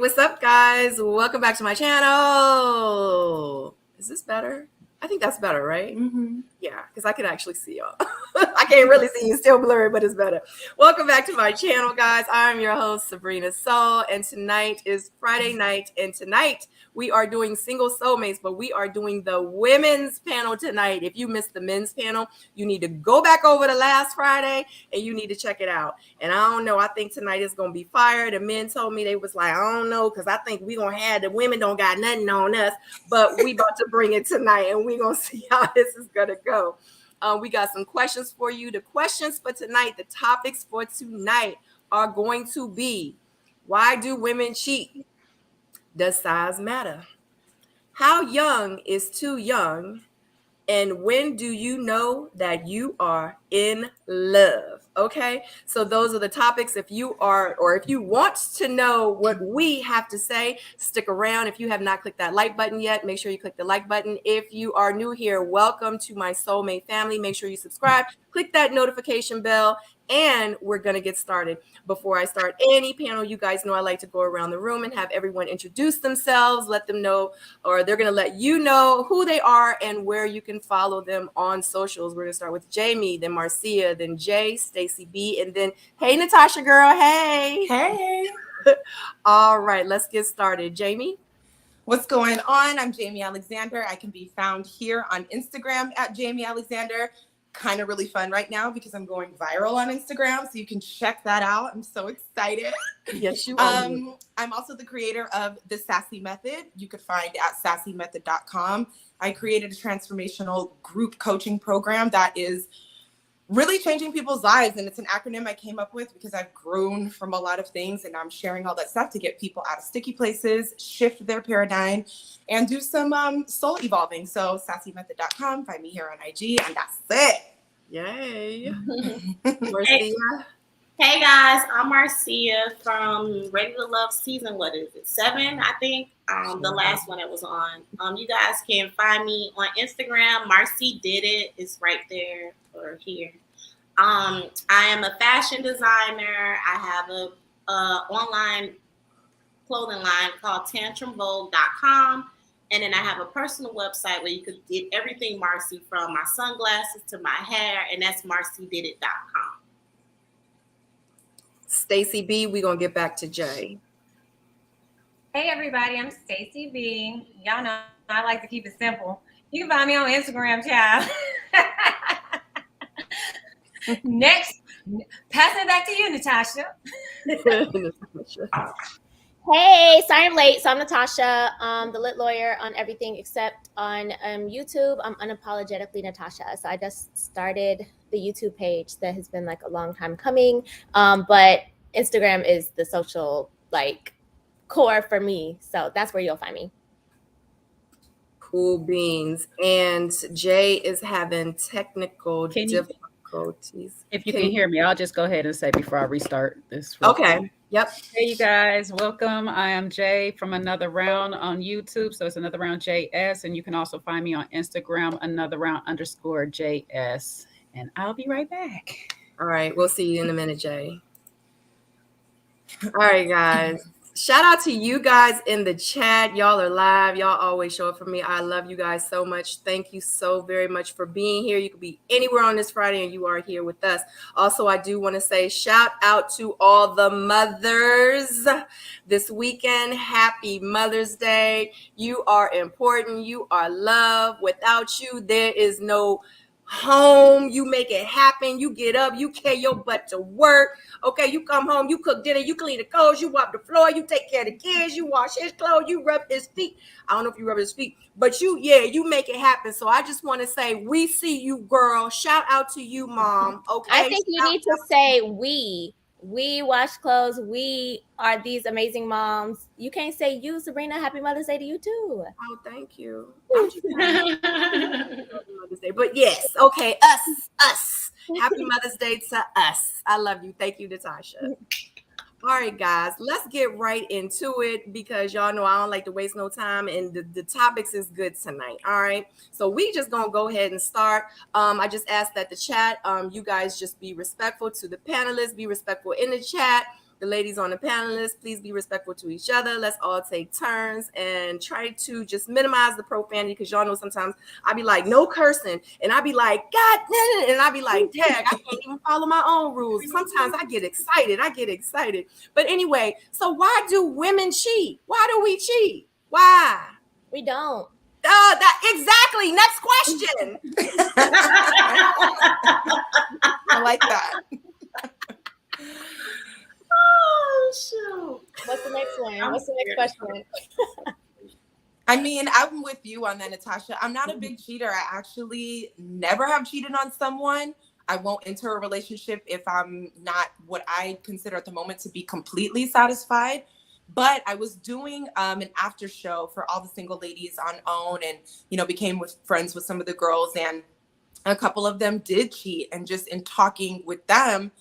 what's up, guys? Welcome back to my channel. Is this better? I think that's better, right? Mm-hmm. Yeah, because I can actually see y'all. I can't really see you, still blurry, but it's better. Welcome back to my channel, guys. I'm your host, Sabrina Seoul, and tonight is Friday night, and tonight we are doing Single Soul Mates, but we are doing the women's panel tonight. If you missed the men's panel, you need to go back over to last Friday, and you need to check it out. And I don't know, I think tonight is going to be fire. The men told me, they was like, I don't know, because I think we going to have the women don't got nothing on us, but we about to bring it tonight, and we going to see how this is going to go. We got some questions for you. The questions for tonight, the topics for tonight are going to be, why do women cheat? Does size matter? How young is too young? And when do you know that you are in love? Okay, so those are the topics. If you are, or if you want to know what we have to say, stick around. If you have not clicked that like button yet, make sure you click the like button. If you are new here, welcome to my soulmate family. Make sure you subscribe, click that notification bell, and we're going to get started. Before I start any panel, you guys know I like to go around the room and have everyone introduce themselves, let them know, or they're going to let you know who they are and where you can follow them on socials. We're going to start with Jamie, then Marcia, then Jay, Stacy B, and then, hey, Natasha girl, hey. Hey. All right, let's get started. Jamie? What's going on? I'm Jamie Alexander. I can be found here on Instagram at Jamie Alexander. Kind of really fun right now because I'm going viral on Instagram, so you can check that out. I'm so excited. Yes, you are. I'm also the creator of the Sassy Method. You could find at sassymethod.com. I created a transformational group coaching program that is really changing people's lives. And it's an acronym I came up with because I've grown from a lot of things, and I'm sharing all that stuff to get people out of sticky places, shift their paradigm, and do some soul evolving. So sassymethod.com, find me here on IG, and that's it. Yay. Marcia? Hey guys, I'm Marcia from Ready to Love season, 7, I think. The last one it was on. You guys can find me on Instagram. Marcy did it. It's right there or here. I am a fashion designer. I have a online clothing line called tantrumvogue.com. And then I have a personal website where you could get everything Marcy, from my sunglasses to my hair, and that's marcydidit.com. Stacy B, we're going to get back to Jay. Hey everybody, I'm Stacy B. Y'all know I like to keep it simple. You can find me on Instagram, child. Next, passing it back to you, Natasha. Hey, sorry I'm late. So I'm Natasha, the lit lawyer on everything except on YouTube. I'm unapologetically Natasha. So I just started the YouTube page that has been like a long time coming. But Instagram is the social core for me. So that's where you'll find me. Cool beans. And Jay is having technical difficulties. If you can hear me, I'll just go ahead and say before I restart this. Okay. Yep. Hey, you guys. Welcome. I am Jay from Another Round on YouTube. So it's Another Round JS. And you can also find me on Instagram, Another Round _JS. And I'll be right back. All right. We'll see you in a minute, Jay. All right, guys. Shout out to you guys in the chat. Y'all are live. Y'all always show up for me. I love you guys so much. Thank you so very much for being here. You could be anywhere on this Friday and you are here with us. Also, I do want to say shout out to all the mothers this weekend. Happy Mother's Day. You are important. You are loved. Without you, there is no home. You make it happen. You get up, you carry your butt to work. Okay, you come home, you cook dinner, you clean the clothes, you wipe the floor, you take care of the kids, you wash his clothes, you rub his feet. I don't know if you rub his feet, but you make it happen. So I just want to say, we see you, girl. Shout out to you, mom. Okay, I think you need to say we wash clothes. We are these amazing moms. You can't say you, Sabrina. Happy Mother's Day to you too. Oh, thank you. Mother's Day, but yes, okay, us. Happy Mother's Day to us. I love you. Thank you, Natasha. All right, guys, let's get right into it because y'all know I don't like to waste no time, and the topics is good tonight. All right, so we just gonna go ahead and start. I just asked that the chat, you guys just be respectful to the panelists, be respectful in the chat. the ladies on the panel list, please be respectful to each other. Let's all take turns and try to just minimize the profanity, because y'all know sometimes I be like, no cursing, and I be like, God, and I be like, dang, I can't even follow my own rules. Sometimes I get excited. But anyway, so why do women cheat? Why do we cheat? Why? We don't. That exactly. Next question. I like that. Oh shoot! What's the next one? What's the next question? I mean, I'm with you on that, Natasha. I'm not a big cheater. I actually never have cheated on someone. I won't enter a relationship if I'm not what I consider at the moment to be completely satisfied. But I was doing an after show for all the single ladies on OWN, and, you know, became friends with some of the girls, and a couple of them did cheat. And just in talking with them,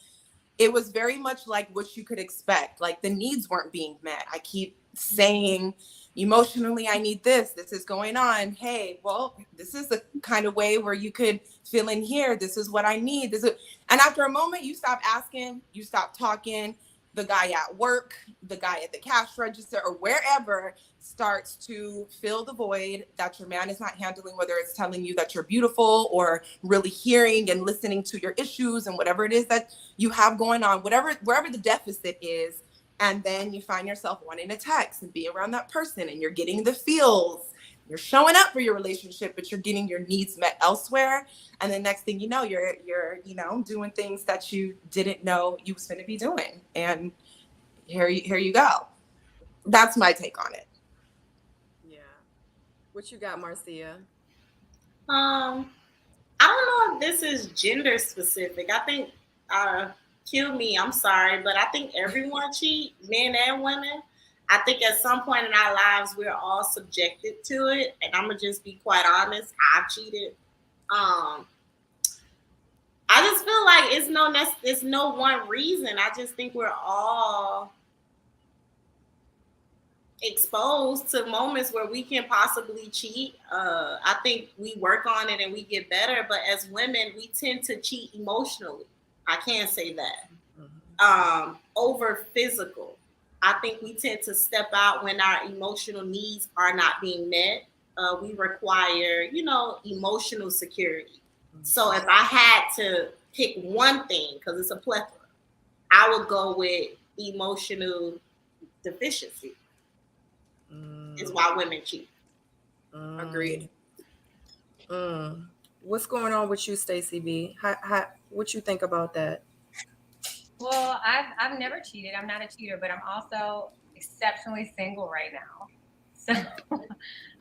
it was very much like what you could expect. Like, the needs weren't being met. I keep saying, emotionally, I need this. This is going on. Hey, well, this is the kind of way where you could fill in here. This is what I need. And after a moment, you stop asking, you stop talking. The guy at work, the guy at the cash register, or wherever starts to fill the void that your man is not handling, whether it's telling you that you're beautiful or really hearing and listening to your issues and whatever it is that you have going on, wherever the deficit is. And then you find yourself wanting to text and be around that person, and you're getting the feels. You're showing up for your relationship, but you're getting your needs met elsewhere. And the next thing you know, you're doing things that you didn't know you was going to be doing. And here you go. That's my take on it. Yeah. What you got, Marcia? I don't know if this is gender specific. I think, kill me, I'm sorry, but I think everyone cheat, men and women. I think at some point in our lives, we're all subjected to it. And I'm going to just be quite honest. I've cheated. I just feel like it's no one reason. I just think we're all exposed to moments where we can possibly cheat. I think we work on it and we get better. But as women, we tend to cheat emotionally. I can't say that. Over physical. I think we tend to step out when our emotional needs are not being met. We require, emotional security. So if I had to pick one thing, because it's a plethora, I would go with emotional deficiency. Is why women cheat. Agreed. What's going on with you, Stacey B? What you think about that? Well, I've never cheated. I'm not a cheater, but I'm also exceptionally single right now. So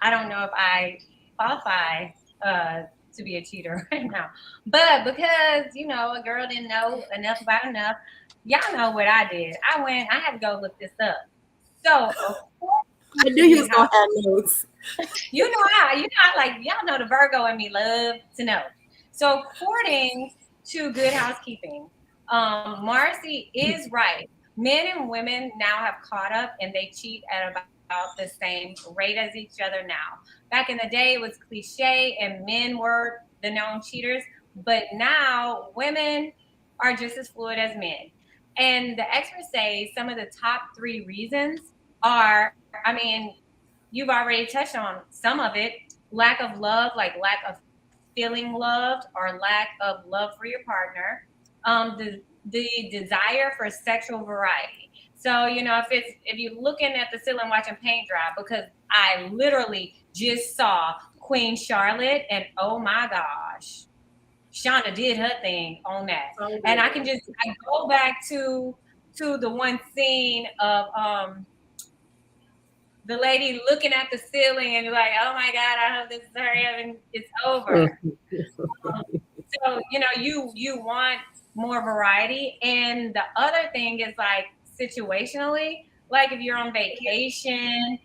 I don't know if I qualify to be a cheater right now. But because, a girl didn't know enough about enough, y'all know what I did. I had to go look this up. So of course, I knew you was gonna have notes. You know, y'all know the Virgo in me love to know. So according to Good Housekeeping, Marcy is right. Men and women now have caught up and they cheat at about the same rate as each other now. Back in the day, it was cliche and men were the known cheaters, but now women are just as fluid as men. And the experts say some of the top 3 reasons are, you've already touched on some of it: lack of love, like lack of feeling loved or lack of love for your partner, the desire for sexual variety. So, if you're looking at the ceiling watching paint dry, because I literally just saw Queen Charlotte, and oh my gosh, Shonda did her thing on that. And I go back to the one scene of the lady looking at the ceiling and like, oh my God, I hope this is hurry up and it's over. So, you want more variety. And the other thing is like situationally, like if you're on vacation,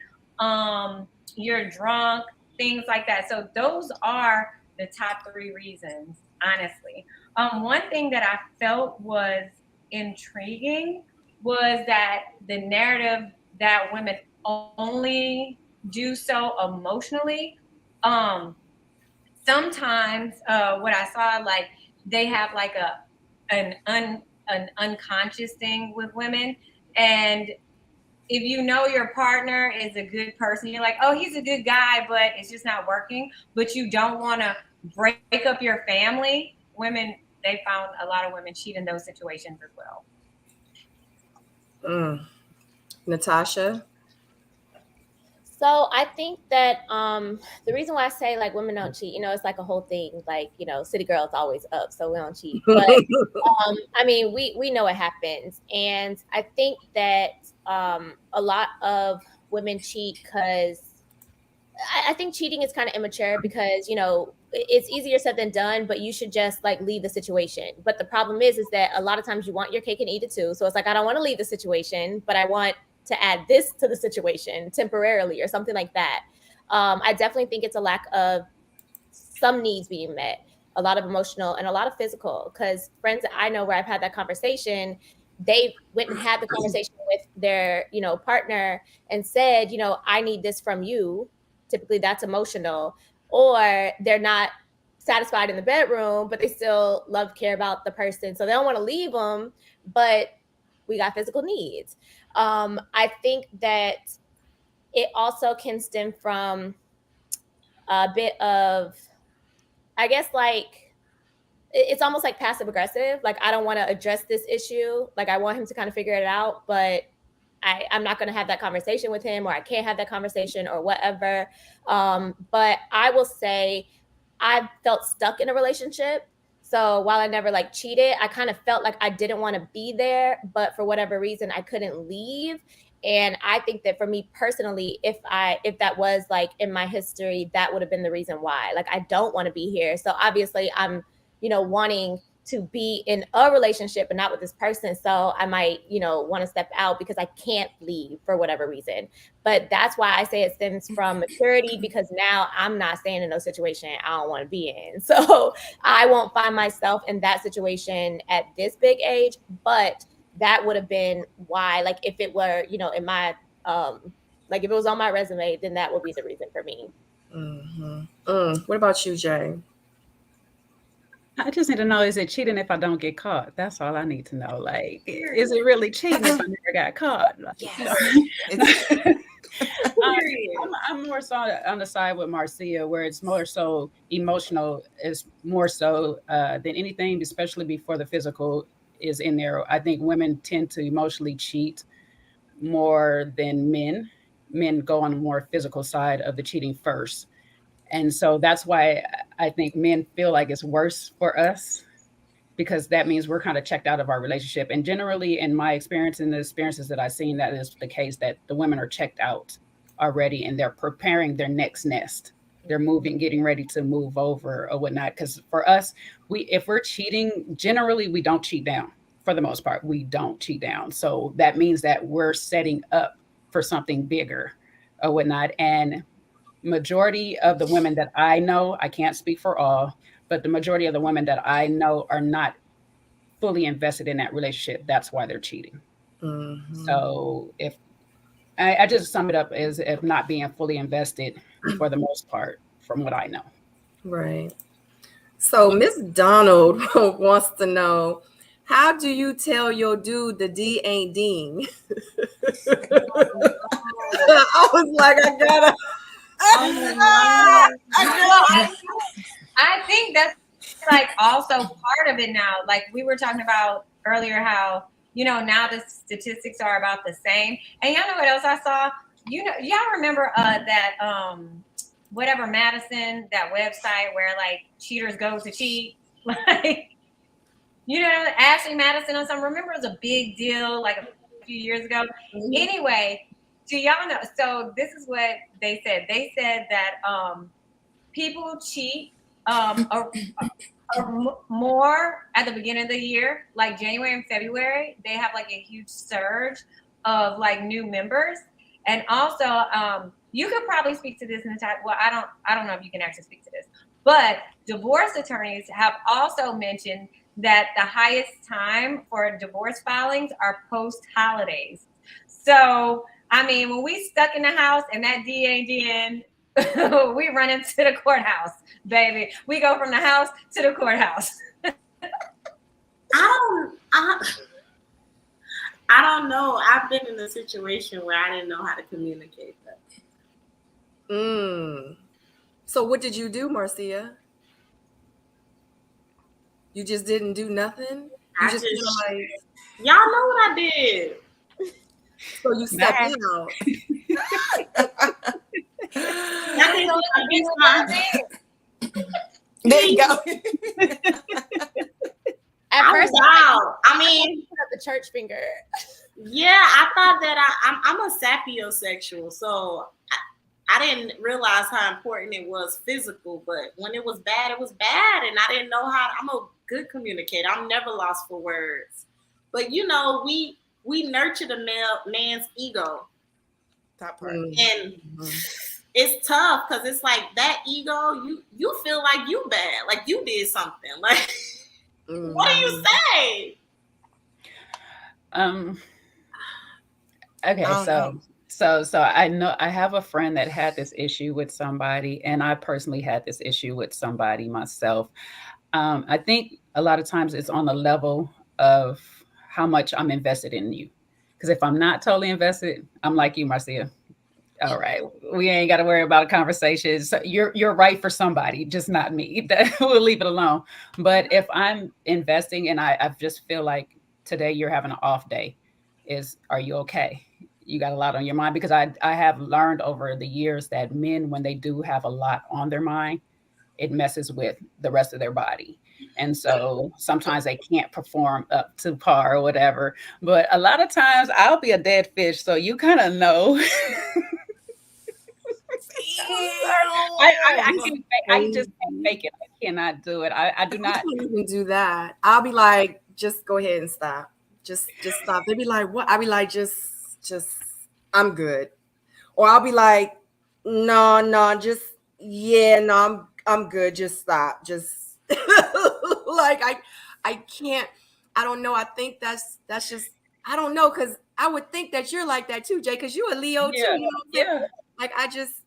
you're drunk, things like that. So those are the top 3 reasons, honestly. One thing that I felt was intriguing was that the narrative that women only do so emotionally. Sometimes what I saw, like they have like an unconscious thing with women, And if you know your partner is a good person, you're like, oh, he's a good guy, but it's just not working. But you don't want to break up your family. Women, they found a lot of women cheat in those situations as well. Natasha? So I think that the reason why I say like women don't cheat, it's like a whole thing. Like, city girls always up, so we don't cheat. But I mean, we know it happens, and I think that a lot of women cheat because I think cheating is kind of immature because it's easier said than done, but you should just like leave the situation. But the problem is that a lot of times you want your cake and eat it too. So it's like I don't want to leave the situation, but I want to add this to the situation temporarily or something like that. I definitely think it's a lack of some needs being met, a lot of emotional and a lot of physical. Because friends that I know where I've had that conversation, they went and had the conversation with their partner and said, I need this from you. Typically that's emotional. Or they're not satisfied in the bedroom, but they still care about the person, so they don't want to leave them, but we got physical needs. I think that it also can stem from a bit of, I guess, like it's almost like passive aggressive. Like, I don't want to address this issue. Like, I want him to kind of figure it out, but I'm not going to have that conversation with him, or I can't have that conversation or whatever. But I will say I've felt stuck in a relationship. So while I never like cheated, I kind of felt like I didn't want to be there, but for whatever reason, I couldn't leave. And I think that for me personally, if that was like in my history, that would have been the reason why. Like, I don't want to be here. So obviously I'm, wanting to be in a relationship but not with this person. So I might, want to step out because I can't leave for whatever reason. But that's why I say it stems from maturity, because now I'm not staying in no situation I don't want to be in. So I won't find myself in that situation at this big age. But that would have been why, like, if it were, in my, like if it was on my resume, then that would be the reason for me. What about you, Jay? I just need to know, is it cheating if I don't get caught? That's all I need to know. Like, is it really cheating if I never got caught? Like, Yes. I'm more so on the side with Marcia, where it's more so emotional, is more so than anything, especially before the physical is in there. I think women tend to emotionally cheat more than men. Men go on the more physical side of the cheating first. And so that's why I think men feel like it's worse for us, because that means we're kind of checked out of our relationship. And generally, in my experience and the experiences that I've seen, that is the case, that the women are checked out already and they're preparing their next nest. They're moving, getting ready to move over or whatnot. Because for us, if we're cheating, generally we don't cheat down. For the most part, we don't cheat down. So that means that we're setting up for something bigger or whatnot. And majority of the women that I know, I can't speak for all, but the majority of the women that I know are not fully invested in that relationship. That's why they're cheating. So if I just sum it up as if not being fully invested for the most part, from what I know. Right. So Miss Donald wants to know, how do you tell your dude the D ain't ding? I was like, I gotta. I think that's like also part of it now. Like we were talking about earlier, how now the statistics are about the same. And y'all know what else I saw? Y'all remember that whatever Madison, that website where like cheaters go to cheat, like Ashley Madison or something. Remember, it was a big deal like a few years ago. Anyway, do y'all know? So this is what they said. They said that people cheat more at the beginning of the year, like January and February. They have like a huge surge of like new members, and also you could probably speak to this in the time. Well, I don't know if you can actually speak to this, but divorce attorneys have also mentioned that the highest time for divorce filings are post holidays. So I mean, when we stuck in the house and that DADN, we run into the courthouse, baby. We go from the house to the courthouse. I don't know. I've been in a situation where I didn't know how to communicate that. So what did you do, Marcia? You just didn't do nothing? You I just just, kind of like, y'all know what I did. so you stepped out. I think against my. There you go. At first, Wow. I mean, put up the church finger. yeah, I thought that I'm a sapiosexual, so I didn't realize how important it was physical. But when it was bad, and I didn't know how. I'm a good communicator. I'm never lost for words. But you know, we nurture the man's ego, That part. and it's tough because it's like that ego. You feel like you bad, like you did something. Like, what do you say? Okay, I don't know. so I know I have a friend that had this issue with somebody, and I personally had this issue with somebody myself. I think a lot of times it's on the level of how much I'm invested in you. Because if I'm not totally invested, I'm like you, Marcia. All right, we ain't got to worry about a conversation. So you're right for somebody, just not me. That we'll leave it alone. But if I'm investing and I just feel like today you're having an off day, are you okay? You got a lot on your mind, because I have learned over the years that men, when they do have a lot on their mind, it messes with the rest of their body. And so sometimes they can't perform up to par or whatever. But a lot of times I'll be a dead fish. So you kind of know. I just can't fake it. I cannot do it. I do I not. can't even do that. I'll be like, just go ahead and stop. Just stop. They'll be like, what? I'll be like, just, I'm good. Or I'll be like, no, just, yeah, no, I'm good. Just stop. Just like I can't. I don't know. I think that's just. I don't know, because I would think that you're like that too, Jay, because you're a Leo too. Yeah, You know what I'm saying? yeah. Like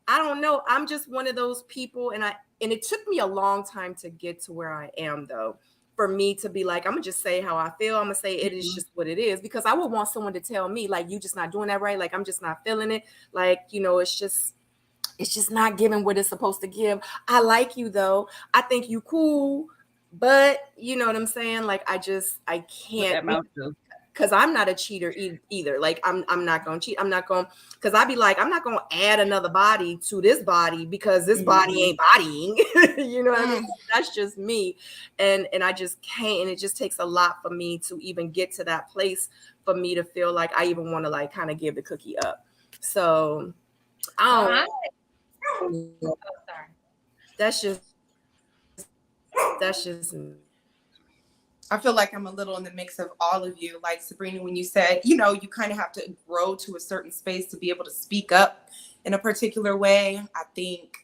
I don't know. I'm just one of those people, and it took me a long time to get to where I am, though. For me to be like, I'm gonna just say how I feel. I'm gonna say it is just what it is, because I would want someone to tell me, like, you just not doing that right. Like, I'm just not feeling it. Like, it's just not giving what it's supposed to give. I like you though. I think you cool, but you know what I'm saying? Like, I What can't, that mouth do. because I'm not a cheater either. Like, I'm not gonna cheat. I'm not gonna, because I'd be like, I'm not gonna add another body to this body because this body ain't bodying. You know what I mean? That's just me, and I just can't. And it just takes a lot for me to even get to that place for me to feel like I even want to like kind of give the cookie up. So I don't. Oh, sorry. That's just I feel like I'm a little in the mix of all of you. Like Sabrina, when you said, you kind of have to grow to a certain space to be able to speak up in a particular way. I think,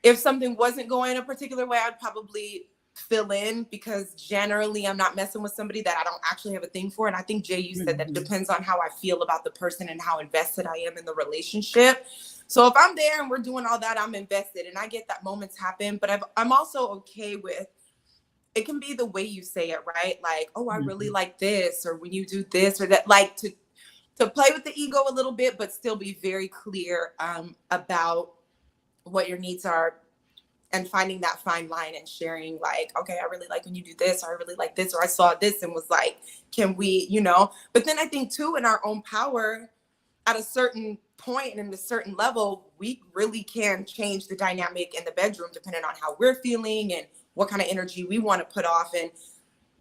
if something wasn't going a particular way, I'd probably fill in, because generally I'm not messing with somebody that I don't actually have a thing for. And I think, Jay, you said that it depends on how I feel about the person and how invested I am in the relationship. So if I'm there and we're doing all that, I'm invested, and I get that moments happen. But I'm also okay with, it can be the way you say it, right? Like, oh, I really like this, or when you do this or that, like to play with the ego a little bit, but still be very clear about what your needs are, and finding that fine line and sharing, like, okay, I really like when you do this, or I really like this, or I saw this and was like, can we, but then I think too, in our own power, at a certain point and in a certain level, we really can change the dynamic in the bedroom depending on how we're feeling and what kind of energy we want to put off. And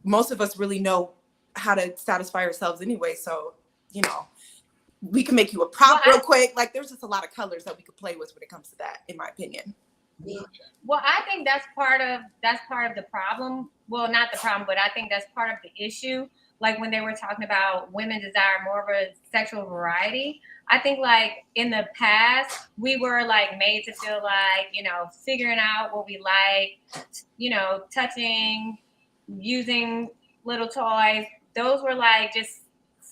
most of us really know how to satisfy ourselves anyway. So, we can make you a prop real quick. Like, there's just a lot of colors that we could play with when it comes to that, in my opinion. Well, I think that's part of the problem. Well, not the problem, but I think that's part of the issue. Like when they were talking about women desire more of a sexual variety, I think like in the past, we were like made to feel like, figuring out what we like, touching, using little toys. Those were like just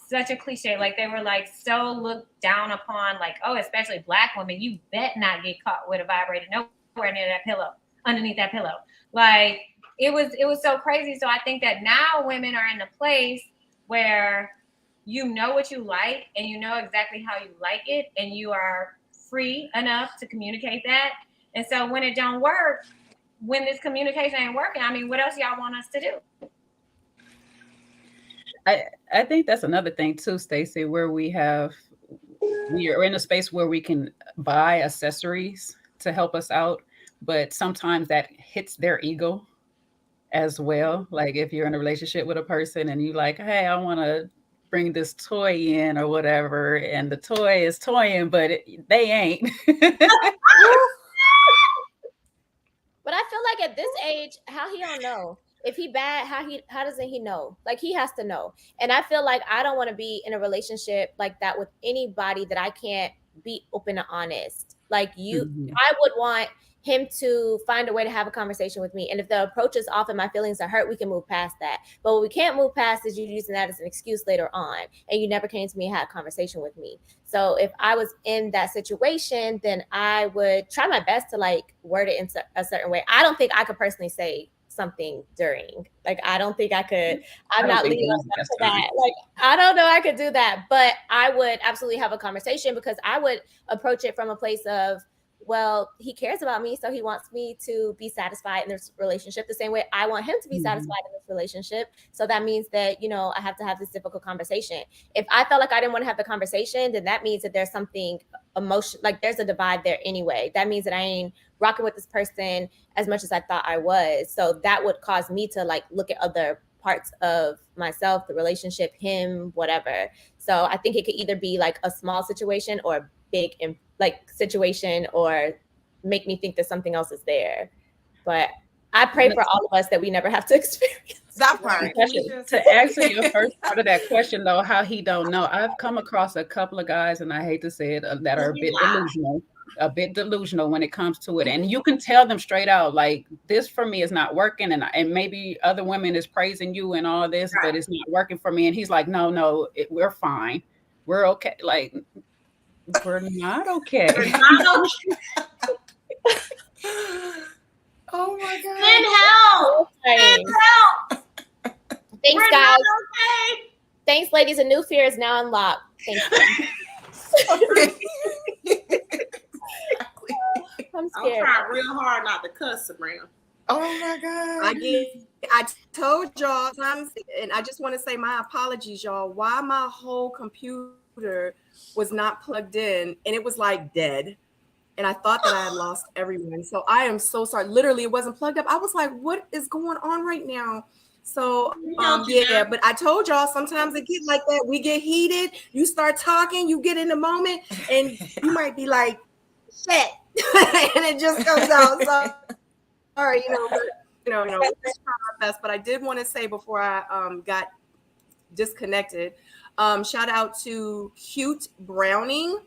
such a cliche. Like they were like so looked down upon, like, oh, especially Black women, you bet not get caught with a vibrator nowhere near that pillow, underneath that pillow. Like it was so crazy. So I think that now women are in a place where you know what you like and you know exactly how you like it, and you are free enough to communicate that. And so when it don't work, when this communication ain't working, I mean, what else y'all want us to do? I think that's another thing too, Stacey, where we are in a space where we can buy accessories to help us out, but sometimes that hits their ego as well. Like if you're in a relationship with a person and you like, hey, I want to bring this toy in or whatever, and the toy is toying, but they ain't. But I feel like at this age, how he don't know? If he bad, how doesn't he know? Like he has to know. And I feel like I don't want to be in a relationship like that with anybody that I can't be open and honest. Like I would want him to find a way to have a conversation with me. And if the approach is off and my feelings are hurt, we can move past that. But what we can't move past is you using that as an excuse later on. And you never came to me and had a conversation with me. So if I was in that situation, then I would try my best to like word it in a certain way. I don't think I could personally say something during. Like, I don't think I could. I'm not leading up to that. Like, I don't know I could do that. But I would absolutely have a conversation because I would approach it from a place of, well, he cares about me, so he wants me to be satisfied in this relationship the same way I want him to be satisfied in this relationship. So that means that, you know, I have to have this difficult conversation. If I felt like I didn't want to have the conversation, then that means that there's something emotional, like there's a divide there anyway. That means that I ain't rocking with this person as much as I thought I was. So that would cause me to like look at other parts of myself, the relationship, him, whatever. So I think it could either be like a small situation or a big like situation, or make me think that something else is there. But I pray for all of us that we never have to experience that part. To answer your first part of that question, though, how he don't know, I've come across a couple of guys, and I hate to say it, that are a bit delusional when it comes to it. And you can tell them straight out, like, this for me is not working. And maybe other women is praising you and all this, but it's not working for me. And he's like, no, we're fine. We're okay. Like, we're not okay. We're not okay. Oh my God. Send help. Send help. Thanks, we're guys. not okay. Thanks, ladies. A new fear is now unlocked. Thank you. I'm scared. I'm trying real hard not to cuss, Sabrina. Oh my God. I told y'all times, and I just want to say my apologies, y'all. Why my whole computer was not plugged in, and it was like dead. And I thought that I had lost everyone. So I am so sorry. Literally, it wasn't plugged up. I was like, what is going on right now? So yeah, but I told y'all sometimes it get like that. We get heated. You start talking, you get in the moment, and you might be like, shit. And it just comes out. So sorry, but we'll just try our best. But I did want to say before I got disconnected, shout out to Cute Browning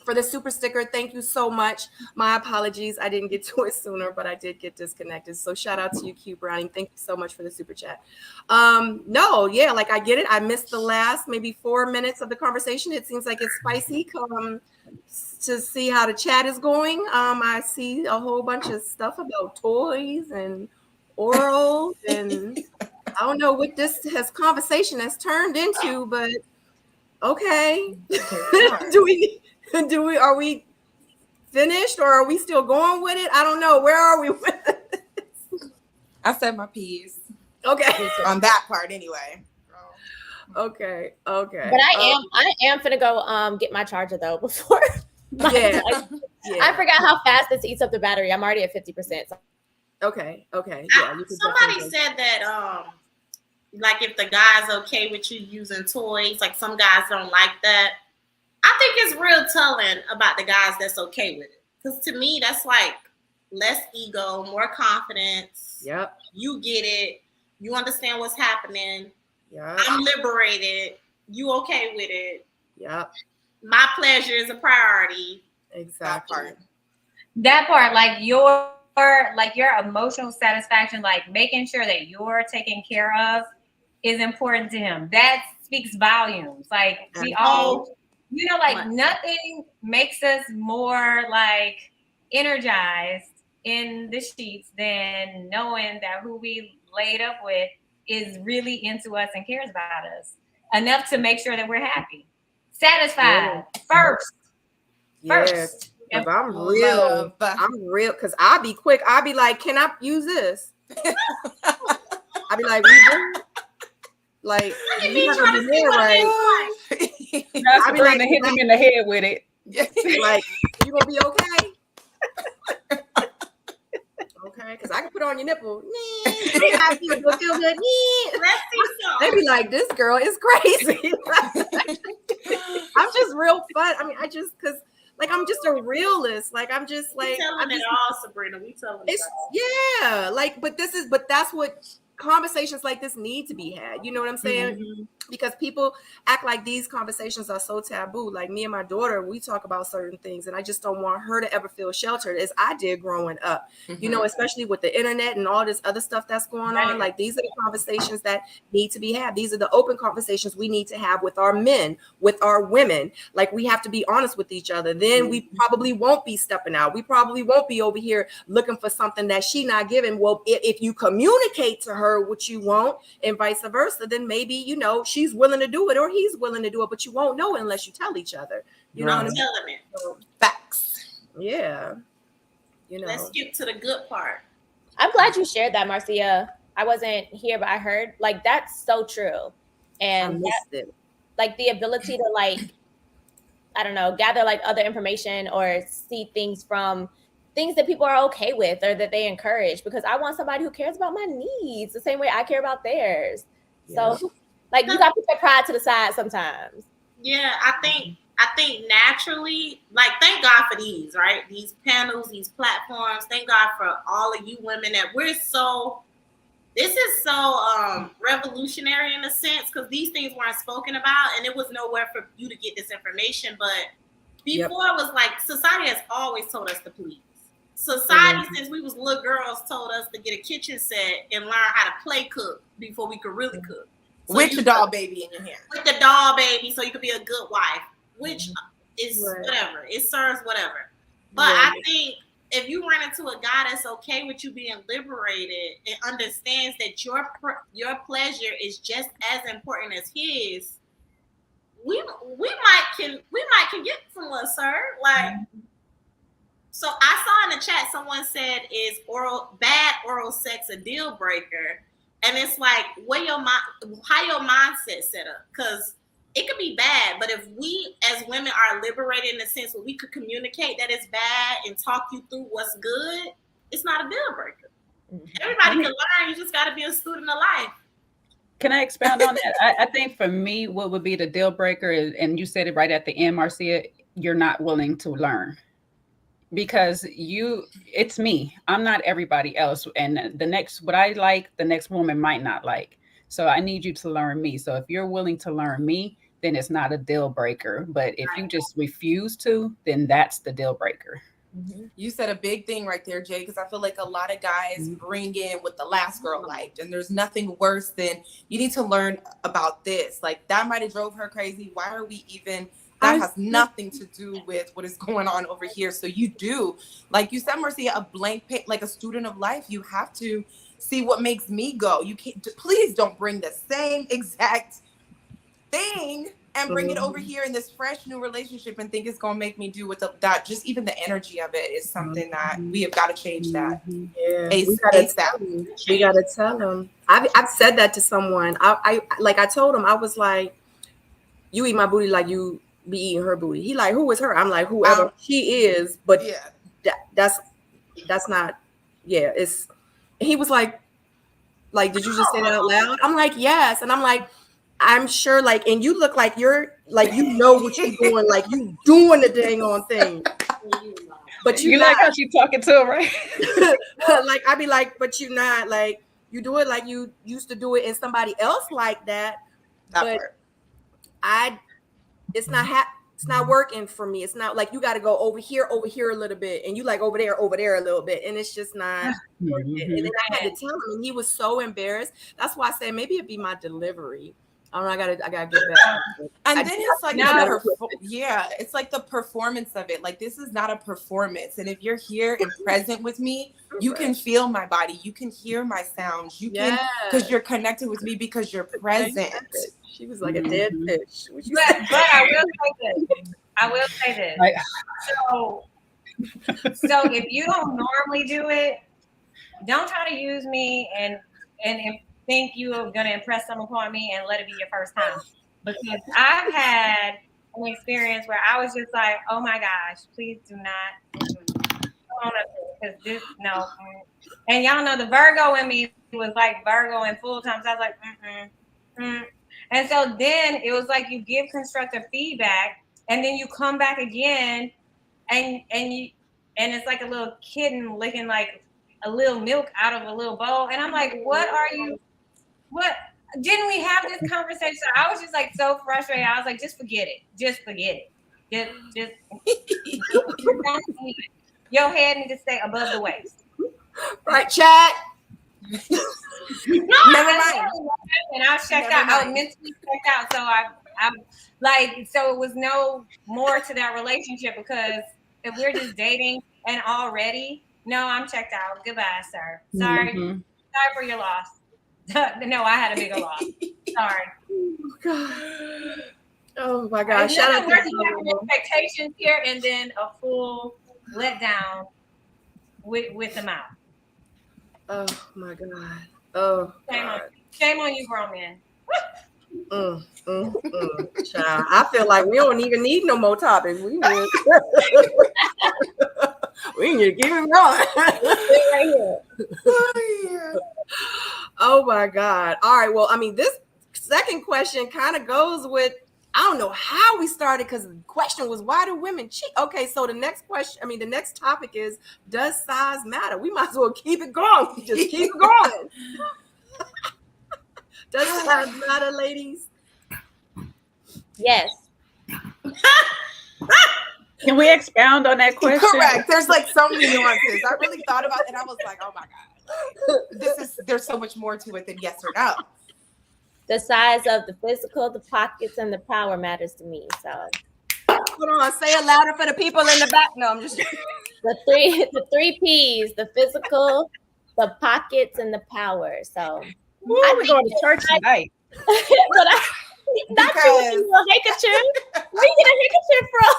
for the super sticker. Thank you so much. My apologies. I didn't get to it sooner, but I did get disconnected. So shout out to you, Cute Browning. Thank you so much for the super chat. Like I get it. I missed the last maybe 4 minutes of the conversation. It seems like it's spicy. Come to see how the chat is going. I see a whole bunch of stuff about toys and orals, and I don't know what this conversation has turned into, but okay. Are we finished, or are we still going with it? I don't know. Where are we with it? I said my piece. Okay. On that part anyway. Okay. But I am gonna go get my charger though before. I forgot how fast this eats up the battery. I'm already at 50%. So. Okay. Yeah. Somebody said that like if the guy's okay with you using toys, like some guys don't like that. I think it's real telling about the guys that's okay with it. Because to me, that's like less ego, more confidence. Yep. You get it. You understand what's happening. Yep. I'm liberated. You okay with it. Yep. My pleasure is a priority. Exactly. That part, like your emotional satisfaction, like making sure that you're taken care of is important to him. That speaks volumes. Like we all, nothing makes us more like energized in the sheets than knowing that who we laid up with is really into us and cares about us. enough to make sure that we're happy, satisfied first. Yes. If I'm real, because I'll be quick. I'll be like, can I use this? I'll be like, like, you gotta be more right. I'll be like, hit them in the head with it. Like, you gonna be okay? Okay, because I can put on your nipple. I feel good. Let's see some. They be like, this girl is crazy. I'm just real fun. I mean, because like I'm just a realist. Like I'm just like we telling it all, Sabrina. We telling it all. Yeah, like, but that's what conversations like this need to be had. You know what I'm saying? Mm-hmm. Because people act like these conversations are so taboo. Like me and my daughter, we talk about certain things, and I just don't want her to ever feel sheltered as I did growing up. Mm-hmm. You know, especially with the internet and all this other stuff that's going on. Like these are the conversations that need to be had. These are the open conversations we need to have with our men, with our women. Like we have to be honest with each other. Then we probably won't be stepping out. We probably won't be over here looking for something that she not giving. Well, if you communicate to her what you want and vice versa, then maybe, you know, she's willing to do it or he's willing to do it, but you won't know unless you tell each other. You know what I mean? So, facts. Yeah. You know. Let's skip to the good part. I'm glad you shared that, Marcia. I wasn't here, but I heard like that's so true. And I missed it. Like the ability to like, I don't know, gather like other information or see things from things that people are okay with or that they encourage, because I want somebody who cares about my needs the same way I care about theirs. Yeah. So like you got to put your pride to the side sometimes. Yeah, I think naturally, like thank God for these, right? These panels, these platforms. Thank God for all of you women that this is so revolutionary in a sense, because these things weren't spoken about and it was nowhere for you to get this information. But before it was like society has always told us to please. Society, since we was little girls, told us to get a kitchen set and learn how to play cook before we could really cook. So with your doll baby in your hand. With the doll baby, so you could be a good wife, which is whatever. It serves whatever. But I think if you run into a guy that's okay with you being liberated and understands that your pleasure is just as important as his, we might can get someone, sir. Like. So I saw in the chat someone said, is bad oral sex a deal breaker? And it's like, how your mindset set up? Because it could be bad, but if we as women are liberated in the sense where we could communicate that it's bad and talk you through what's good, it's not a deal breaker. Everybody can learn. You just got to be a student of life. Can I expound on that? I think for me, what would be the deal breaker is, and you said it right at the end, Marcia, you're not willing to learn. Because it's me. I'm not everybody else. And what I like, the next woman might not like. So I need you to learn me. So if you're willing to learn me, then it's not a deal breaker. But if you just refuse to, then that's the deal breaker. Mm-hmm. You said a big thing right there, Jay, because I feel like a lot of guys bring in what the last girl liked. And there's nothing worse than you need to learn about this. Like that might have drove her crazy. Why are we even... That has nothing to do with what is going on over here. So you do, like you said, Marcia, a blank page, like a student of life, you have to see what makes me go. You can't, please don't bring the same exact thing and bring it over here in this fresh new relationship and think it's going to make me do with that. Just even the energy of it is something that we have got to change that. Yeah, we got to tell them. I've said that to someone. I told him, I was like, you eat my booty like you be eating her booty. He like, who is her? I'm like, whoever she is, but that's not, it's, he was like, did you just say that out loud? I'm like, yes. And I'm like, I'm sure, like, and you look like you're, like, you know what you're doing, like, you doing the dang on thing. But you like how she talking to her, right? Like, I'd be like, but you not, like, you do it like you used to do it and somebody else like that. But it's not working for me. It's not like you got to go over here a little bit, and you like over there a little bit, and it's just not working. And then I had to tell him, and he was so embarrassed. That's why I said maybe it'd be my delivery. I don't know. I gotta get back. And then it's like it's like the performance of it. Like this is not a performance. And if you're here and present with me, you can feel my body. You can hear my sounds. You can, because you're connected with me because you're present. She was like a dead fish. What you But I will say this. Like, So if you don't normally do it, don't try to use me and think you are going to impress someone upon me and let it be your first time. Because I've had an experience where I was just like, oh my gosh, please do not. Because this, no. And y'all know the Virgo in me was like Virgo in full time. So I was like, And so then it was like you give constructive feedback and then you come back again and it's like a little kitten licking like a little milk out of a little bowl. And I'm like, what didn't we have this conversation? I was just like so frustrated. I was like, just forget it. Just your head needs to stay above the waist. Right, chat. Never mind. And I was checked out. I was mentally checked out. So I'm like, so it was no more to that relationship because if we're just dating and already, no, I'm checked out. Goodbye, sir. Sorry. Sorry for your loss. No, I had a bigger loss. Sorry. Oh my gosh. Shout out to expectations here and then a full letdown with the mouth. Oh my God. Oh, shame on you, grown men. Child, I feel like we don't even need no more topics. We need, we need to keep it going. Oh my God. All right. Well, I mean, this second question kind of goes with, I don't know how we started because the question was, why do women cheat? Okay, so the next topic is, does size matter? We might as well keep it going. Just keep it going. Does size matter, ladies? Yes. Can we expound on that question? Correct. There's like so many nuances. I really thought about it and I was like, oh my God. There's so much more to it than yes or no. The size of the physical, the pockets, and the power matters to me. So hold on, say it louder for the people in the back. No, I'm just the three P's: the physical, the pockets, and the power. So we're going to church tonight. But not you with your little handkerchief. Where you get a handkerchief from?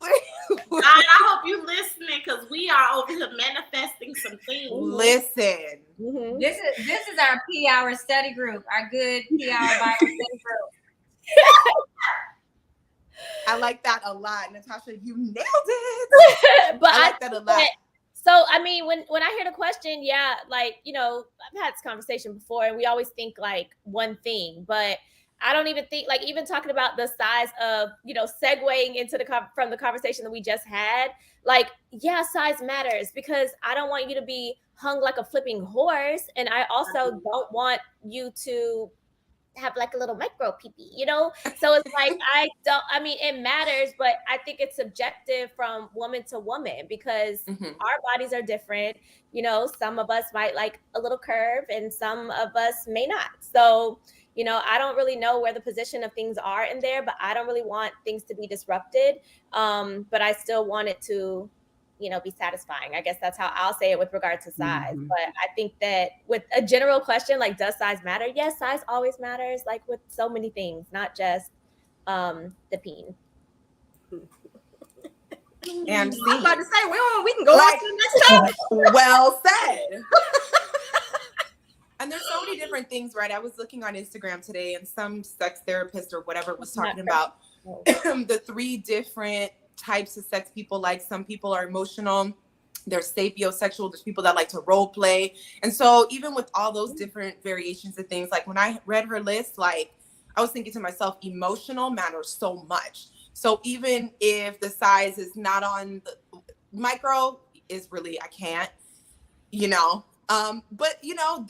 I hope you listening because we are over here manifesting some things. Listen, this is our P hour study group, our good P hour Bible study group. I like that a lot, Natasha. You nailed it. But I like that a lot. So I mean, when I hear the question, yeah, like, you know, I've had this conversation before, and we always think like one thing, but I don't even think, like, even talking about the size of, you know, segueing into from the conversation that we just had, like, yeah, size matters because I don't want you to be hung like a flipping horse. And I also don't want you to have like a little micro pee-pee, you know? So it's like, I mean, it matters, but I think it's subjective from woman to woman because our bodies are different. You know, some of us might like a little curve and some of us may not. So, you know, I don't really know where the position of things are in there, but I don't really want things to be disrupted. But I still want it to, you know, be satisfying. I guess that's how I'll say it with regard to size. But I think that with a general question, like, does size matter? Yes, size always matters, like with so many things, not just the peen. And I'm about to say, we can go on to the next topic. Well said. And there's so many different things, right? I was looking on Instagram today and some sex therapist or whatever was talking about the 3 different types of sex people like. Some people are emotional, there's sapiosexual, there's people that like to role play. And so even with all those different variations of things, like when I read her list, like I was thinking to myself, emotional matters so much. So even if the size is not on the micro, is really, I can't, you know. But you know,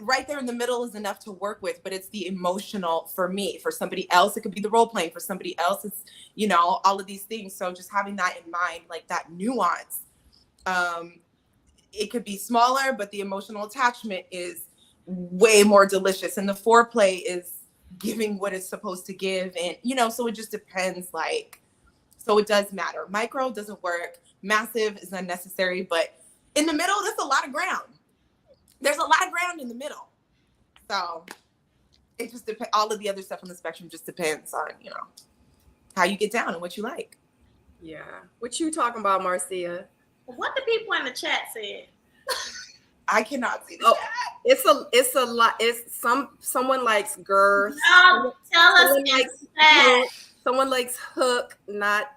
right there in the middle is enough to work with, but it's the emotional for me. For somebody else, it could be the role playing. For somebody else, it's, you know, all of these things. So just having that in mind, like that nuance, it could be smaller, but the emotional attachment is way more delicious. And the foreplay is giving what it's supposed to give. And, you know, so it just depends, like, so it does matter. Micro doesn't work. Massive is unnecessary, but in the middle, there's a lot of ground. There's a lot of ground in the middle. So it just depends. All of the other stuff on the spectrum just depends on, how you get down and what you like. Yeah. What you talking about, Marcia? What the people in the chat said? I cannot see the Oh, chat. it's a lot. It's someone likes girth. No, tell us Someone in likes the chat. someone likes hook, not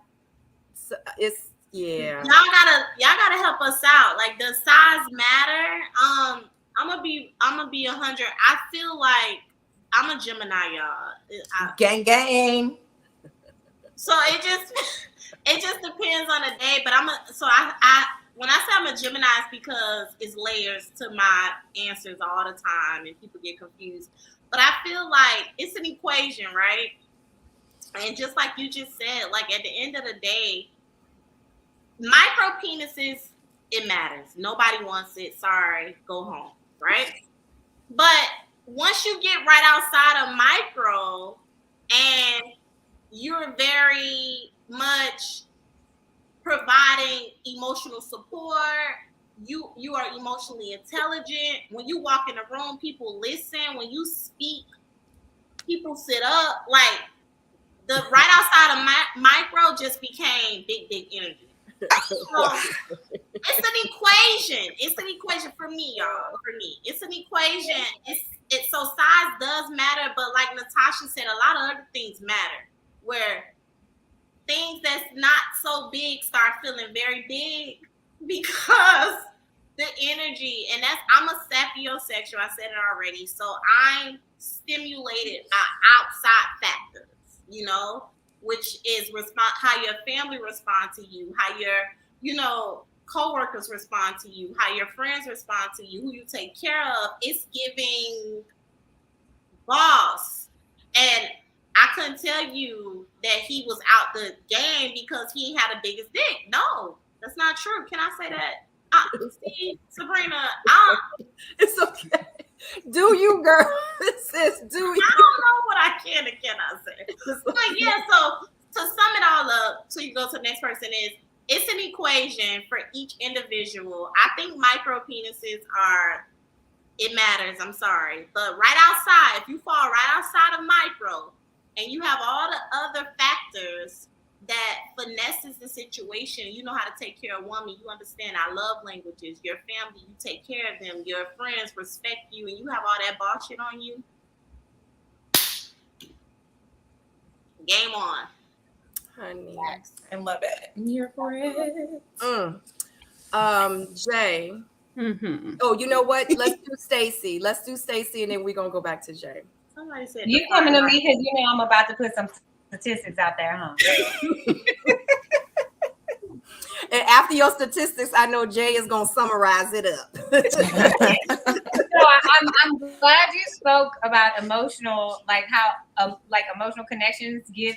it's yeah. Y'all gotta help us out. Like, does size matter? I'm gonna be 100. I feel like I'm a Gemini, y'all. Gang, gang. So it just depends on the day. But I when I say I'm a Gemini, it's because it's layers to my answers all the time, and people get confused. But I feel like it's an equation, right? And just like you just said, like at the end of the day, micro penises, it matters. Nobody wants it. Sorry, go home, right? But once you get right outside of micro and you're very much providing emotional support, you are emotionally intelligent. When you walk in a room, people listen. When you speak, people sit up. Like, the right outside of micro just became big energy. So it's an equation. It's an equation for me, y'all. For me, it's an equation. So size does matter, but like Natasha said, a lot of other things matter. Where things that's not so big start feeling very big because the energy, and I'm a sapiosexual. I said it already. So I'm stimulated by outside factors, which is how your family respond to you, how your, coworkers respond to you, how your friends respond to you, who you take care of. It's giving boss. And I couldn't tell you that he was out the game because he had the biggest dick. No, that's not true. Can I say that? See, Sabrina, it's okay. Do you, girl? Sis, do you? I don't know what I can and cannot say. But yeah, so to sum it all up, so you go to the next person, it's an equation for each individual. I think micro penises it matters. I'm sorry. But right outside, if you fall right outside of micro and you have all the other factors that finesses the situation, you know how to take care of a woman, you understand our love languages, your family, you take care of them, your friends respect you, and you have all that bullshit on you, game on. Honey. I love it. I'm here for it. Jay. Mm-hmm. Oh, you know what? Let's do Stacy. Let's do Stacy, and then we're gonna go back to Jay. Somebody said You coming to me because I'm about to put some statistics out there, huh? And after your statistics, I know Jay is gonna summarize it up. So I'm glad you spoke about emotional, like how emotional connections give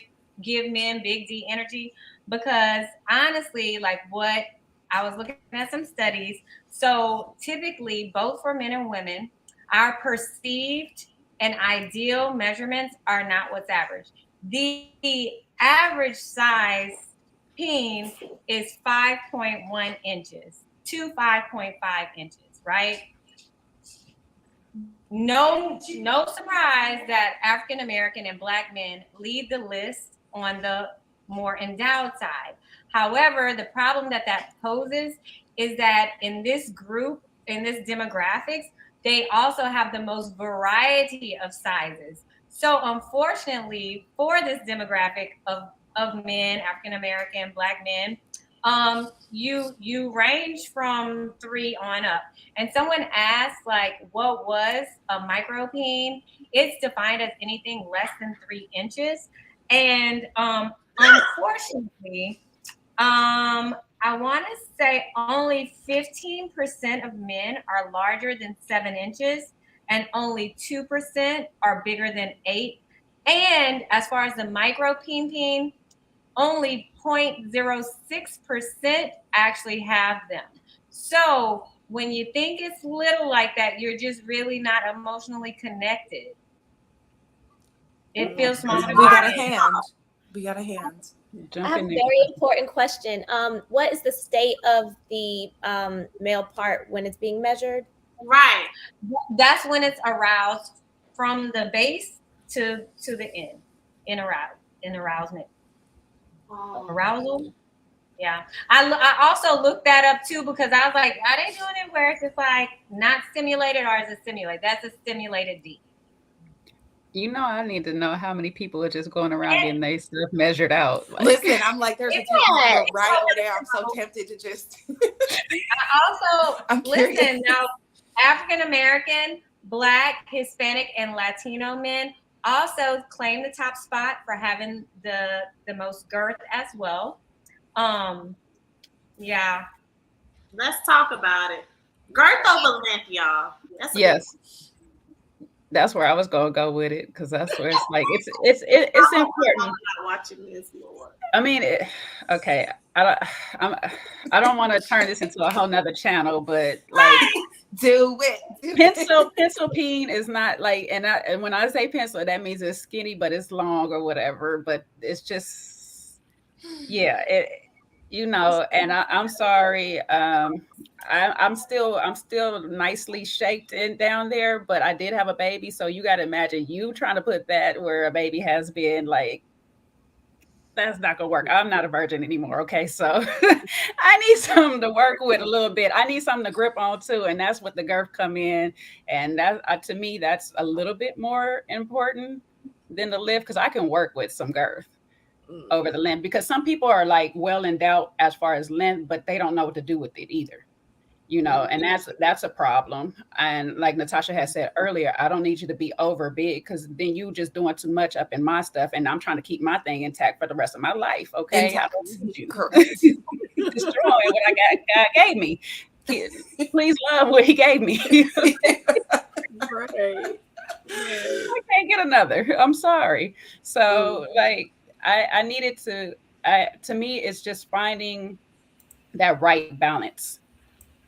men big D energy, because honestly, like what I was looking at some studies. So typically, both for men and women, our perceived and ideal measurements are not what's average. The average size peen is 5.1 inches to 5.5 inches, right? No surprise that African American and Black men lead the list on the more endowed side. However, the problem that poses is that in this group, in this demographics, they also have the most variety of sizes. So unfortunately, for this demographic of men, African American, Black men, you range from 3 on up. And someone asked, like, what was a micropeen? It's defined as anything less than 3 inches. And unfortunately, I want to say only 15% of men are larger than 7 inches, and only 2% are bigger than 8. And as far as the micropeen, only 0.06% actually have them. So when you think it's little like that, you're just really not emotionally connected. It feels small. We got a hand. I have a very important question. What is the state of the male part when it's being measured? Right. That's when it's aroused from the base to the end in arousement. Arousal. Yeah. I also looked that up too because I was like, are they doing it where it's just like not stimulated or is it stimulated? That's a stimulated D. You know, I need to know how many people are just going around getting their stuff measured out. Like, Listen, I'm like, there's a temperature right over there. I'm so tempted to just. I'm listen now. African American, Black, Hispanic, and Latino men also claim the top spot for having the most girth as well. Yeah. Let's talk about it. Girth over length, y'all. Yes. That's where I was gonna go with it because that's where it's like it's important. I'm not watching this, Lord. I mean, okay. I don't want to turn this into a whole nother channel, but like, do it. Pencil peen is not like, and when I say pencil, that means it's skinny, but it's long or whatever. But it's just, yeah, you know. And I'm sorry. I'm still nicely shaped down there, but I did have a baby, so you got to imagine you trying to put that where a baby has been. Like, that's not gonna work. I'm not a virgin anymore. Okay, so I need something to work with a little bit. I need something to grip on too, and that's what the girth come in. And that to me, that's a little bit more important than the lift because I can work with some girth over the length because some people are like well endowed as far as length, but they don't know what to do with it either. You know, and that's a problem. And like Natasha had said earlier, I don't need you to be over big because then you just doing too much up in my stuff, and I'm trying to keep my thing intact for the rest of my life. Okay, I don't need you destroying what God gave me. Please love what He gave me. Right. I can't get another. I'm sorry. So like, I needed to. To me, it's just finding that right balance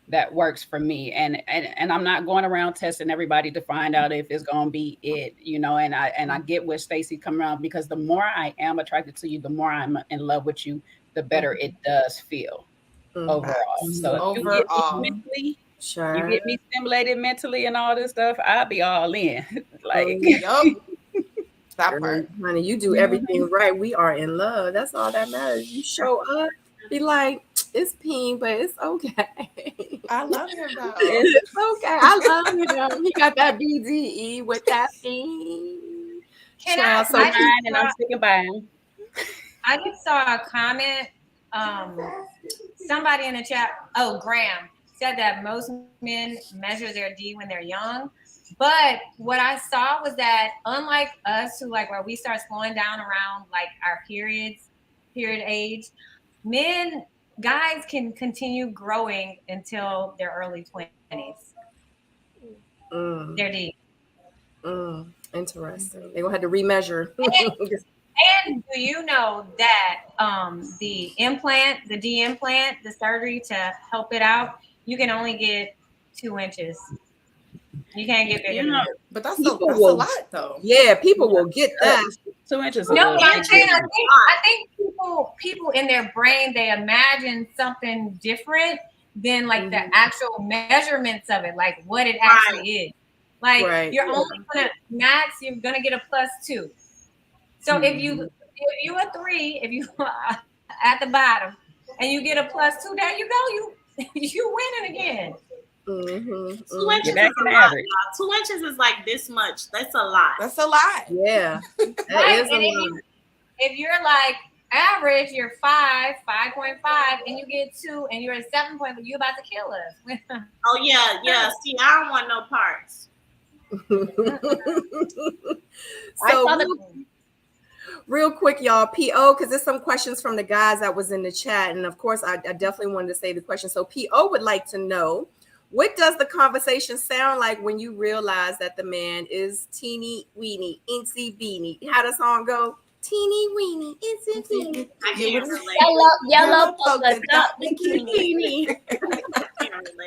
that works for me, and I'm not going around testing everybody to find out if it's gonna be it, you know. And I get where Stacey come around because the more I am attracted to you, the more I'm in love with you, the better it does feel overall. So overall, mentally, sure, you get me stimulated mentally and all this stuff, I'll be all in. Like, that part, honey, you do everything right. We are in love. That's all that matters. You show up, be like, it's peen, but it's okay. I love him though. It's okay. I love him. He got that BDE with that peen. I'm sticking by him. I just saw a comment. Somebody in the chat, Graham, said that most men measure their D when they're young. But what I saw was that unlike us who like where we start slowing down around like our period age, guys can continue growing until their early 20s. They're deep. Interesting. They will have to remeasure. And do you know that the D implant, the surgery to help it out, you can only get 2 inches. You can't get bigger than that. But that's a lot though. Yeah, people will get that. 2 inches. No, I'm saying I think people in their brain, they imagine something different than like the actual measurements of it, like what it actually is. Like you're only gonna you're gonna get a +2. So if you a 3, if you at the bottom and you get a +2, there you go. You winning again. 2 inches is a lot, y'all. 2 inches is like this much. That's a lot. That's a lot. Yeah. Right. And if you're like average, you're 5.5, and you get 2, and you're at 7 point, you about to kill us. Oh yeah. See, I don't want no parts. So real quick, y'all, PO, because there's some questions from the guys that was in the chat, and of course, I definitely wanted to say the question. So PO would like to know, what does the conversation sound like when you realize that the man is teeny weeny, incy beanie? How does the song go? Teeny weeny, incy beanie. I can't relate. Yellow polka dot bikini.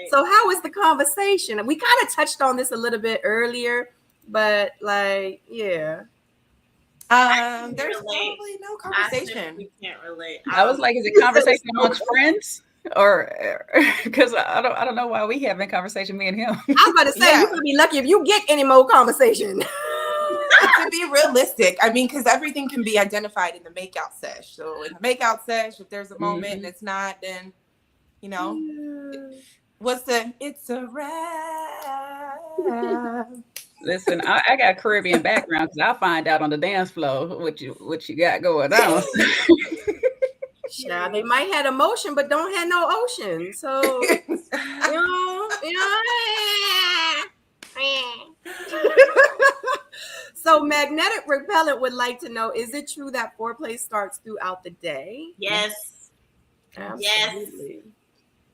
So how is the conversation? We kind of touched on this a little bit earlier, but like, yeah. There's probably no conversation. We can't relate. I was like, is it conversation amongst friends? Or because I don't know why we having conversation, me and him. I was about to say, you could be lucky if you get any more conversation. be realistic. I mean, because everything can be identified in the makeout sesh. So in the makeout sesh, if there's a moment and it's not, then, you know, it's a wrap. Listen, I got Caribbean background because I'll find out on the dance floor what you got going on. Yeah, they might have emotion, but don't have no ocean. So, So magnetic repellent would like to know, is it true that foreplay starts throughout the day? Yes. Absolutely.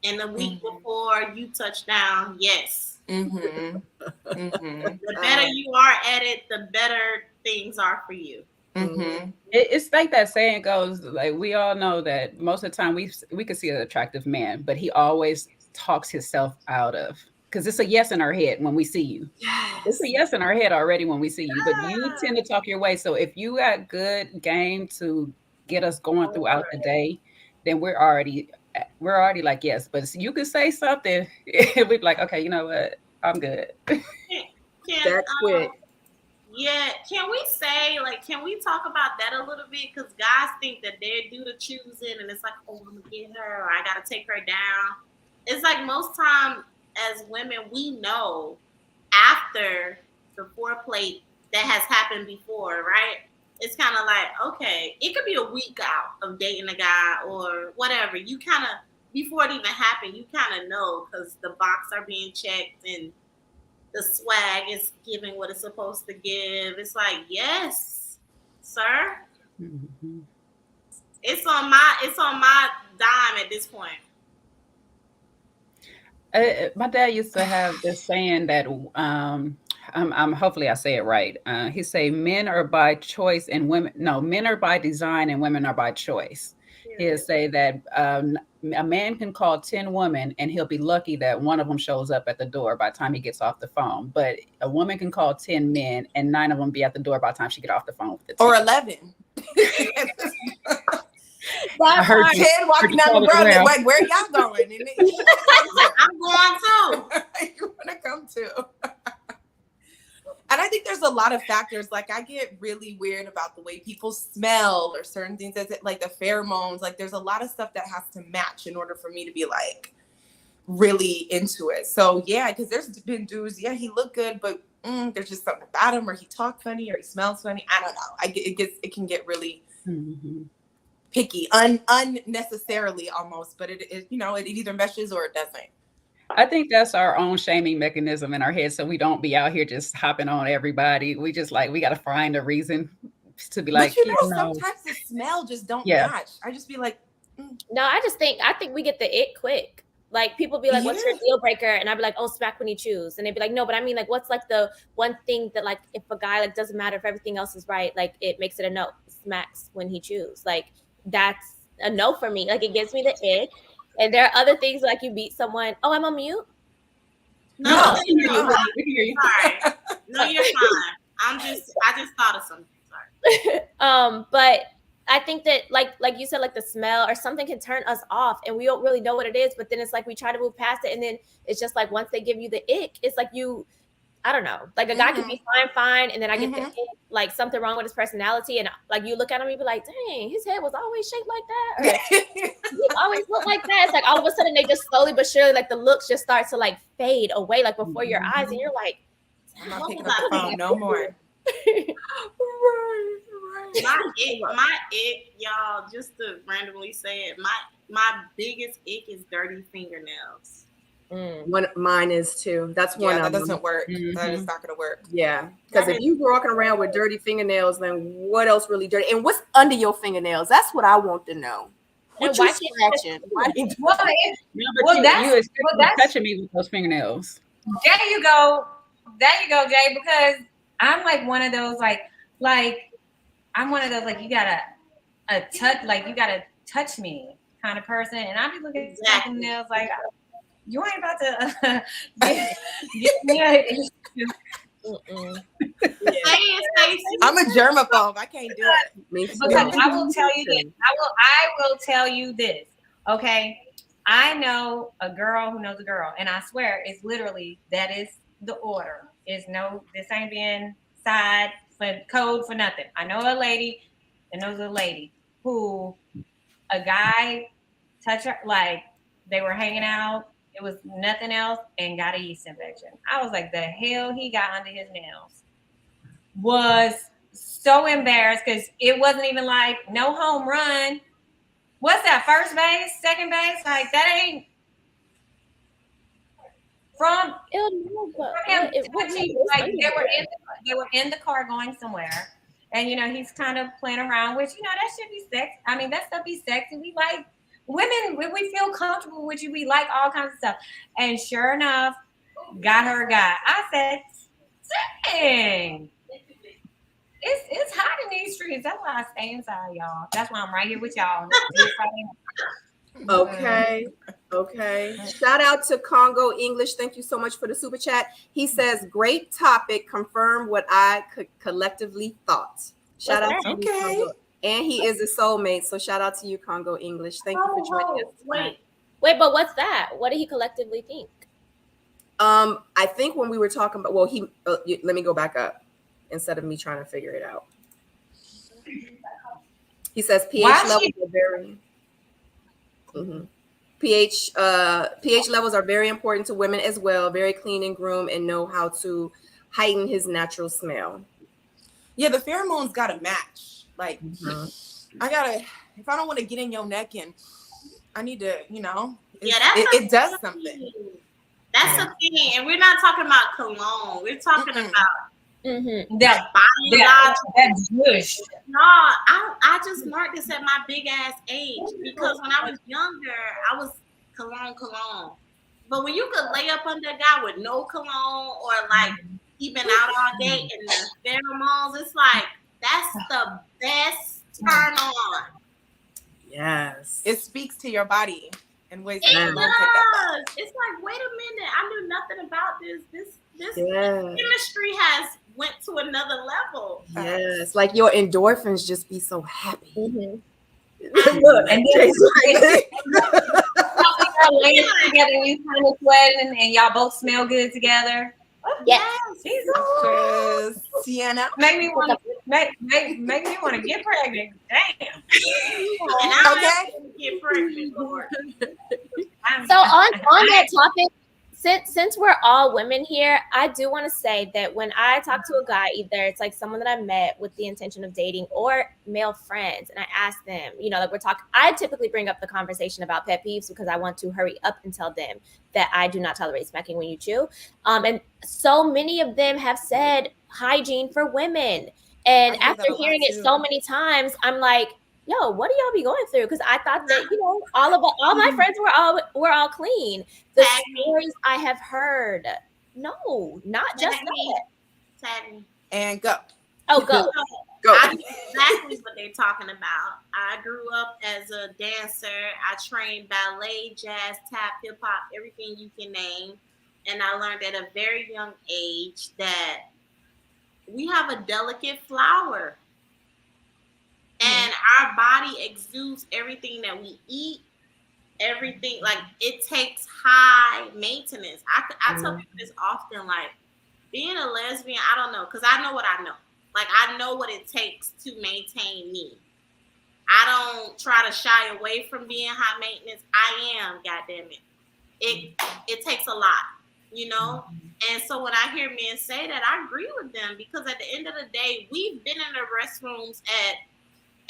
And the week before you touch down, yes. Mm-hmm. The better you are at it, the better things are for you. Mm-hmm. It's like that saying goes, like we all know that most of the time we can see an attractive man, but he always talks himself out of, because it's a yes in our head when we see you. Yes. It's a yes in our head already when we see you, but you tend to talk your way. So if you got good game to get us going throughout the day, then we're already like yes. But you could say something, we'd be like, okay, you know what, I'm good. That's quick. Yeah, can we say, like, can we talk about that a little bit? Because guys think that they do the choosing, and it's like, oh, I'm gonna get her, or I gotta take her down. It's like most time as women, we know after the foreplay that has happened before, right? It's kind of like, okay, it could be a week out of dating a guy or whatever. You kind of, before it even happened, you kind of know because the box are being checked and the swag is giving what it's supposed to give. It's like, yes, sir. Mm-hmm. It's on my dime at this point. My dad used to have this saying that I'm hopefully I say it right. He say men are by choice and men are by design and women are by choice. He'll say that a man can call 10 women and he'll be lucky that one of them shows up at the door by the time he gets off the phone. But a woman can call 10 men and 9 of them be at the door by the time she get off the phone with the 10. Or 11. I heard 10 walking down the road, and like, where y'all going? And I'm going too. You want to come too. And I think there's a lot of factors. Like, I get really weird about the way people smell or certain things, like the pheromones. Like, there's a lot of stuff that has to match in order for me to be like really into it. So yeah, because there's been dudes, he looked good, but there's just something about him, or he talked funny, or he smells funny. I don't know. It can get really picky, unnecessarily almost. But it either meshes or it doesn't. I think that's our own shaming mechanism in our head. So we don't be out here just hopping on everybody. We just like, we got to find a reason to be like, but sometimes the smell just don't match. I just be like, No, I think we get the it quick. Like people be like, what's your deal breaker? And I'd be like, oh, smack when you choose. And they'd be like, no, but I mean like, what's like the one thing that like, if a guy like doesn't matter if everything else is right, like it makes it a no, smacks when he choose. Like that's a no for me. Like it gives me the ick. And there are other things like you beat someone. Oh, I'm on mute. No, I can hear you. Sorry. No, you're fine. I just thought of something. Sorry. But I think that like you said, like the smell or something can turn us off, and we don't really know what it is. But then it's like we try to move past it, and then it's just like once they give you the ick, it's like I don't know. Like a guy could be fine, and then I get the ick, like something wrong with his personality, and like you look at him and you be like, dang, his head was always shaped like that, or he always looked like that. It's like all of a sudden they just slowly but surely like the looks just start to like fade away like before your eyes, and you're like, I'm not picking up the phone no more. My ick, y'all, just to randomly say it, my biggest ick is dirty fingernails. Mine is too. That's one of them. That doesn't work. That is not going to work. Yeah, because if you walking around with dirty fingernails, then what else really dirty? And what's under your fingernails? That's what I want to know. What you scratching? That's touching me with those fingernails. There you go, Jay. Because I'm like one of those like I'm one of those like you gotta touch me kind of person, and I be looking at the nails like you ain't about to get me. I'm a germaphobe. I can't do it. Because I will tell you this. I will tell you this. Okay, I know a girl who knows a girl, and I swear it's literally that is the order. Is no, this ain't being side code for nothing. I know a lady, and there was a lady who a guy touched her, like they were hanging out. It was nothing else, and got a yeast infection. I was like, the hell he got under his nails. Was so embarrassed because it wasn't even like no home run. What's that? First base, second base? Like that ain't from him. Like they were in the car going somewhere, and he's kind of playing around, which that should be sexy. I mean, that stuff be sexy. We like women. We feel comfortable with you. We like all kinds of stuff. And sure enough, got her a guy. I said, dang. It's hot in these streets. That's why I stay inside, y'all. That's why I'm right here with y'all. Okay. Shout out to Congo English. Thank you so much for the super chat. He says, great topic. Confirm what I collectively thought. Shout out to you, Congo. And he is a soulmate. So shout out to you, Congo English. Thank you for joining us tonight. Wait, but what's that? What did he collectively think? I think when we were talking about, let me go back up instead of me trying to figure it out. He says pH levels are very pH levels are very important to women as well. Very clean and groomed and know how to heighten his natural smell. Yeah, the pheromones gotta match. Like if I don't want to get in your neck and I need to, it does something. That's the thing, and we're not talking about cologne. We're talking about that bush. No, I just learned this at my big ass age because when I was younger, I was cologne. But when you could lay up under a guy with no cologne or like he been out all day and the pheromones, it's like that's the best turn on. Yes, it speaks to your body in ways it does. It's like, wait a minute, I knew nothing about this. This chemistry has went to another level. Yes, like your endorphins just be so happy. Look, and then y'all laying together and you kind of sweating and y'all both smell good together. Yes. Jesus. Sienna. Make me want to get pregnant. Damn. And I get pregnant, Lord. So on that topic, since we're all women here, I do want to say that when I talk to a guy, either it's like someone that I met with the intention of dating or male friends, and I ask them, like we're talking, I typically bring up the conversation about pet peeves because I want to hurry up and tell them that I do not tolerate smacking when you chew. And so many of them have said hygiene for women. And after hearing it so many times, I'm like, yo, what do y'all be going through? Because I thought that, all my friends were all clean. The stories I have heard, no, not just that. And go. Oh, go. I know exactly what they're talking about. I grew up as a dancer. I trained ballet, jazz, tap, hip hop, everything you can name. And I learned at a very young age that we have a delicate flower. And our body exudes everything that we eat, everything. Like, it takes high maintenance. I tell people this often, like, being a lesbian, I don't know, because I know what I know. Like, I know what it takes to maintain me. I don't try to shy away from being high maintenance. I am, goddammit. It takes a lot, And so when I hear men say that, I agree with them, because at the end of the day, we've been in the restrooms at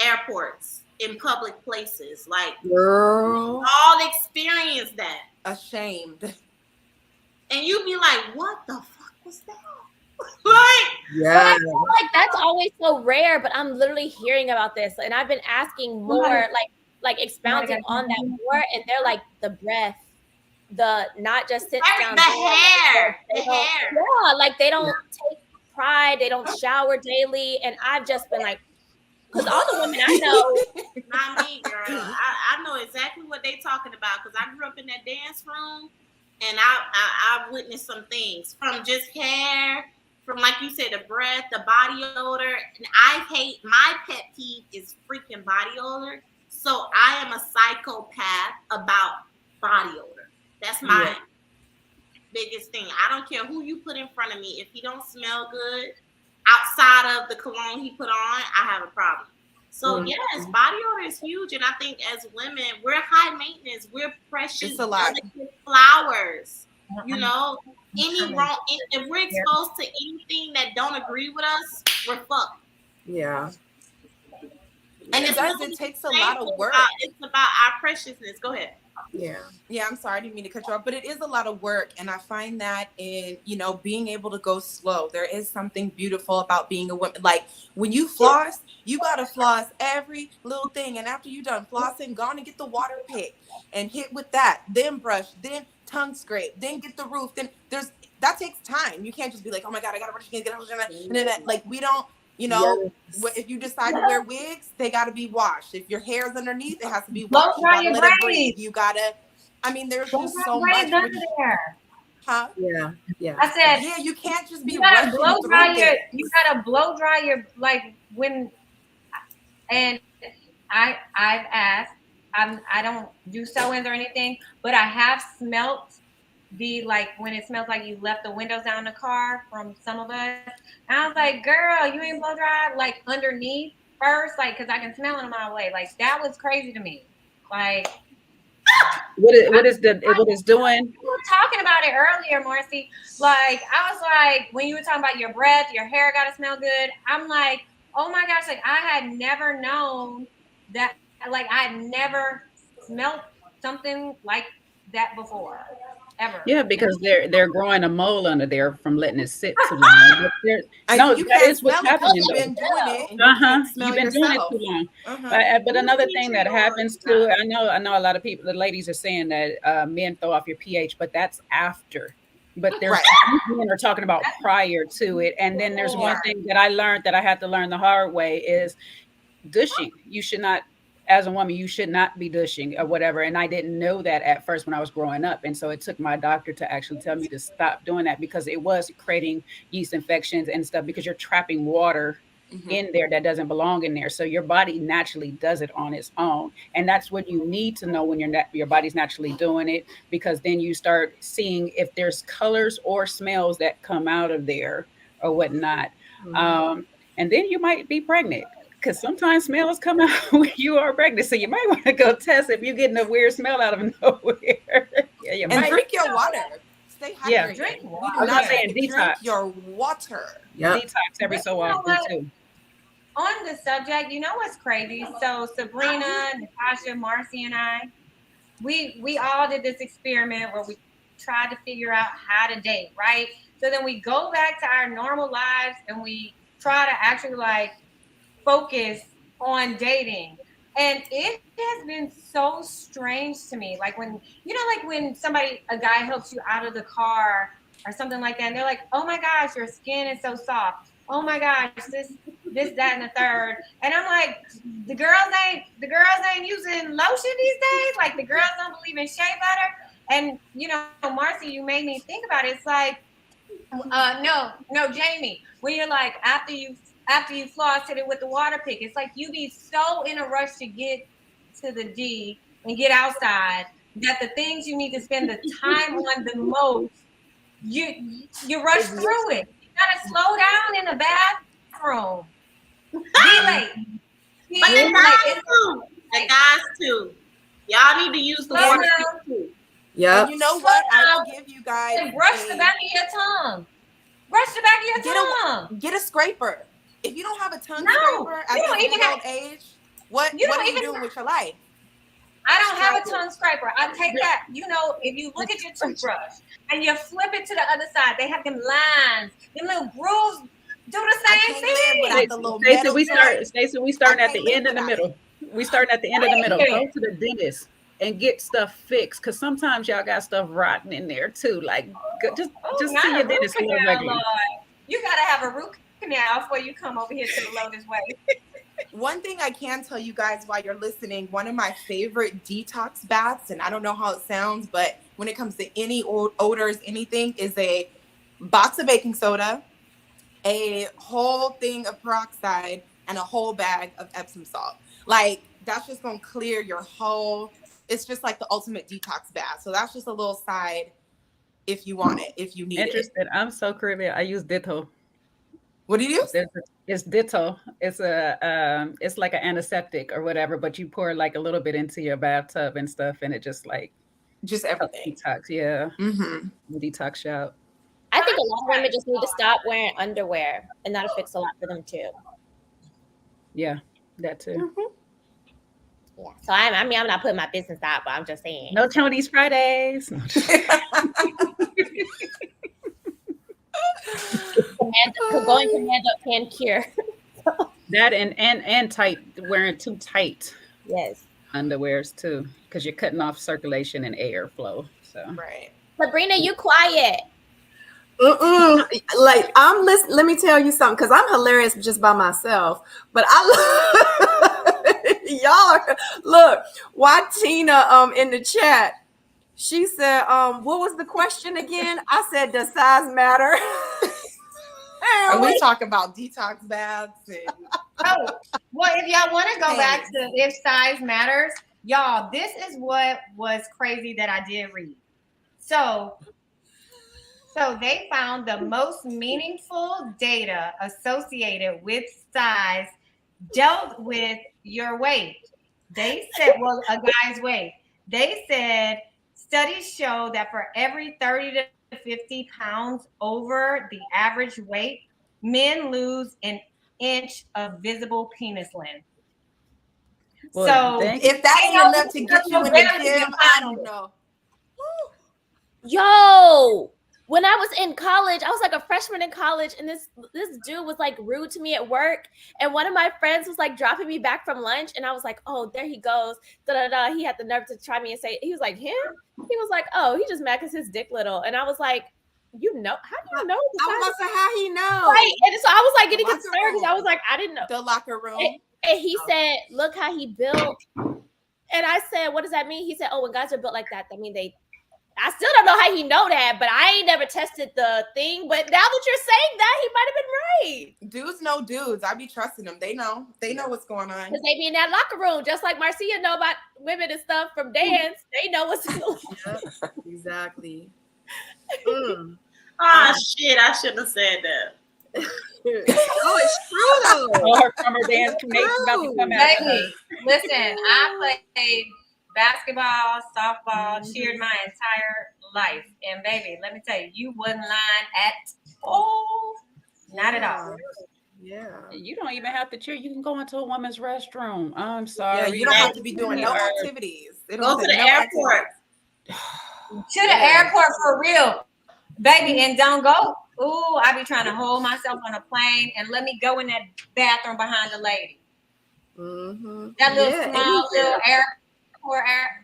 airports, in public places, like, girl, all experience that. Ashamed. And you be like, what the fuck was that? Like, yeah, I feel like that's always so rare, but I'm literally hearing about this, and I've been asking more, like expounding on that more, and they're like, the breath, the not just sit down, the hair. Yeah, like they don't take pride, they don't shower daily, and I've just been like, because all the women I know, not me, girl. I know exactly what they talking about, because I grew up in that dance room, and I witnessed some things, from just hair, from, like you said, the breath, the body odor. And I hate, my pet peeve is freaking body odor. So I am a psychopath about body odor. That's my biggest thing. I don't care who you put in front of me. If he don't smell good, outside of the cologne he put on, I have a problem. So Mm. yes, body odor is huge, and I think as women, we're high maintenance. We're precious, It's a lot. delicate flowers. You Mhm. know, any wrong if we're exposed to anything that don't agree with us, we're fucked. Yeah. And It's it does. nothing It takes a to lot say, of work. it's about our preciousness. Go ahead. Yeah. Yeah, I'm sorry, I didn't mean to cut you off, but it is a lot of work. And I find that in, being able to go slow, there is something beautiful about being a woman. Like when you floss, you got to floss every little thing. And after you done flossing, go on and get the water pick and hit with that, then brush, then tongue scrape, then get the roof. Then that takes time. You can't just be like, oh my God, I got to brush again, and then like we don't, Yes. if you decide to wear wigs, they got to be washed. If your hair is underneath, it has to be Blow washed. You dry got to your let it breathe. braids. You got to, there's Blow just dry so braids much. under there. Huh? Yeah. Yeah. I said, Yeah, you can't just be you gotta rushing blow through dry things. you gotta blow dry your, like, when, and I've asked, I don't do sew-ins or anything, but I have smelt like when it smells like you left the windows down in the car from some of us. And I was like, girl, you ain't blow dry like underneath first, like, because I can smell it on my way. Like, that was crazy to me. Like, what it's doing. we were talking about it earlier, Marcy. Like, I was like, when you were talking about your breath, your hair got to smell good. I'm like, oh my gosh, like, I had never known that, like, I had never smelled something like that before, ever. Yeah, because they're growing a mole under there from letting it sit too long. No, You that can't is what's smell it because happening you've though. been doing it and you can't smell You've been doing it yourself. too long. But Uh-huh. another thing that happens too, I know a lot of people, the ladies are saying that men throw off your pH, but that's after. But there's Right. men are talking about prior to it. And then there's one Before. thing that I learned that I had to learn the hard way is douching. You should not, as a woman, you should not be douching or whatever. And I didn't know that at first when I was growing up. And so it took my doctor to actually tell me to stop doing that because it was creating yeast infections and stuff because you're trapping water Mhm. in there that doesn't belong in there. So your body naturally does it on its own. And that's what you need to know when your body's naturally doing it, because then you start seeing if there's colors or smells that come out of there or whatnot. And then you might be pregnant because sometimes smells come out when you are pregnant. So you might want to go test if you're getting a weird smell out of nowhere. Yeah, you And might. drink your water. Stay hydrated. Yeah. Drink We water. do I was not not saying drink detox. your water. Yep. Detox every But so you know often what? too. On the subject, you know what's crazy? So Sabrina, Natasha, Marcy, and I, we all did this experiment where we tried to figure out how to date, right? So then we go back to our normal lives and we try to actually like focus on dating. And it has been so strange to me. Like when, like when a guy helps you out of the car or something like that, and they're like, oh my gosh, your skin is so soft. Oh my gosh, this, that, and the third. And I'm like, the girls ain't using lotion these days. Like the girls don't believe in shea butter. And Marcy, you made me think about it. It's like, no, Jamie, when you're like after you floss, hit it with the water pick. It's like you be so in a rush to get to the D and get outside that the things you need to spend the time on the most, you rush through it. You gotta slow down in the bathroom. Be late. But the guys too. The guys too. Y'all need to use the water too. Yep. And you know what? I will give you guys. And brush the back of your tongue. Brush the back of your tongue. Get a scraper. If you don't have a tongue No, scraper at you don't this even old age, what are you doing with your life? I don't have a tongue scraper. I take that. If you look at your toothbrush and you flip it to the other side, they have them lines, them little grooves. Do the same thing. Stacey, we starting at the end of the middle. We starting at the end of the middle. Go to the dentist and get stuff fixed, because sometimes y'all got stuff rotten in there too. Like just see your dentist a little regularly. You gotta have a root canal before you come over here to the Lotus Way. One thing I can tell you guys while you're listening, one of my favorite detox baths, and I don't know how it sounds, but when it comes to any odors, anything, is a box of baking soda, a whole thing of peroxide, and a whole bag of Epsom salt. Like, that's just going to clear your whole, it's just like the ultimate detox bath. So that's just a little side if you want it, if you need Interested. I'm so creepy. I use Ditto. What do you use? It's ditto. It's it's like an antiseptic or whatever, but you pour like a little bit into your bathtub and stuff, and it just like Just helps everything. detox. Yeah, Mm-hmm. detox you out. I think a lot of women just need to stop wearing underwear, and that'll fix a lot for them too. Yeah, that too. Yeah. So I mean, I'm not putting my business out, but I'm just saying. No Tony's Fridays. Going commando can cure. That and tight, wearing too tight Yes. underwears too, because you're cutting off circulation and airflow. So Right. Sabrina, you quiet. Like I'm listening. Let me tell you something, because I'm hilarious just by myself. But y'all are, look. Why Tina in the chat? She said, what was the question again? I said, does size matter? And we talk about detox baths and Oh, well, if y'all want to go back to if size matters, y'all, this is what was crazy that I did read. So they found the most meaningful data associated with size dealt with your weight. They said, well, a guy's weight. They said studies show that for every 30 to 50 pounds over the average weight, men lose an inch of visible penis length. Well, so if that ain't enough to get you in the gym, I don't know. Yo, when I was in college, I was like a freshman in college, and this dude was like rude to me at work. And one of my friends was like dropping me back from lunch, and I was like, "Oh, there he goes!" Da da da. He had the nerve to try me and say, he was like, "Him?" He was like, "Oh, he just mad because his dick little." And I was like, "You know? How do you know?" I was about to say, how he know? Right. And so I was like getting Locker concerned because I was like, I didn't know. The locker room. And he said, "Look how he built." And I said, "What does that mean?" He said, "Oh, when guys are built like that, that means they." I still don't know how he know that, but I ain't never tested the thing. But now that you're saying that, he might have been right. Dudes know dudes. I be trusting them. They know. They know what's going on. Because they be in that locker room, just like Marcia know about women and stuff from dance. They know what's going on. Yep, exactly. Shit, I shouldn't have said that. Oh, it's true though. all her summer dance connects about to come out. Baby, listen, I played basketball, softball, cheered my entire life. And baby, let me tell you, you wasn't lying at all. Not at all. Yeah. You don't even have to cheer. You can go into a woman's restroom. I'm sorry. Yeah, you don't have to be doing no activities. They don't Go to say the no airport. To the airport for real, baby, and don't go. Ooh, I be trying to hold myself on a plane and let me go in that bathroom behind the lady. Mm-hmm. That little small little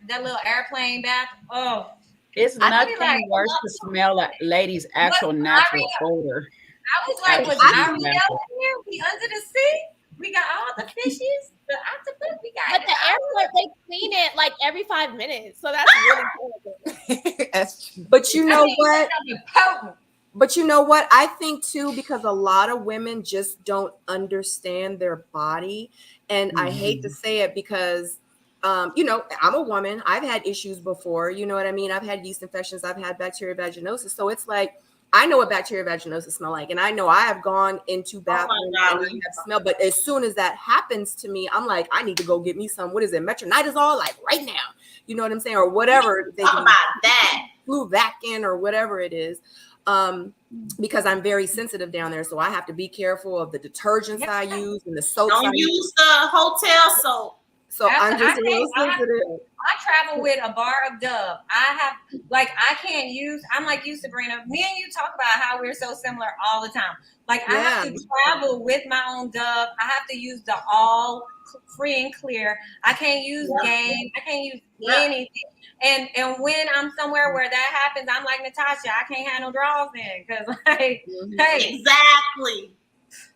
that little airplane bath. Oh, It's I nothing feel like- worse to smell like ladies' actual natural odor. I was like, was Ariel in here? We under the sea? We got all the fishes, the octopus. We got. But the airport, they clean it like every 5 minutes. So that's really cool. That's true. But you know what? That'd be potent. But you know what? I think too, because a lot of women just don't understand their body. And I hate to say it because, you know, I'm a woman. I've had issues before. You know what I mean? I've had yeast infections. I've had bacterial vaginosis. So it's like, I know what bacterial vaginosis smell like. And I know I have gone into bathrooms and I have smelled. But as soon as that happens to me, I'm like, I need to go get me some, what is it, metronidazole, like right now. You know what I'm saying? Or whatever. They Talk about that. Fluvac or whatever it is. Because I'm very sensitive down there. So I have to be careful of the detergents I use and the soaps. Don't use the hotel soap. So I'm just real sensitive. I travel with a bar of Dove. I can't use, I'm like you, Sabrina. Me and you talk about how we're so similar all the time. Like I have to travel with my own Dove. I have to use the all free and clear. I can't use Gain. I can't use anything. And when I'm somewhere where that happens, I'm like, Natasha, I can't have no draws in because like, hey.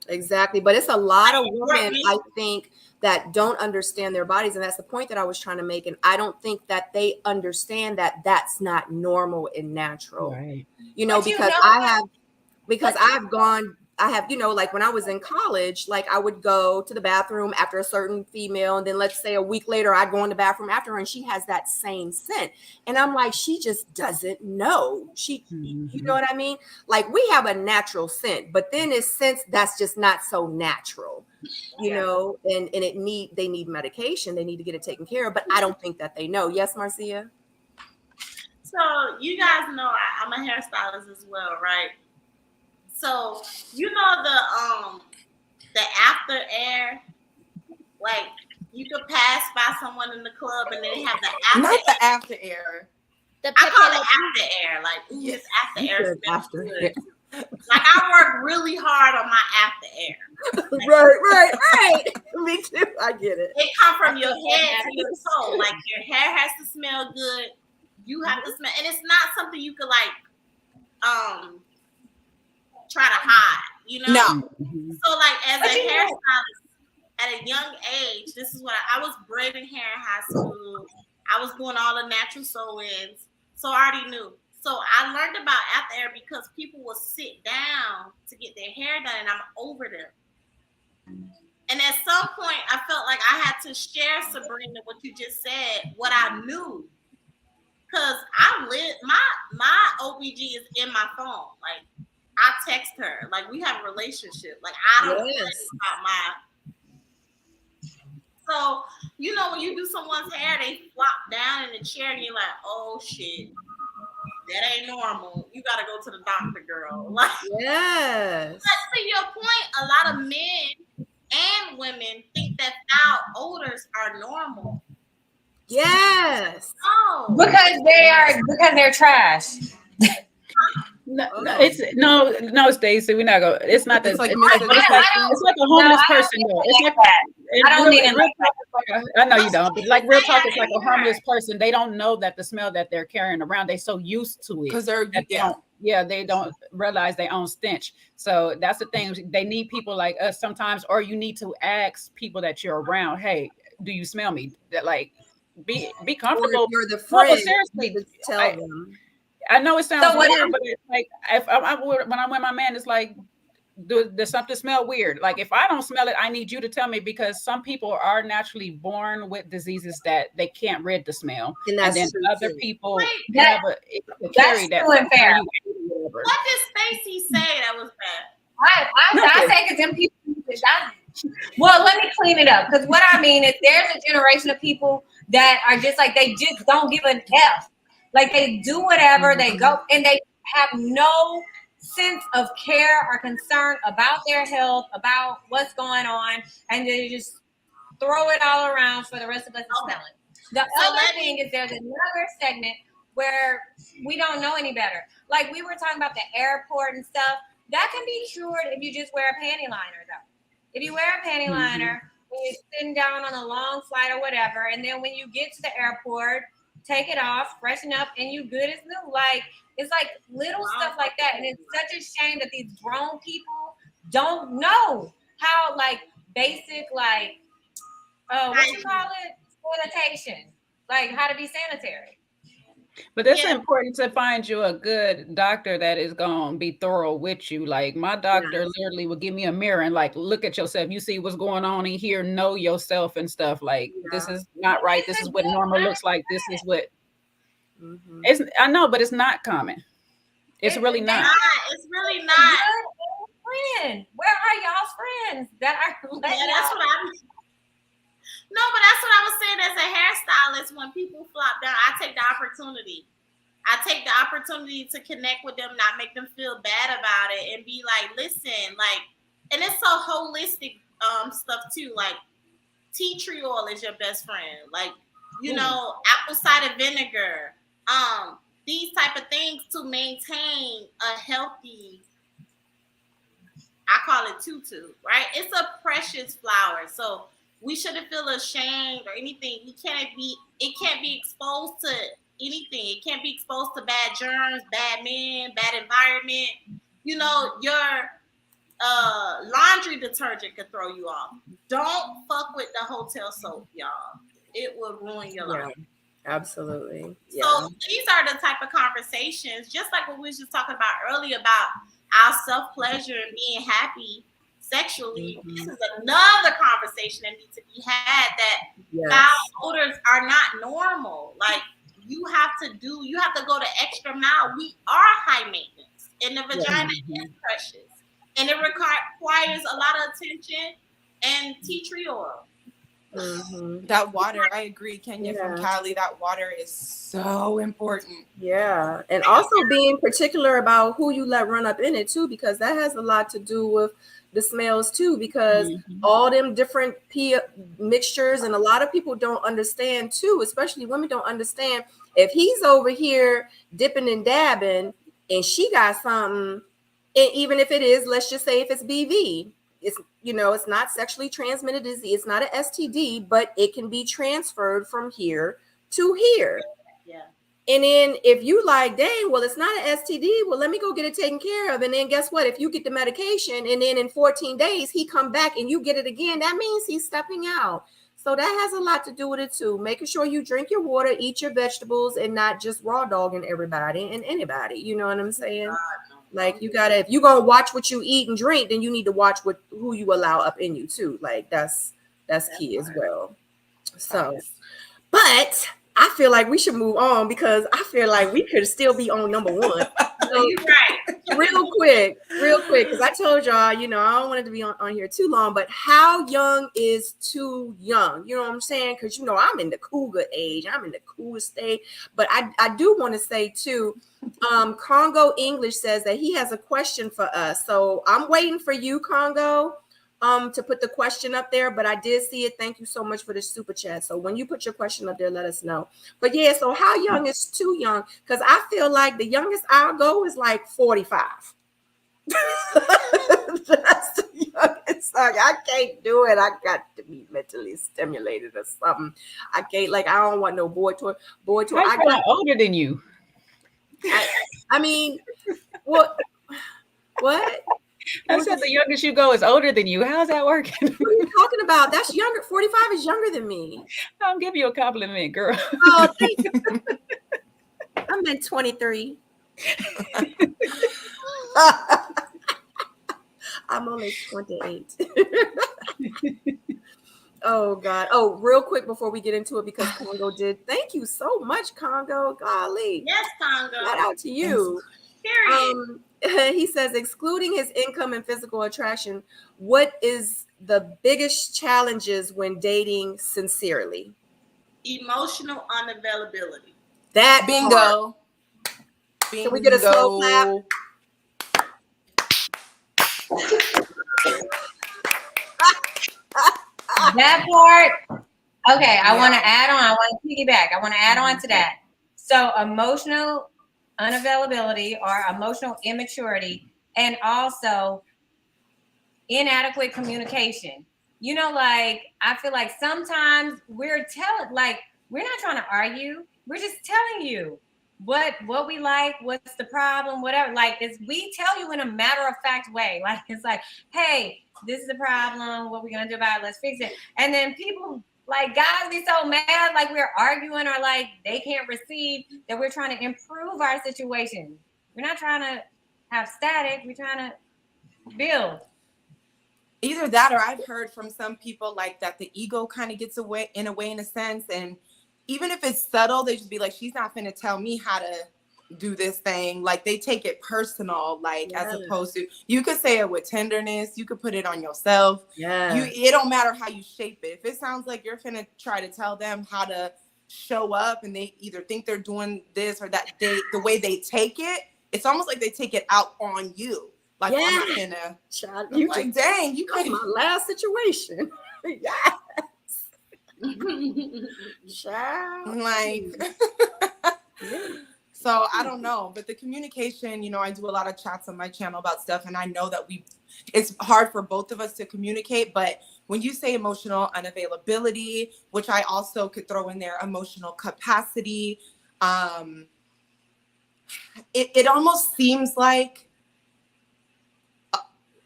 Exactly. But it's a lot of women, I think, that don't understand their bodies. And that's the point that I was trying to make. And I don't think that they understand that that's not normal and natural. Right. You know, because I've gone I have, like when I was in college, like I would go to the bathroom after a certain female, and then let's say a week later I'd go in the bathroom after her, and she has that same scent. And I'm like, she just doesn't know. You know what I mean? Like we have a natural scent, but then it's scents that's just not so natural, you know, and they need medication. They need to get it taken care of, but I don't think that they know. Yes, Marcia? So you guys know I'm a hairstylist as well, right? So you know the after air, like you could pass by someone in the club and they have the after Not air. the after air. I call it after air. Like, ooh, this after air smells good. Like I work really hard on my after air. Like, right. Me too. I get it. It come from your head to your soul. Like your hair has to smell good. You have to smell, and it's not something you could like try to hide, you know? No. So like as a hairstylist at a young age, this is what I was braiding hair in high school. I was doing all the natural sew-ins. So I already knew. So I learned about after air because people will sit down to get their hair done and I'm over them. And at some point I felt like I had to share, Sabrina, what you just said, what I knew. Cause my OBG is in my phone. Like I text her. Like we have a relationship. Like I don't worry about my. So you know when you do someone's hair, they flop down in the chair and you're like, oh shit, that ain't normal. You gotta go to the doctor, girl. Like yes. But to your point, a lot of men and women think that foul odors are normal. Yes. Oh. Because they're trash. No, Stacey, we're not going. It's not that. It's like it's like a homeless person, though. It's like I don't need I know you don't. But like real talk, it's like a homeless person. They don't know that the smell that they're carrying around. They're so used to it because they don't realize their own stench. So that's the thing. They need people like us sometimes, or you need to ask people that you're around. Hey, do you smell me? That like. Be comfortable. Or if you're the friend, seriously, tell them. I know it sounds weird, but it's like when I'm with my man, it's like, does something smell weird? Like if I don't smell it, I need you to tell me because some people are naturally born with diseases that they can't rid the smell, and then other people carry that. Unfair. What did Stacey say that was bad? I say because them people. Well, let me clean it up because what I mean is there's a generation of people that are just like they just don't give an F. Like they do whatever, they go and they have no sense of care or concern about their health, about what's going on, and they just throw it all around for the rest of us to smell it. The other thing is there's another segment where we don't know any better. Like we were talking about the airport and stuff. That can be cured if you just wear a panty liner though. If you wear a panty liner, when you're sitting down on a long flight or whatever, and then when you get to the airport, take it off, freshen up, and you good as new. Like it's like little stuff like that, and it's such a shame that these grown people don't know how like basic like what you call it, sanitation, like how to be sanitary. But it's important to find you a good doctor that is going to be thorough with you. Like my doctor literally would give me a mirror and like, look at yourself. You see what's going on in here, know yourself and stuff. Like this is not right. This is what normal looks like. This is what it's, I know, but it's not common. It's really not. It's really not. Friend, where are y'all's friends that are? That's what I'm. No, but that's what I was saying as a hairstylist. When people flop down, I take the opportunity. I take the opportunity to connect with them, not make them feel bad about it, and be like, listen, like, and it's so holistic stuff too. Like, tea tree oil is your best friend. Like, you know, apple cider vinegar. These type of things to maintain a healthy. I call it tutu, right? It's a precious flower, so. We shouldn't feel ashamed or anything. It can't be exposed to anything. It can't be exposed to bad germs, bad men, bad environment. You know, your laundry detergent could throw you off. Don't fuck with the hotel soap, y'all. It will ruin your life. Absolutely. So these are the type of conversations, just like what we was just talking about earlier about our self-pleasure and being happy sexually, this is another conversation that needs to be had, that foul odors are not normal. Like, you have to go the extra mile. We are high maintenance, and the vagina is precious, and it requires a lot of attention and tea tree oil. That water, I agree, Kenya from Cali, that water is so important. Yeah, and also being particular about who you let run up in it too, because that has a lot to do with the smells too, because all them different mixtures, and a lot of people don't understand too, especially women don't understand, if he's over here dipping and dabbing and she got something, and even if it is, let's just say if it's BV, it's, you know, it's not sexually transmitted disease, it's not an STD, but it can be transferred from here to here. Yeah. And then if you like, dang, well, it's not an STD, well, let me go get it taken care of. And then guess what? If you get the medication and then in 14 days he come back and you get it again, that means he's stepping out. So that has a lot to do with it too. Making sure you drink your water, eat your vegetables, and not just raw dogging everybody and anybody. You know what I'm saying? Like, you gotta, if you're gonna watch what you eat and drink, then you need to watch who you allow up in you too. Like, that's key as well. So, but I feel like we should move on, because I feel like we could still be on number one. So, you're right. real quick, because I told y'all, you know, I don't want it to be on here too long, but how young is too young? You know what I'm saying? Because, you know, I'm in the cougar age. I'm in the cougar state. But I do want to say too, Congo English says that he has a question for us. So I'm waiting for you, Congo, to put the question up there, but I did see it. Thank you so much for the super chat. So when you put your question up there, let us know. But yeah, so how young is too young? Because I feel like the youngest I'll go is like 45. That's the youngest. Like, I can't do it. I got to be mentally stimulated or something. I can't, like, I don't want no boy toy. I got older than you. I mean, what? I said the youngest you go is older than you. How's that working? What are you talking about? That's younger. 45 is younger than me. I'll give you a compliment, girl. Oh, thank you. I'm in 23. I'm only 28. Oh God. Oh, real quick before we get into it, because Congo did. Thank you so much, Congo. Golly. Yes, Congo. Shout out to you. Period. He says, excluding his income and physical attraction, what is the biggest challenges when dating sincerely? Emotional unavailability. That Bingo. Can we get a slow clap? That part. Okay, I want to add on. I want to piggyback. I want to add on to that. So emotional unavailability or emotional immaturity, and also inadequate communication. You know, like, I feel like sometimes we're not trying to argue. We're just telling you what we like, what's the problem, whatever. Like, we tell you in a matter-of-fact way. Like, it's like, hey, this is the problem. What we're going to do about it? Let's fix it. And then people, like, guys be so mad, like we're arguing, or like they can't receive that we're trying to improve our situation. We're not trying to have static. We're trying to build. Either that, or I've heard from some people like that the ego kind of gets away in a sense. And even if it's subtle, they just be like, she's not going to tell me how to do this thing. Like, they take it personal, like, as opposed to, you could say it with tenderness. You could put it on yourself. Yeah. It don't matter how you shape it. If it sounds like you're going to try to tell them how to show up, and they either think they're doing this or that, the way they take it, it's almost like they take it out on you. Like, I'm not gonna. Child, I'm like, dang, you could my last situation. Yes. Child. Like, so I don't know, but the communication, you know, I do a lot of chats on my channel about stuff, and I know that it's hard for both of us to communicate, but when you say emotional unavailability, which I also could throw in there, emotional capacity, it almost seems like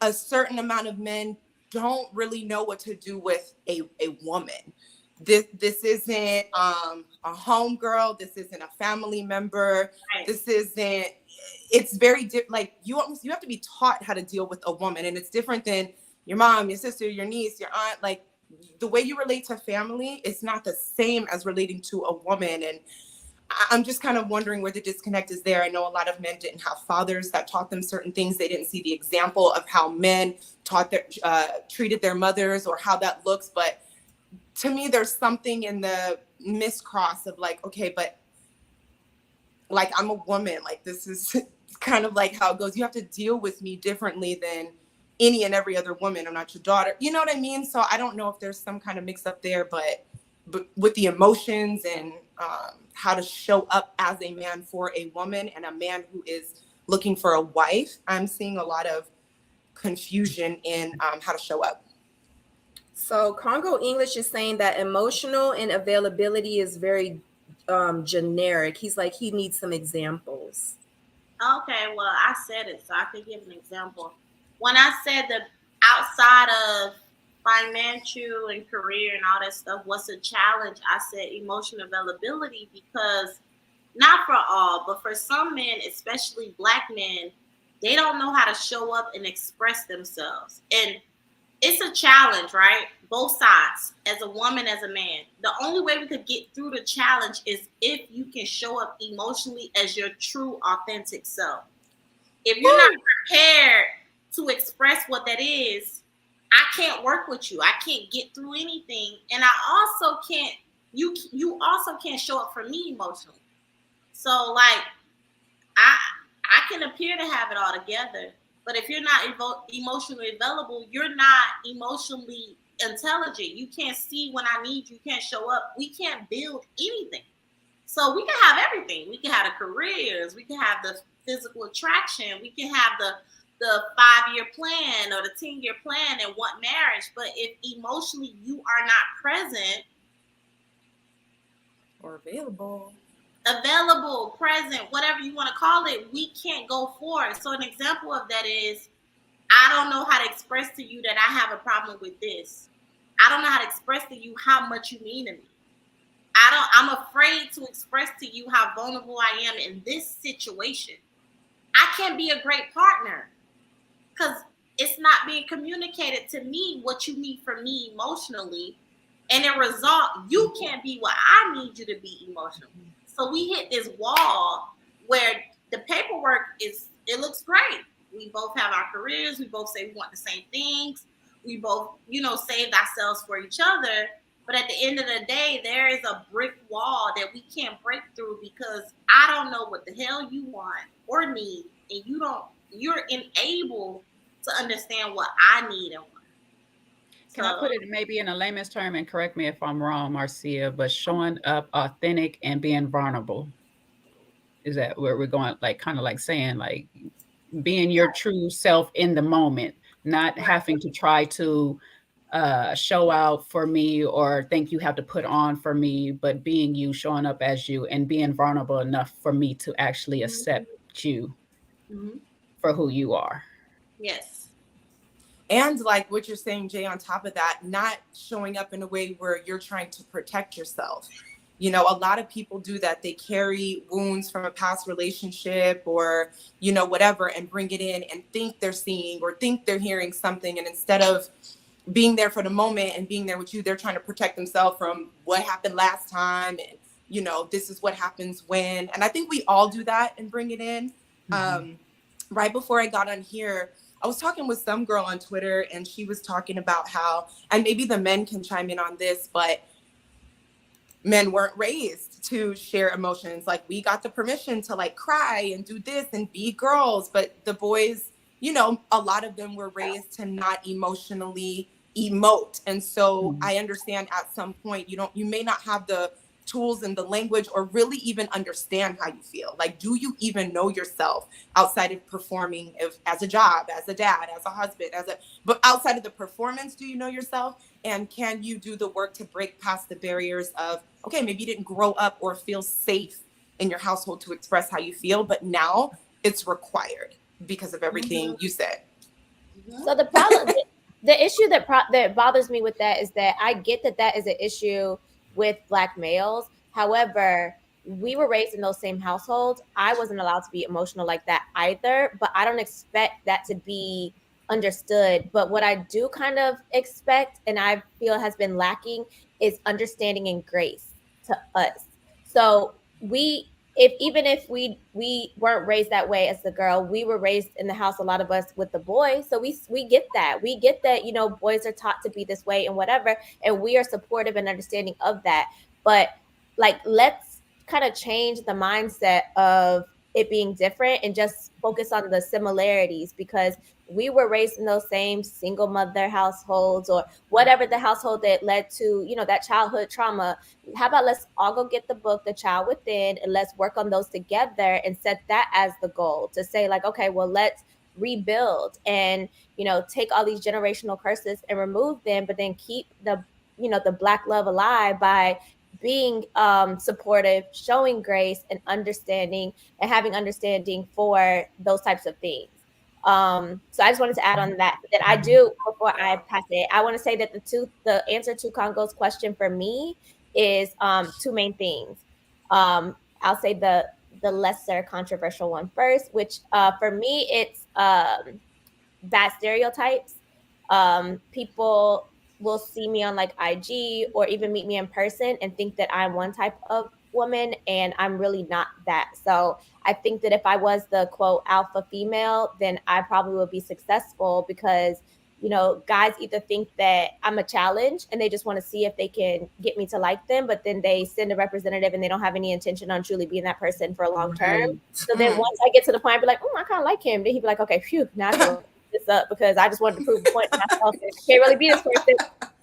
a certain amount of men don't really know what to do with a woman. This isn't a homegirl. This isn't a family member. Right. This isn't it's very like you have to be taught how to deal with a woman, and it's different than your mom, your sister, your niece, your aunt. Like the way you relate to family is not the same as relating to a woman. And I'm just kind of wondering where the disconnect is there. I know a lot of men didn't have fathers that taught them certain things. They didn't see the example of how men treated their mothers or how that looks. But to me, there's something in the miscross of like, okay, but like I'm a woman, like this is kind of like how it goes. You have to deal with me differently than any and every other woman. I'm not your daughter. You know what I mean? So I don't know if there's some kind of mix up there, but with the emotions and how to show up as a man for a woman and a man who is looking for a wife, I'm seeing a lot of confusion in how to show up. So Congo English is saying that emotional and availability is very generic. He's like, he needs some examples. Okay, well, I said it, so I could give an example. When I said the outside of financial and career and all that stuff, what's a challenge? I said emotional availability, because not for all, but for some men, especially Black men, they don't know how to show up and express themselves. And it's a challenge, right? Both sides, as a woman, as a man. The only way we could get through the challenge is if you can show up emotionally as your true, authentic self. If you're not prepared to express what that is, I can't work with you. I can't get through anything. And I also can't, you also can't show up for me emotionally. So like, I can appear to have it all together, but if you're not emotionally available, you're not emotionally intelligent. You can't see when I need you. You can't show up. We can't build anything. So we can have everything. We can have the careers. We can have the physical attraction. We can have the 5-year plan or the 10-year plan and want marriage. But if emotionally you are not present or available, present, whatever you want to call it, we can't go forward. So an example of that is, I don't know how to express to you that I have a problem with this. I don't know how to express to you how much you mean to me. I'm afraid to express to you how vulnerable I am in this situation. I can't be a great partner because it's not being communicated to me what you need from me emotionally. And in result, you can't be what I need you to be emotionally. So we hit this wall where the paperwork it looks great. We both have our careers. We both say we want the same things. We both, saved ourselves for each other. But at the end of the day, there is a brick wall that we can't break through because I don't know what the hell you want or need. And you're unable to understand what I need and want. Can I put it maybe in a layman's term, and correct me if I'm wrong, Marcia, but showing up authentic and being vulnerable. Is that where we're going? Like, kind of like saying, like, being your true self in the moment, not having to try to show out for me or think you have to put on for me, but being you, showing up as you, and being vulnerable enough for me to actually accept you for who you are. Yes. And like what you're saying, Jay, on top of that, not showing up in a way where you're trying to protect yourself. A lot of people do that. They carry wounds from a past relationship or, whatever, and bring it in and think they're seeing or think they're hearing something. And instead of being there for the moment and being there with you, they're trying to protect themselves from what happened last time. And, this is what happens when. And I think we all do that and bring it in. Right before I got on here, I was talking with some girl on Twitter, and she was talking about how, and maybe the men can chime in on this, but men weren't raised to share emotions. Like, we got the permission to like cry and do this and be girls, but the boys, a lot of them were raised to not emotionally emote. And so I understand at some point you may not have the tools and the language or really even understand how you feel. Like, do you even know yourself outside of performing as a job, as a dad, as a husband, but outside of the performance, do you know yourself? And can you do the work to break past the barriers of, okay, maybe you didn't grow up or feel safe in your household to express how you feel, but now it's required because of everything you said. So the problem, the issue that bothers me with that is that I get that is an issue with Black males. However, we were raised in those same households. I wasn't allowed to be emotional like that either, but I don't expect that to be understood. But what I do kind of expect, and I feel has been lacking, is understanding and grace to us. So even if we weren't raised that way as the girl, we were raised in the house, a lot of us, with the boys. So we get that. We get that, boys are taught to be this way and whatever, and we are supportive and understanding of that. But like, let's kind of change the mindset of it being different and just focus on the similarities, because we were raised in those same single mother households, or whatever the household that led to, that childhood trauma. How about let's all go get the book, The Child Within, and let's work on those together and set that as the goal, to say like, okay, well, let's rebuild and, take all these generational curses and remove them, but then keep the Black love alive by being supportive, showing grace and understanding, and having understanding for those types of things. So I just wanted to add on that I do, before I pass it, I want to say that the answer to Congo's question for me is two main things. I'll say the lesser controversial one first, which for me, it's bad stereotypes. People will see me on like IG or even meet me in person and think that I'm one type of woman, and I'm really not that. So I think that if I was the quote alpha female, then I probably would be successful, because guys either think that I'm a challenge and they just want to see if they can get me to like them, but then they send a representative and they don't have any intention on truly being that person for a long term. So then once I get to the point, I'd be like, oh, I kind of like him. Then he'd be like, okay, phew, now I can this up, because I just wanted to prove the point to myself. I can't really be this person.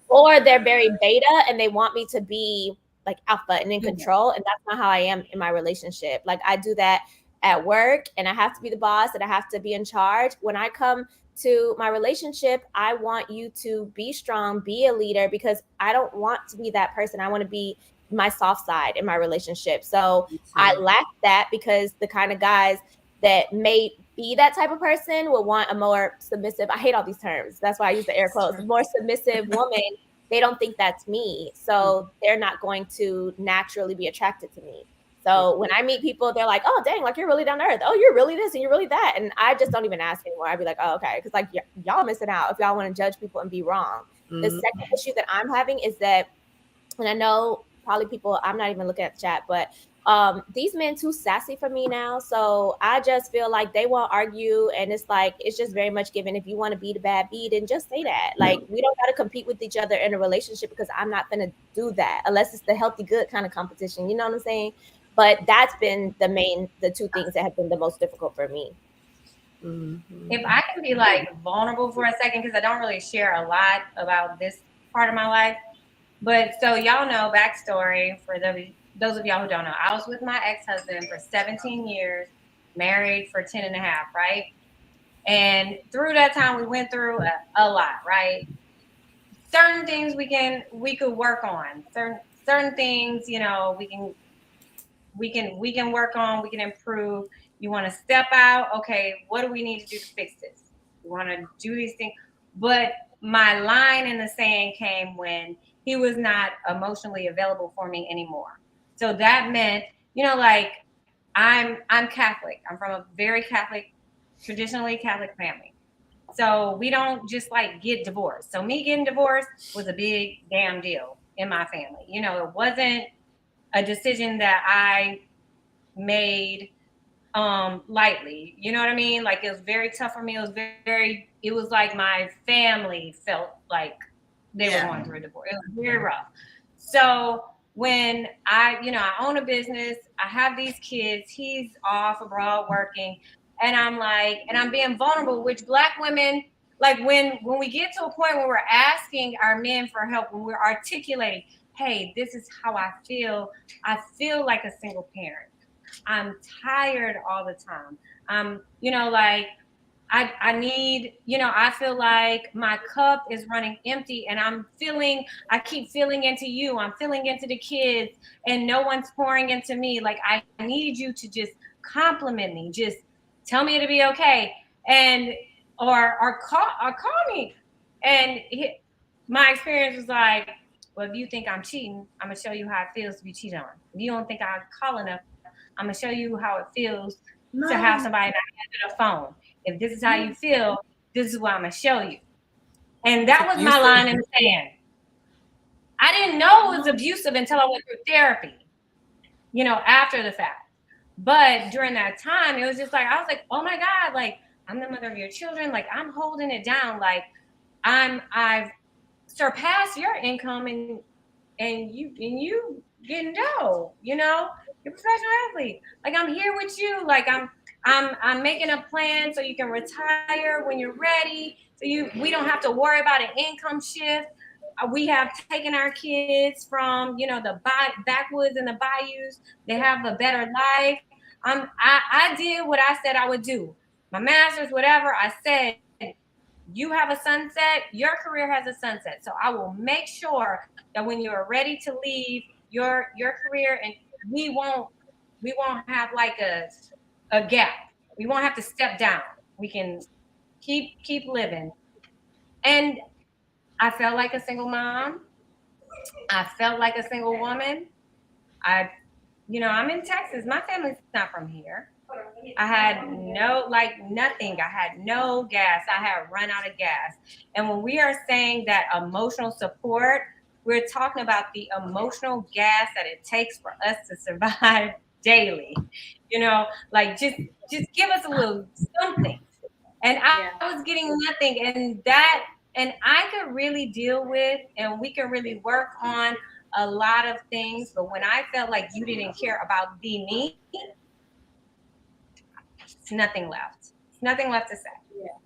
Or they're very beta and they want me to be like alpha and in control. And that's not how I am in my relationship. Like, I do that at work and I have to be the boss and I have to be in charge. When I come to my relationship, I want you to be strong, be a leader, because I don't want to be that person. I want to be my soft side in my relationship. So I lack that, because the kind of guys that may be that type of person will want a more submissive, I hate all these terms, that's why I use the air quotes, more submissive woman. They don't think that's me. So they're not going to naturally be attracted to me. So when I meet people, they're like, oh, dang, like, you're really down to earth. Oh, you're really this and you're really that. And I just don't even ask anymore. I'd be like, oh, okay. Because like, y'all missing out if y'all want to judge people and be wrong. The second issue that I'm having is that, and I know probably people, I'm not even looking at the chat, but these men too sassy for me now. So I just feel like they won't argue, and it's like, it's just very much given. If you want to be the bad bee, then just say that. Like, we don't got to compete with each other in a relationship, because I'm not gonna do that unless it's the healthy good kind of competition, you know what I'm saying? But that's been the two things that have been the most difficult for me. If I can be like vulnerable for a second, because I don't really share a lot about this part of my life, but so y'all know, backstory for those of y'all who don't know, I was with my ex-husband for 17 years, married for 10 and a half, right? And through that time, we went through a lot, right? Certain things we could work on. Certain things, we can work on, we can improve. You want to step out, okay, what do we need to do to fix this? We want to do these things. But my line in the sand came when he was not emotionally available for me anymore. So that meant, like, I'm Catholic. I'm from a very Catholic, traditionally Catholic family. So we don't just like get divorced. So me getting divorced was a big damn deal in my family. It wasn't a decision that I made lightly. You know what I mean? Like, it was very tough for me. It was like my family felt like they were going through a divorce. It was very rough. So when I own a business, I have these kids, he's off abroad working, and I'm like, and I'm being vulnerable, which Black women, like, when we get to a point where we're asking our men for help, when we're articulating, hey, this is how I feel like a single parent. I'm tired all the time. Like, I need, I feel like my cup is running empty, and I keep feeling into you. I'm feeling into the kids, and no one's pouring into me. Like, I need you to just compliment me. Just tell me it'll be okay. Or call me. And my experience was like, Well, if you think I'm cheating, I'm gonna show you how it feels to be cheated on. If you don't think I call enough, I'm gonna show you how it feels to have somebody not answer the phone. If this is how you feel, this is what I'm gonna show you. And that was my line in the sand. I didn't know it was abusive until I went through therapy, after the fact. But during that time, it was just like, I was like, oh my God, like, I'm the mother of your children. Like, I'm holding it down. Like, I've surpassed your income and you getting dough, you're a professional athlete. Like, I'm here with you. Like, I'm making a plan so you can retire when you're ready. So we don't have to worry about an income shift. We have taken our kids from, the backwoods and the bayous. They have a better life. I did what I said I would do. My master's, whatever. I said, you have a sunset, your career has a sunset. So I will make sure that when you're ready to leave your career, and we won't have like a gap. We won't have to step down. We can keep living. And I felt like a single mom. I felt like a single woman. I'm in Texas. My family's not from here. I had nothing. I had no gas. I had run out of gas. And when we are saying that emotional support, we're talking about the emotional gas that it takes for us to survive daily. Just give us a little something. And I was getting nothing. And I could really deal with, and we can really work on a lot of things. But when I felt like you didn't care about me, it's nothing left. It's nothing left to say. Yeah.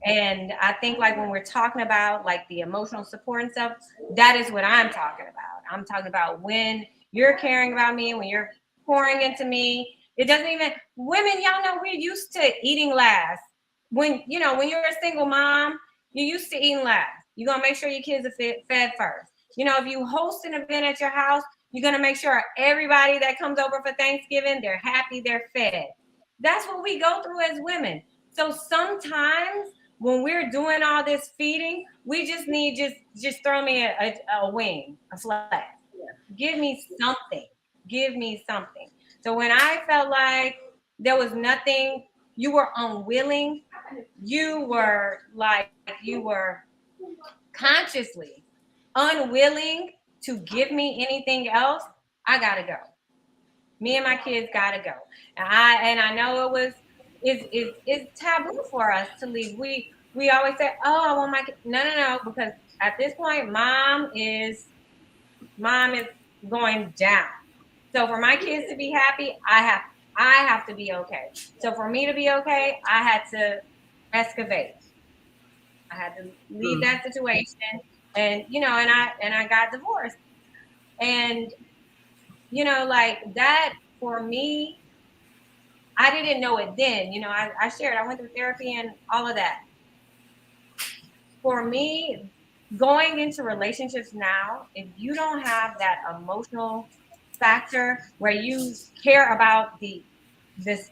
And I think like when we're talking about like the emotional support and stuff, that is what I'm talking about. I'm talking about when you're caring about me, when you're pouring into me. It doesn't even, women, y'all know we're used to eating last. When you're a single mom, you're used to eating last. You're going to make sure your kids are fed first. If you host an event at your house, you're going to make sure everybody that comes over for Thanksgiving, they're happy, they're fed. That's what we go through as women. So sometimes when we're doing all this feeding, we just need just throw me a wing, a flag. Give me something. Give me something. So when I felt like there was nothing, you were unwilling, you were consciously unwilling to give me anything else, I gotta go. Me and my kids gotta go. And I know it's taboo for us to leave. We always say, oh, I want my kids. No, because at this point, mom is going down. So for my kids to be happy, I have to be okay. So for me to be okay, I had to excavate. I had to leave that situation, and and I got divorced, and like that for me, I didn't know it then. I shared, I went through therapy and all of that. For me, going into relationships now, if you don't have that emotional factor where you care about just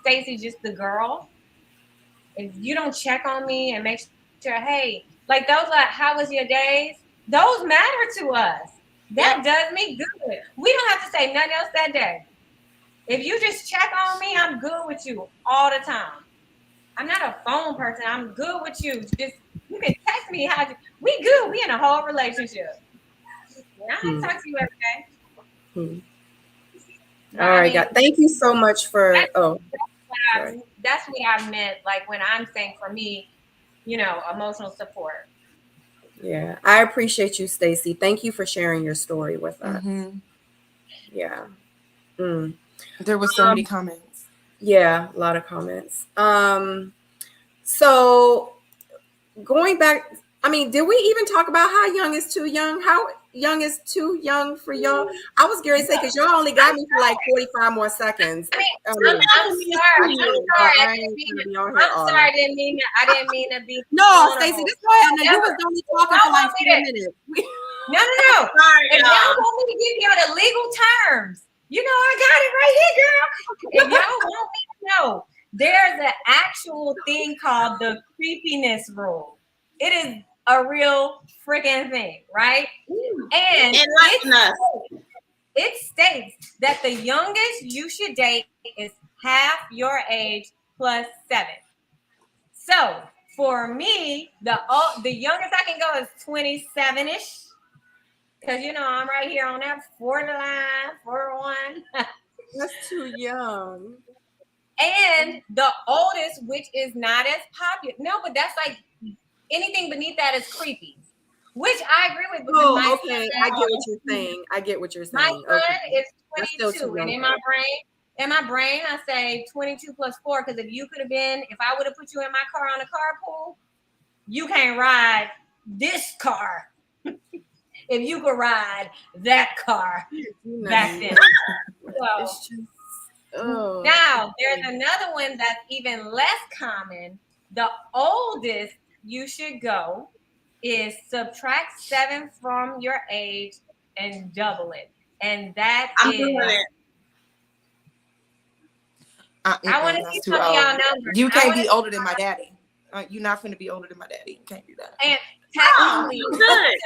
Stacey, just the girl, if you don't check on me and make sure, hey, like those how was your days? Those matter to us. That does me good. We don't have to say nothing else that day. If you just check on me, I'm good with you all the time. I'm not a phone person. I'm good with you. Just you can text me we good. We in a whole relationship. I don't talk to you every day. All right, God. Thank you so much for. That's what I meant. Like when I'm saying for me, emotional support. Yeah, I appreciate you, Stacey. Thank you for sharing your story with us. Yeah. There was so many comments. Yeah, a lot of comments. So going back, I mean, did we even talk about how young is too young? How young is too young for y'all? I was going to say, because y'all only got me for like 45 more seconds. I'm sorry. I didn't mean to be. No, Stacey, this way I know you was only talking for like 4 minutes. No. If y'all want me to give y'all the legal terms, I got it right here, girl. If y'all want me to know, there's an actual thing called the creepiness rule. It is a real freaking thing, right? And Enlighten us. it states that the youngest you should date is half your age plus 7. So for me, the youngest I can go is 27-ish. Because, I'm right here on that 40 line, 41. That's too young. And the oldest, which is not as popular. No, but that's like anything beneath that is creepy. Which I agree with. Oh, okay. I get what you're saying. My son is That's still 22. too And young. in my brain, I say 22 plus 4. Because if I would have put you in my car on a carpool, you can't ride this car. If you could ride that car back then. It's just, oh. Now, there's another one that's even less common. The oldest you should go is subtract 7 from your age and double it. And that I'm doing it. I want to see some of y'all numbers. You can't be older than my daddy. You're not going to be older than my daddy. You can't do that. And technically, Good.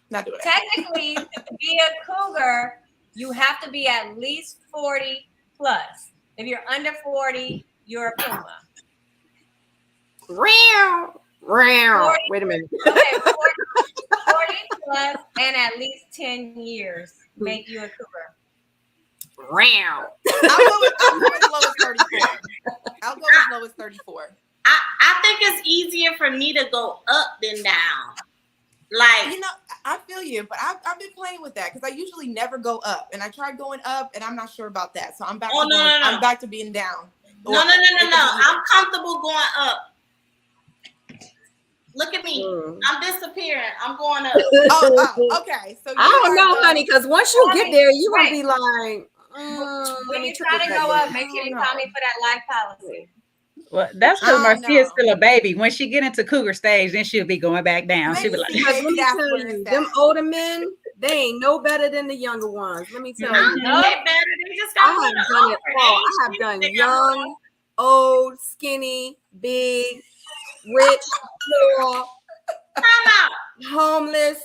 Not doing that. technically, to be a cougar, you have to be at least 40 plus. If you're under 40, you're a puma. Wait a minute. Okay, 40 plus and at least 10 years make you a cougar. I'll go as low as 34. I'll go as low as 34. I think it's easier for me to go up than down. Like, I feel you, but I've been playing with that because I usually never go up, and I tried going up, and I'm not sure about that. So I'm back. I'm back to being down. No. I'm comfortable going up. Look at me. I'm disappearing. I'm going up. Okay. So I don't know, honey, because once you get there, you're gonna be like, when you try to go up, make sure you call me for that life policy. Well, that's because Marcia's still a baby. When she get into cougar stage, then she'll be going back down. She'll be like, let me tell you, them older men, they ain't no better than the younger ones. Let me tell you. No, they better. They just got I have done it all. I have done young, old, skinny, big, rich, poor, homeless,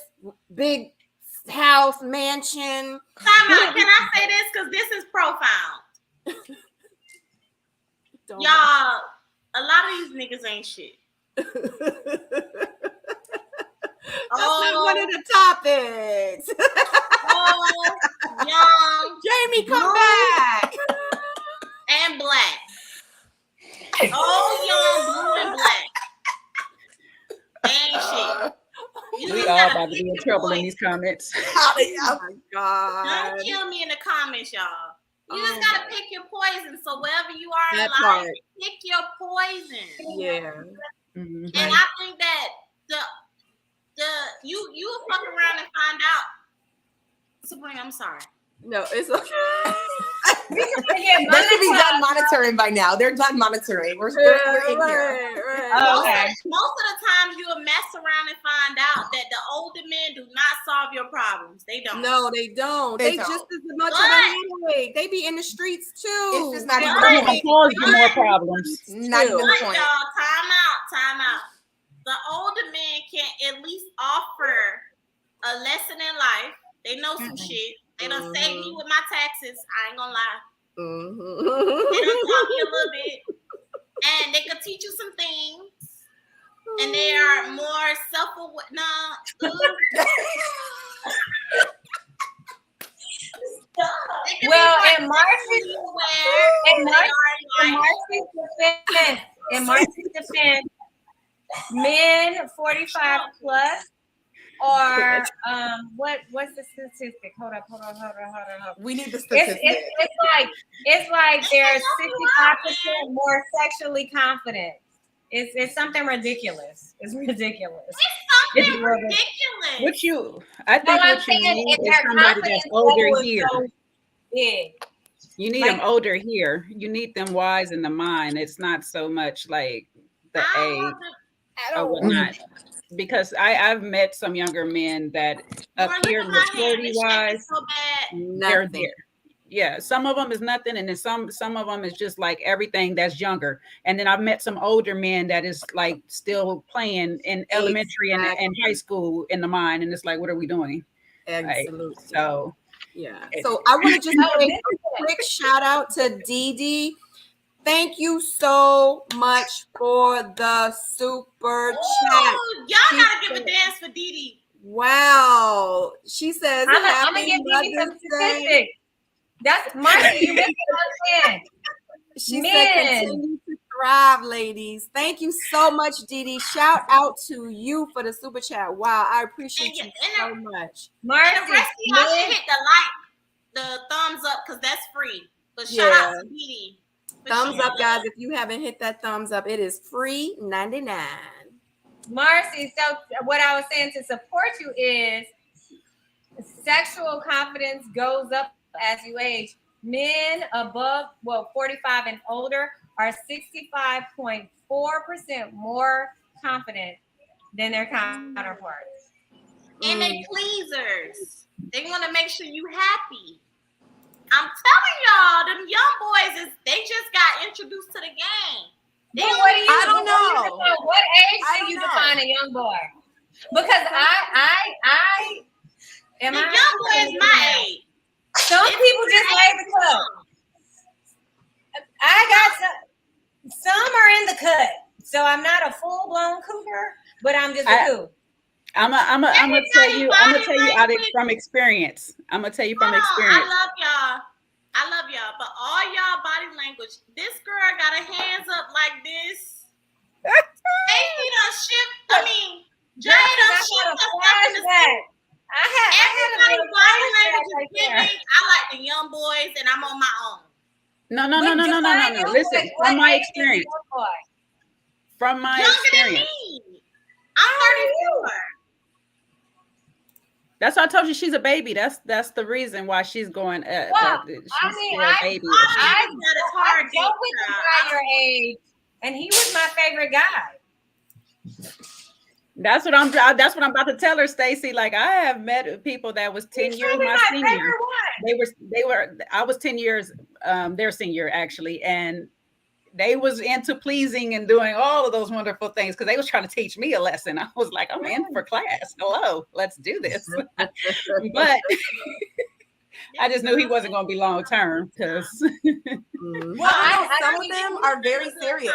big house, mansion. Time out. Can I say this? Because this is profound. Y'all, a lot of these niggas ain't shit. That's not one of the topics. Young, Jamie, come back. And black. Young, blue, and black. Ain't shit. We all about to be in trouble in these comments. Oh my God. Don't kill me in the comments, y'all. You just gotta pick your poison. So wherever you are in life, pick your poison. Yeah. Mm-hmm. And I think that you fuck around and find out. Sabrina, I'm sorry. No, it's okay. They should be done monitoring by now. They're done monitoring. We're in here. Right. Most of the times you'll mess around and find out that the older men do not solve your problems. They don't. No, they don't. They just as much of a headache. They be in the streets too. It's just not even the point. Cause you more problems. Not even the point. Y'all, time out. The older men can at least offer a lesson in life. They know some shit. They done saved me with my taxes. I ain't gonna lie. They done taught me a little bit. And they could teach you some things. And they are more self-aware. Well, in Marcy's defense, men 45 plus or what's the statistic? Hold up. We need the statistic. It's like they're 65% more sexually confident. It's something ridiculous. It's ridiculous. It's something ridiculous. I think what you need is somebody that's older here. Big. You need them older here. You need them wise in the mind. It's not so much like the age or whatnot. Because I've met some younger men that up here maturity wise, they're there. Yeah, some of them is nothing, and then some of them is just like everything that's younger. And then I've met some older men that is like still playing in elementary and high school in the mine, and it's like, what are we doing? Absolutely. Right? So yeah. So I want to just give a quick shout out to Dee Dee. Thank you so much for the super chat. Y'all gotta give a dance for Dee Dee. Wow. She says, I'm gonna give you some statistics. That's Marcy, you missed it again. She said, continue to thrive, ladies. Thank you so much, Dee Dee. Shout out to you for the super chat. Wow, I appreciate you so much. Marcy, and the rest of y'all should hit the thumbs up because that's free. But shout out to Dee Dee. Thumbs up, guys. If you haven't hit that thumbs up, it is free 99. Marcy, so what I was saying to support you is sexual confidence goes up as you age. Men above 45 and older are 65.4% more confident than their counterparts. And they pleasers. They want to make sure you happy. I'm telling y'all, them young boys they just got introduced to the game. I don't know. What age do you define a young boy? Because I am the young boy is my age. Some people just like the cut. I got some are in the cut, so I'm not a full blown cougar, but I'm just a cougar. I'm gonna tell you from experience. I'm gonna tell you from experience. I love y'all, but all y'all body language. This girl got her hands up like this. Amy done shift. I mean, Jay done shift us up in the seat. Everybody body language is giving. I like the young boys, and I'm on my own. No. Listen, from my experience. From my experience. Younger than me. I'm 34. That's why I told you she's a baby. That's the reason why she's going. She's still a baby. I dealt with a guy your age, and he was my favorite guy. That's what I'm about to tell her, Stacy. Like, I have met people that was 10 years my senior. I was 10 years their senior actually, and they was into pleasing and doing all of those wonderful things because they was trying to teach me a lesson. I was like, I'm in for class. Hello, let's do this. But I just knew he wasn't going to be long term because. Well, some of them are very serious.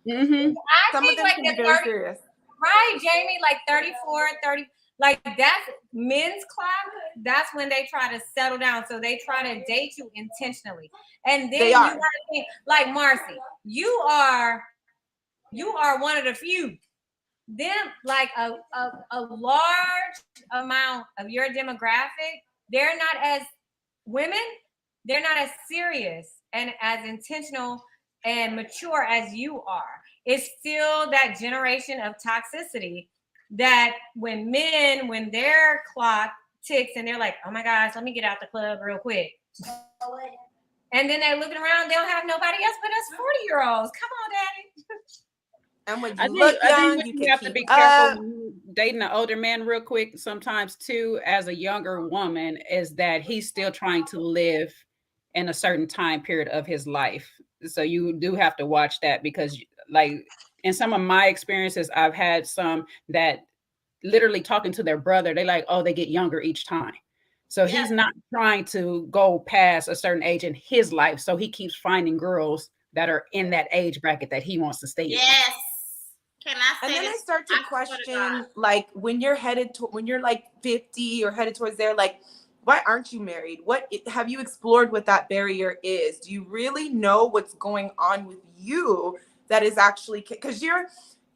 Mm-hmm. Some of them can be very serious. Right, Jamie, like 34, 30. Like that's men's club. That's when they try to settle down. So they try to date you intentionally. And then you gotta think, like Marcy, you are one of the few. Them like a large amount of your demographic, they're not as women, they're not as serious and as intentional and mature as you are. It's still that generation of toxicity that when their clock ticks and they're like, oh my gosh, let me get out the club real quick. And then they're looking around, they don't have nobody else but us 40-year-olds. Come on, daddy. And when you look young, you have to be careful dating an older man real quick. Sometimes too, as a younger woman, is that he's still trying to live in a certain time period of his life. So you do have to watch that because like in some of my experiences, I've had some that literally talking to their brother, they like, oh, they get younger each time. So he's not trying to go past a certain age in his life. So he keeps finding girls that are in that age bracket that he wants to stay in. Yes. Can I say and then this? I start to question, like when you're when you're like 50 or headed towards there, like, why aren't you married? Have you explored what that barrier is? Do you really know what's going on with you that is actually, because you're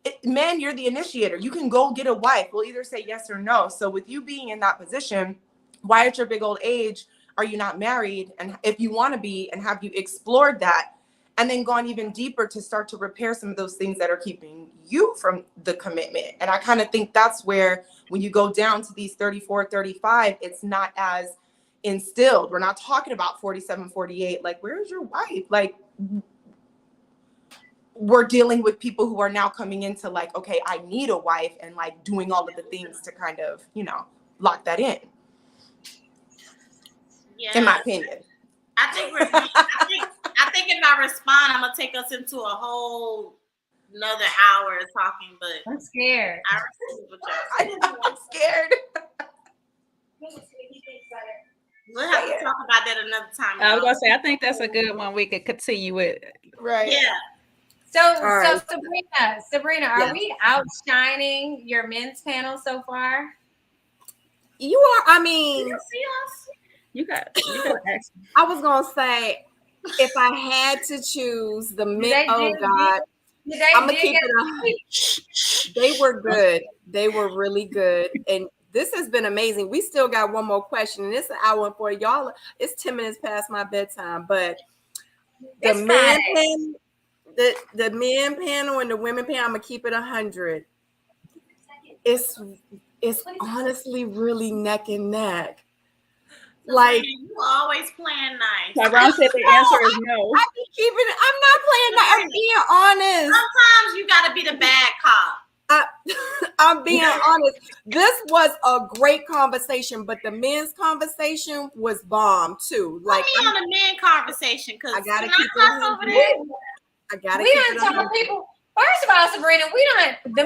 the initiator. You can go get a wife. We'll either say yes or no. So with you being in that position, why at your big old age are you not married? And if you want to be, and have you explored that and then gone even deeper to start to repair some of those things that are keeping you from the commitment? And I kind of think that's where when you go down to these 34, 35, it's not as instilled. We're not talking about 47, 48. Like, where's your wife? Like, we're dealing with people who are now coming into like, okay, I need a wife, and like doing all of the things to kind of, lock that in. Yes. In my opinion. I think I think if I respond, I'm gonna take us into a whole another hour of talking. But I'm scared. I respond with y'all. I'm scared. We'll have to talk about that another time. I was y'all. gonna say, I think that's a good one we could continue with. Right. Yeah. So, right. Sabrina, are Yes. we outshining your men's panel so far? You are. I mean, You see us? You got ask. I was gonna say if I had to choose the men. They Oh did- God, Did they I'm gonna dig keep it? it. They were good. They were really good, and this has been amazing. We still got one more question, and it's an hour and 40. Y'all, it's 10 minutes past my bedtime, but the It's men Friday. panel, the men panel and the women panel, I'm gonna keep it 100. It's honestly really neck and neck. Like, you always playing nice. Tyrone said the answer is no. I be keeping it. I'm not playing that. I'm being honest. Sometimes you gotta be the bad cop. I'm being honest. This was a great conversation, but the men's conversation was bomb too. Like, Put me on the men conversation because I gotta when keep I cuss it over there. I gotta We keep done it told 100. people. First of all, Sabrina, the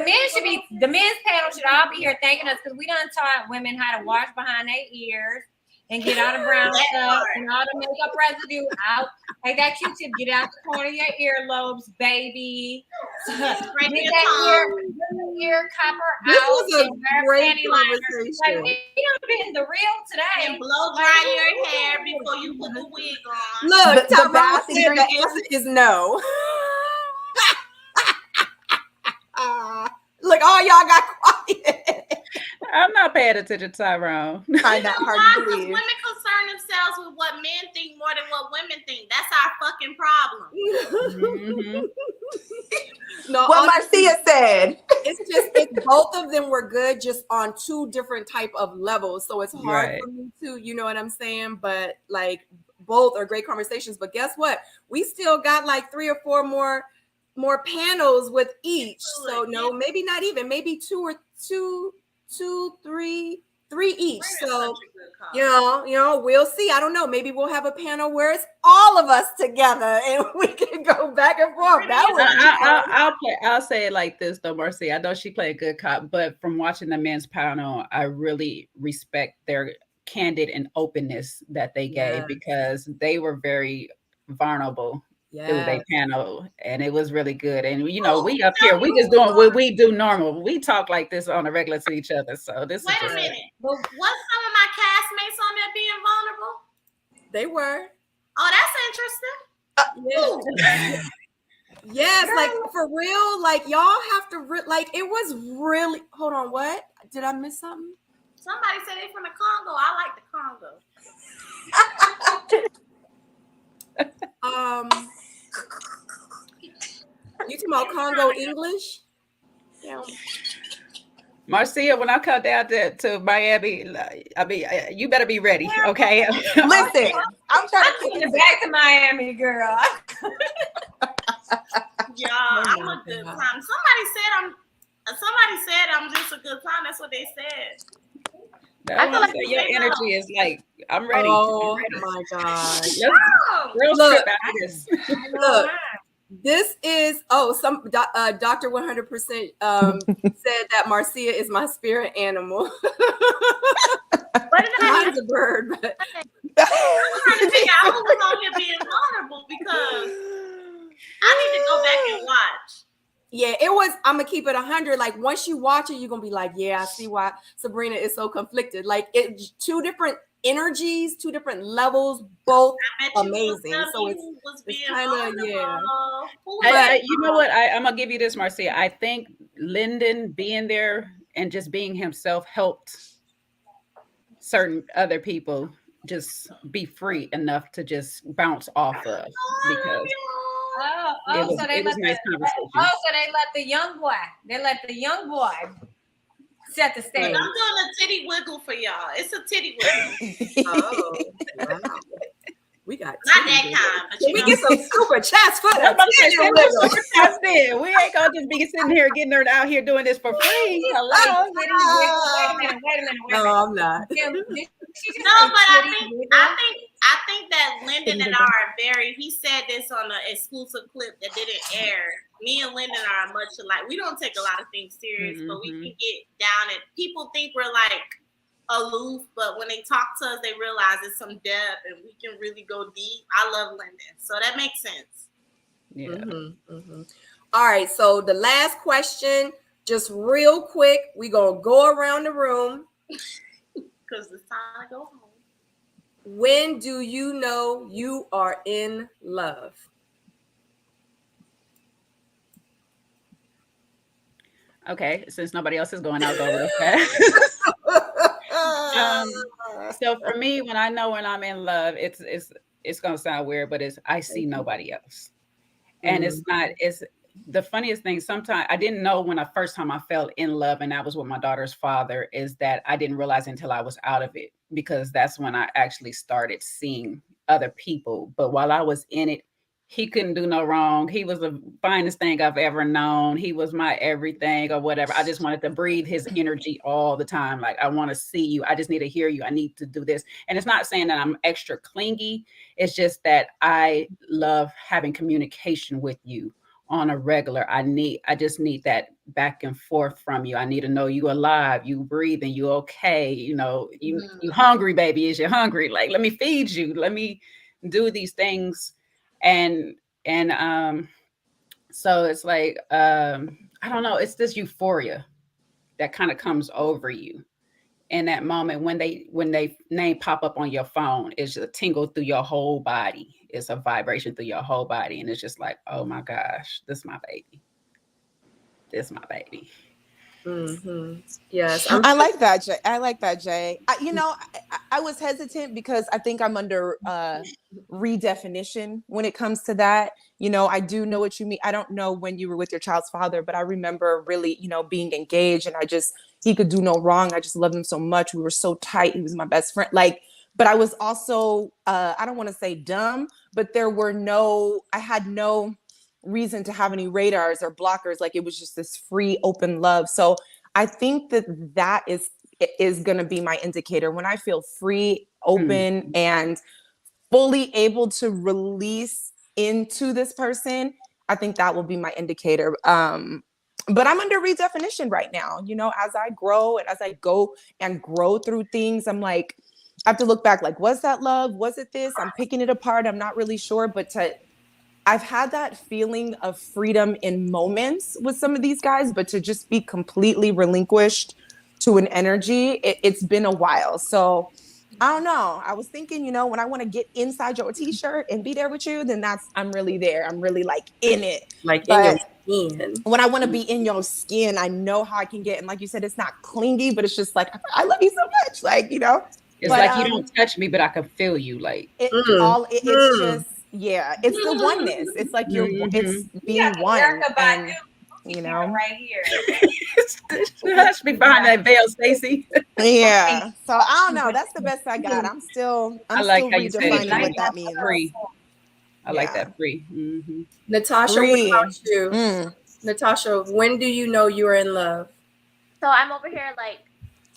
men's panel should all be here thanking us because we done taught women how to wash behind their ears and get all the brown That stuff part. and all the makeup residue out. Like that Q-tip, get out the corner of your earlobes, baby. Get Right that there, ear copper This out was a and wear great panty liners. Like conversation. we done been the real today. and blow dry your hair before you put the wig on. Look, The Tyrone bath said the ingredient. answer is no. Look, all y'all got quiet. I'm not paying attention to Tyrone. Find that hard Why? to Because believe. women concern themselves with what men think more than what women think. That's our fucking problem. Mhm. No, What honestly, Marcia said. it's both of them were good, just on two different type of levels. So it's hard Right. for me to, you know what I'm saying? But like both are great conversations. But guess what? We still got like 3 or 4 more panels with each. So no, maybe not even, maybe three each. So you know, we'll see. I don't know. Maybe we'll have a panel where it's all of us together and we can go back and forth. That would be fun. I'll say it like this though, Marcy. I know she played good cop, but from watching the men's panel, I really respect their candid and openness that they gave Yes. because they were very vulnerable through their panel, and it was really good. And you know, we up here, we just doing what we do normal. We talk like this on a regular to each other. So this Wait is just a minute. Was some of my castmates on there being vulnerable? They were. Oh, that's interesting. Yes. Yes, like for real, like y'all have to like it was really. Hold on, what? Did I miss something? Somebody said they from the Congo. I like the Congo. You talking about Congo English? Yeah. Marcia, when I come down to Miami, I mean, you better be ready, okay? Listen, I'm trying to Get back to Miami, girl. Yeah, I'm a good time. Somebody said I'm just a good time. That's what they said. I feel like your energy is like, I'm ready. Oh I'm ready. my God. Real Look, trip after this. Look, this is Dr. 100% said that Marcia is my spirit animal. Mine's a bird, but I'm trying to figure out who was on here being vulnerable because I need to go back and watch. yeah, it was. I'm gonna keep it 100. Like once you watch it, you're gonna be like, yeah, I see why Sabrina is so conflicted. Like it, 2 different energies, 2 different levels, both amazing. So it's kind of You know what? I'm gonna give you this, Marcia. I think Lyndon being there and just being himself helped certain other people just be free enough to just bounce off of because So they let nice conversation. the young boy set the stage. I'm doing a titty wiggle for y'all. It's a titty wiggle. Oh, wow. We got not that kind, but can we get some super chats for that? We ain't gonna just be sitting here getting her out here doing this for free. Hello. Wait a minute. No, I'm not. She just No, like but titty wiggle. I think that Lyndon and I are very. He said this on an exclusive clip that didn't air. Me and Lyndon are much alike. We don't take a lot of things serious, but we can get down and people think we're like aloof, but when they talk to us, they realize it's some depth and we can really go deep. I love Lyndon, so that makes sense. Yeah. All right, so the last question, just real quick, we're gonna go around the room. Because it's time to go home. When do you know you are in love? Okay, since nobody else is going, I'll go real fast. So for me, when I know when I'm in love, it's gonna sound weird, but I see nobody else. And it's the funniest thing. Sometimes I didn't know when the first time I fell in love, and that was with my daughter's father, is that I didn't realize until I was out of it, because that's when I actually started seeing other people. But while I was in it, he couldn't do no wrong. He was the finest thing I've ever known. He was my everything or whatever. I just wanted to breathe his energy all the time. Like, I want to see you. I just need to hear you. I need to do this. And it's not saying that I'm extra clingy. It's just that I love having communication with you on a regular. I just need that back and forth from you. I need to know you alive, you breathing, you okay. You hungry, baby. Is you hungry? Like, let me feed you. Let me do these things. And so it's like, I don't know, it's this euphoria that kind of comes over you in that moment when they name pop up on your phone. It's just a tingle through your whole body. It's a vibration through your whole body, and it's just like, oh my gosh, this is my baby. This is my baby. Yes, I like that, Jay. I was hesitant because I think I'm under redefinition when it comes to that. I do know what you mean. I don't know when you were with your child's father, but I remember really, being engaged, and he could do no wrong. I just loved him so much. We were so tight. He was my best friend. But I was also, I don't want to say dumb, but I had no reason to have any radars or blockers. Like, it was just this free, open love. So I think that is going to be my indicator. When I feel free, open, and fully able to release into this person, I think that will be my indicator. But I'm under redefinition right now. As I grow and as I go and grow through things, I'm like, I have to look back, like, was that love? Was it this? I'm picking it apart. I'm not really sure, but I've had that feeling of freedom in moments with some of these guys, but to just be completely relinquished to an energy, it's been a while. So I don't know. I was thinking, when I want to get inside your t-shirt and be there with you, then I'm really there. I'm really like in it. like But in your skin. when I want to be in your skin, I know how I can get. And like you said, it's not clingy, but it's just like, I love you so much. It's like, you don't touch me, but I can feel you. Like, it's just, yeah, it's the oneness. It's like it's being one. And, right here. Hush me behind that veil, Stacey. Yeah. So I don't know. That's the best I got. I'm still redefining what that means. Free. I like that, free. Natasha, Free. what about you? Natasha, when do you know you are in love? So I'm over here like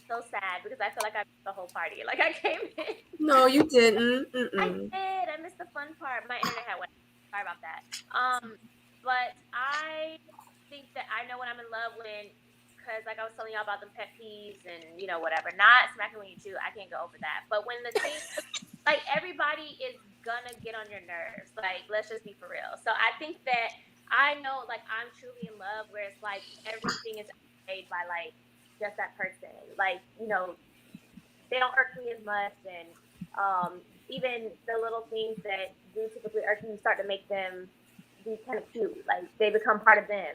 so sad because I feel like I missed the whole party. Like, I came in. No, you didn't. I did. I missed the fun part. My internet had went. Sorry about that. But I think that I know when I'm in love because like I was telling y'all about the pet peeves and whatever. Not smacking when you chew. I can't go over that. But when the thing, like, everybody is gonna get on your nerves. Like, let's just be for real. So I think that I know, like, I'm truly in love where it's like everything is made by like just that person. Like, they don't irk me as much, and even the little things that do typically irk me start to make them be kind of cute. Like, they become part of them.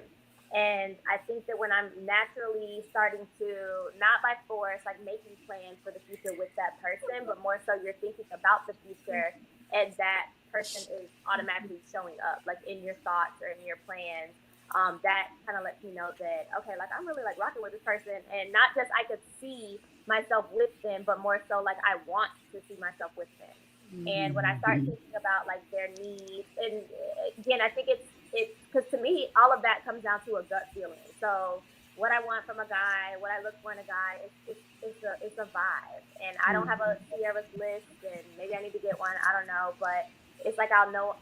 And I think that when I'm naturally starting to, not by force, like making plans for the future with that person, but more so you're thinking about the future, and that person is automatically showing up, like in your thoughts or in your plans. That kind of lets me know that, okay, like, I'm really like rocking with this person, and not just I could see myself with them, but more so like I want to see myself with them. And when I start thinking about like their needs, and again, I think it's because to me, all of that comes down to a gut feeling. So what I want from a guy, what I look for in a guy. It's a vibe, and I don't have a Sierra's list, and maybe I need to get one. I don't know, but it's like I'll know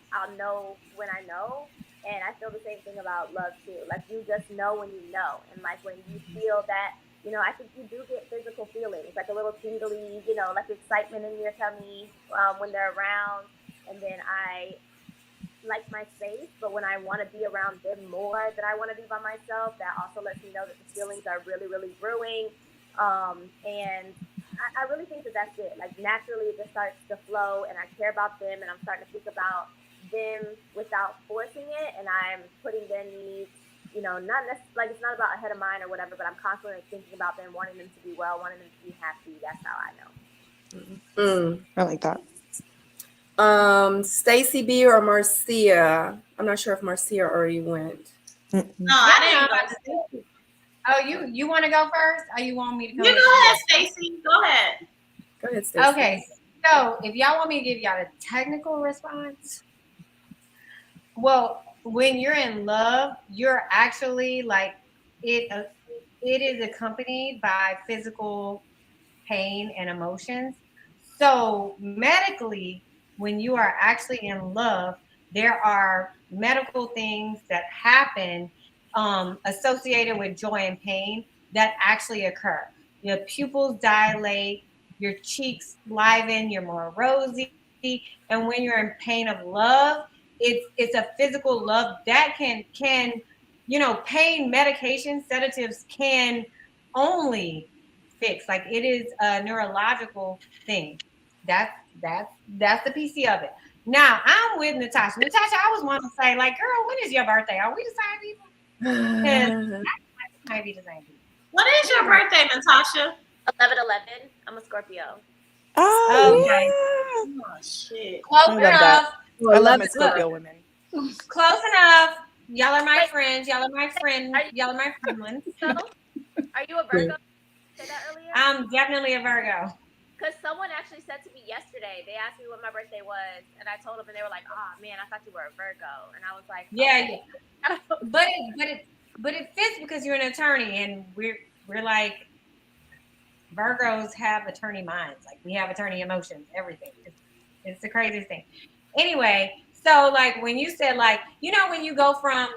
when I know. And I feel the same thing about love too. Like you just know when you know, and like when you feel that, you know, I think you do get physical feelings, like a little tingly, you know, like excitement in your tummy when they're around. And then I like my space, but when I want to be around them more than I want to be by myself, that also lets me know that the feelings are really, really brewing. And I really think that that's it. Like naturally, it just starts to flow, and I care about them, and I'm starting to think about them without forcing it, and I'm putting their needs. You know, not necessarily like it's not about ahead of mine or whatever, but I'm constantly thinking about them, wanting them to be well, wanting them to be happy. That's how I know. I like that. Stacy B or Marcia? I'm not sure if Marcia already went. No, I didn't go. Oh, you want to go first, or you want me to go? You go ahead, Stacy. Go ahead. Go ahead, Stacy. Okay, so if y'all want me to give y'all a technical response, well, when you're in love, you're actually like it is accompanied by physical pain and emotions. So medically, when you are actually in love, there are medical things that happen associated with joy and pain that actually occur. Your pupils dilate, your cheeks liven, you're more rosy. And when you're in pain of love, it's a physical love that can pain medication sedatives can only fix. Like it is a neurological thing. That's the PC of it. Now I'm with Natasha. Natasha, I was wanting to say, like, girl, when is your birthday? Are we the same people? Because might be the same people. What is your birthday, Natasha? 11/11. I'm a Scorpio. Oh, Okay. Oh shit. Close I love that. enough. I love my Scorpio women. Close enough. Y'all are my friends. Y'all are my friends. Y'all are my friends. So, are you a Virgo? Say that earlier. I'm definitely a Virgo. Because someone actually said to me yesterday, they asked me what my birthday was, and I told them, and they were like, "Oh man, I thought you were a Virgo," and I was like, Yeah, okay. but it fits because you're an attorney, and we're like Virgos have attorney minds. Like we have attorney emotions, everything. It's the craziest thing. Anyway, so like when you said like, you know, when you go from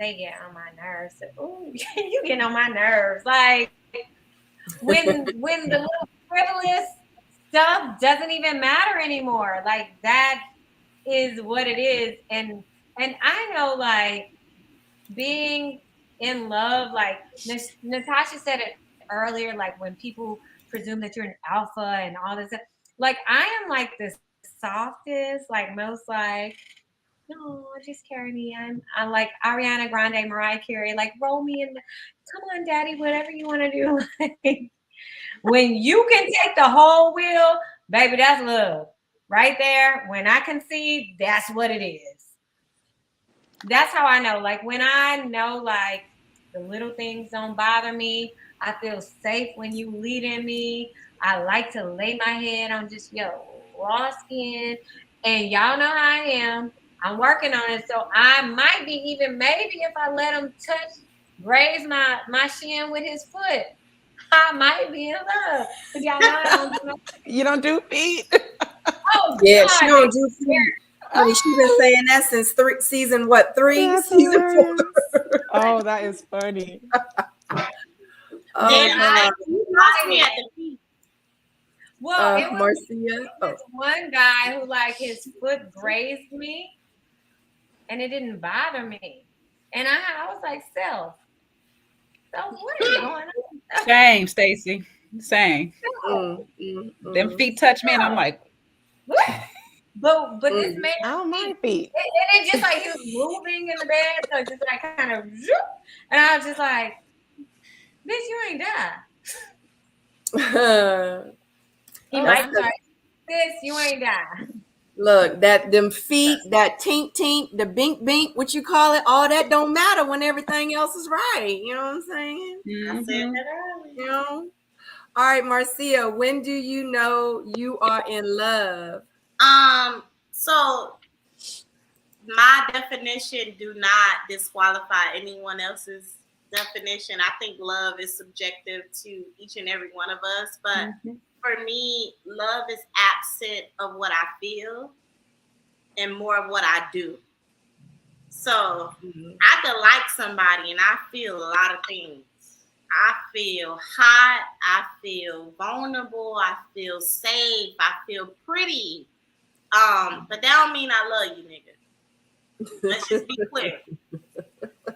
they get on my nerves, ooh, you getting on my nerves, like when the little frivolous stuff doesn't even matter anymore. Like that is what it is. And I know like being in love, like Natasha said it earlier, like when people presume that you're an alpha and all this stuff, like I am like the softest, like most like, no, just carry me. I'm like Ariana Grande, Mariah Carey, like roll me in the, come on, daddy, whatever you want to do. Like, when you can take the whole wheel, baby, that's love. Right there. When I concede, that's what it is. That's how I know. Like when I know like the little things don't bother me, I feel safe when you lead in me. I like to lay my head on just your raw skin. And y'all know how I am. I'm working on it. So I might be even maybe if I let him graze my shin with his foot, I might be in love. But y'all know I don't do no. You don't do feet? Oh, Yeah, God. she don't do feet. Honey, she's been saying that since season 3? That's Season 4. hilarious. Oh, that is funny. Oh, Yeah, you lost me at the feet. Well, it was Marcia. this one guy who like his foot grazed me and it didn't bother me. And I was like, self. So what is going on? Same, Stacy. Same. Them feet touch me, and I'm like, But this man, I don't mind feet. and it just like he was moving in the bed, so just like kind of, and I was just like, bitch, you ain't die. He might be like, sis, you ain't die. Look, them feet, that tink tink, the bink bink, what you call it, all that don't matter when everything else is right. You know what I'm saying? I said that earlier. You know? All right, Marcia, when do you know you are in love? So my definition do not disqualify anyone else's definition. I think love is subjective to each and every one of us, but for me, love is absent of what I feel and more of what I do. So I could like somebody and I feel a lot of things. I feel hot, I feel vulnerable, I feel safe, I feel pretty. But that don't mean I love you, nigga. Let's just be clear.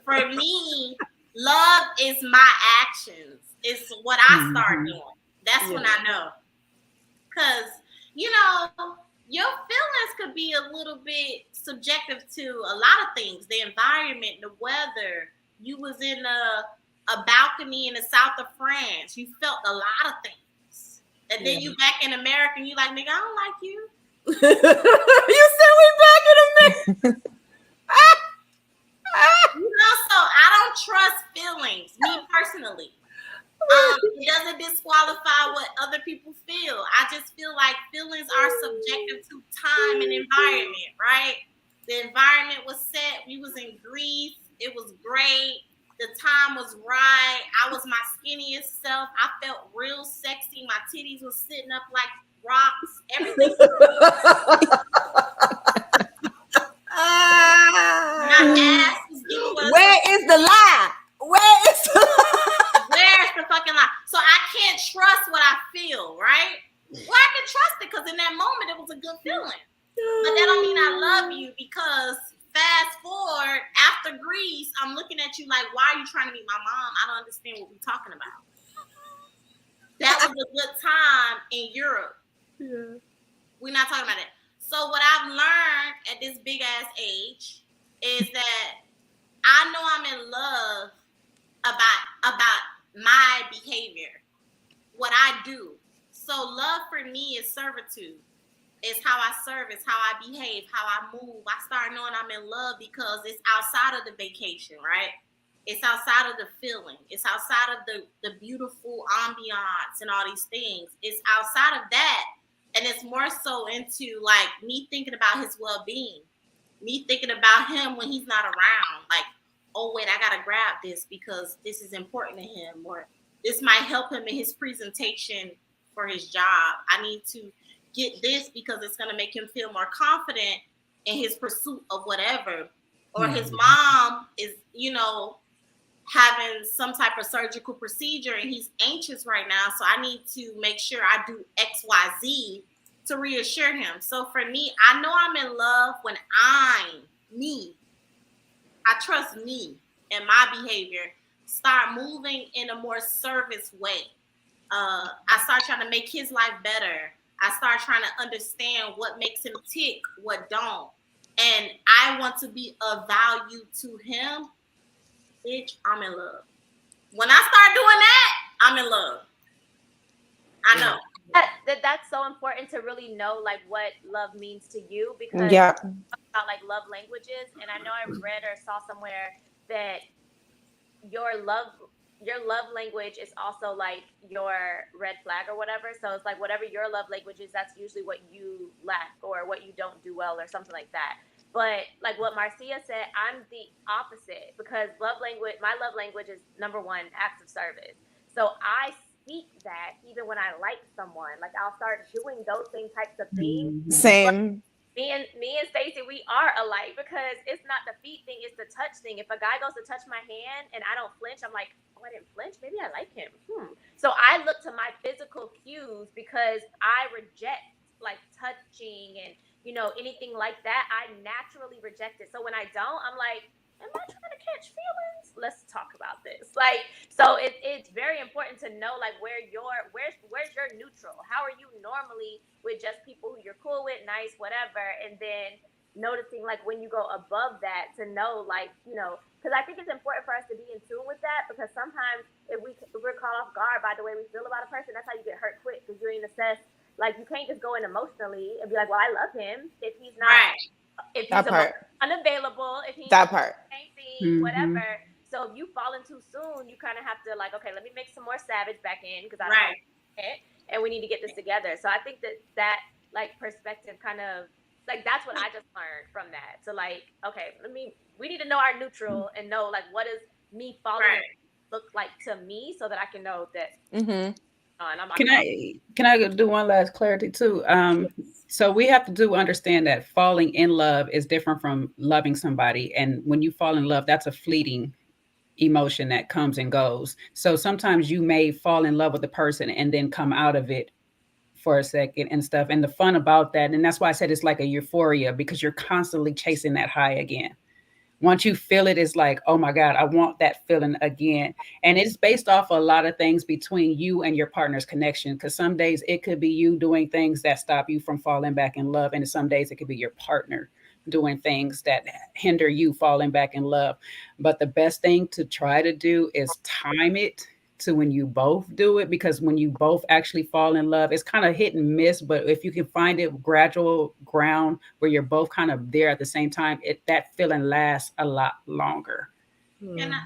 For me, love is my actions. It's what I start doing. That's when I know. Because, you know, your feelings could be a little bit subjective to a lot of things. The environment, the weather. You was in a balcony in the south of France. You felt a lot of things. And then you back in America and you like, nigga, I don't like you. You said we back in America. You know, so I don't trust feelings, me personally. It doesn't disqualify what other people feel. I just feel like feelings are subjective to time and environment, right? The environment was set. We was in Greece. It was great. The time was right. I was my skinniest self. I felt real sexy. My titties was sitting up like rocks. Everything. My ass was getting Where is the lie? Where is the lie? Where's the fucking lie? So I can't trust what I feel, right? Well, I can trust it because in that moment it was a good feeling. But that don't mean I love you, because fast forward after Greece, I'm looking at you like, why are you trying to meet my mom? I don't understand what we're talking about. That was a good time in Europe. Yeah. We're not talking about it. So what I've learned at this big ass age is that I know I'm in love about my behavior, what I do. So love for me is servitude. It's how I serve, it's how I behave, how I move. I start knowing I'm in love because it's outside of the vacation, right? It's outside of the feeling. It's outside of the beautiful ambiance and all these things. It's outside of that. And it's more so into like me thinking about his well-being, me thinking about him when he's not around. Like, oh, wait, I got to grab this because this is important to him, or this might help him in his presentation for his job. I need to get this because it's going to make him feel more confident in his pursuit of whatever. Or his mom is, you know, having some type of surgical procedure and he's anxious right now. So I need to make sure I do X, Y, Z to reassure him. So for me, I know I'm in love when I'm me. I trust me and my behavior. Start moving in a more service way. I start trying to make his life better. I start trying to understand what makes him tick, what don't. And I want to be of value to him. Bitch, I'm in love. When I start doing that, I'm in love. I know. That's so important to really know like what love means to you, because about like love languages, and I know I read or saw somewhere that your love language is also like your red flag or whatever. So it's like whatever your love language is, that's usually what you lack or what you don't do well or something like that. But like what Marcia said, I'm the opposite, because my love language is number one, acts of service. So I speak that even when I like someone, like I'll start doing those same types of things. Same. Me and Stacey, we are alike, because it's not the feet thing, it's the touch thing. If a guy goes to touch my hand and I don't flinch, I'm like, oh, I didn't flinch, maybe I like him. So I look to my physical cues, because I reject like touching and, you know, anything like that. I naturally reject it. So when I don't, I'm like, am I trying to catch feelings? Let's talk about this. Like, so it's very important to know like where's your neutral? How are you normally with just people who you're cool with, nice, whatever, and then noticing like when you go above that, to know like, you know, because I think it's important for us to be in tune with that, because sometimes if we're caught off guard by the way we feel about a person, that's how you get hurt quick, because you ain't assess, like you can't just go in emotionally and be like, well, I love him if he's not right. If he's unavailable, if he's that part can't see, whatever. So if you fall in too soon, you kind of have to like, okay, let me make some more savage back in, because I don't know it, and we need to get this together. So I think that like perspective kind of like, that's what I just learned from that. So like, okay, we need to know our neutral and know like what is me falling look like to me so that I can know that Mm-hmm. and I'm Can I do one last clarity too? So we have to understand that falling in love is different from loving somebody. And when you fall in love, that's a fleeting emotion that comes and goes. So sometimes you may fall in love with a person and then come out of it for a second and stuff. And the fun about that, and that's why I said it's like a euphoria, because you're constantly chasing that high again. Once you feel it, it's like, oh my God, I want that feeling again. And it's based off a lot of things between you and your partner's connection. Because some days it could be you doing things that stop you from falling back in love. And some days it could be your partner doing things that hinder you falling back in love. But the best thing to try to do is time it to when you both do it, because when you both actually fall in love, it's kind of hit and miss. But if you can find it gradual ground where you're both kind of there at the same time, that feeling lasts a lot longer. Can I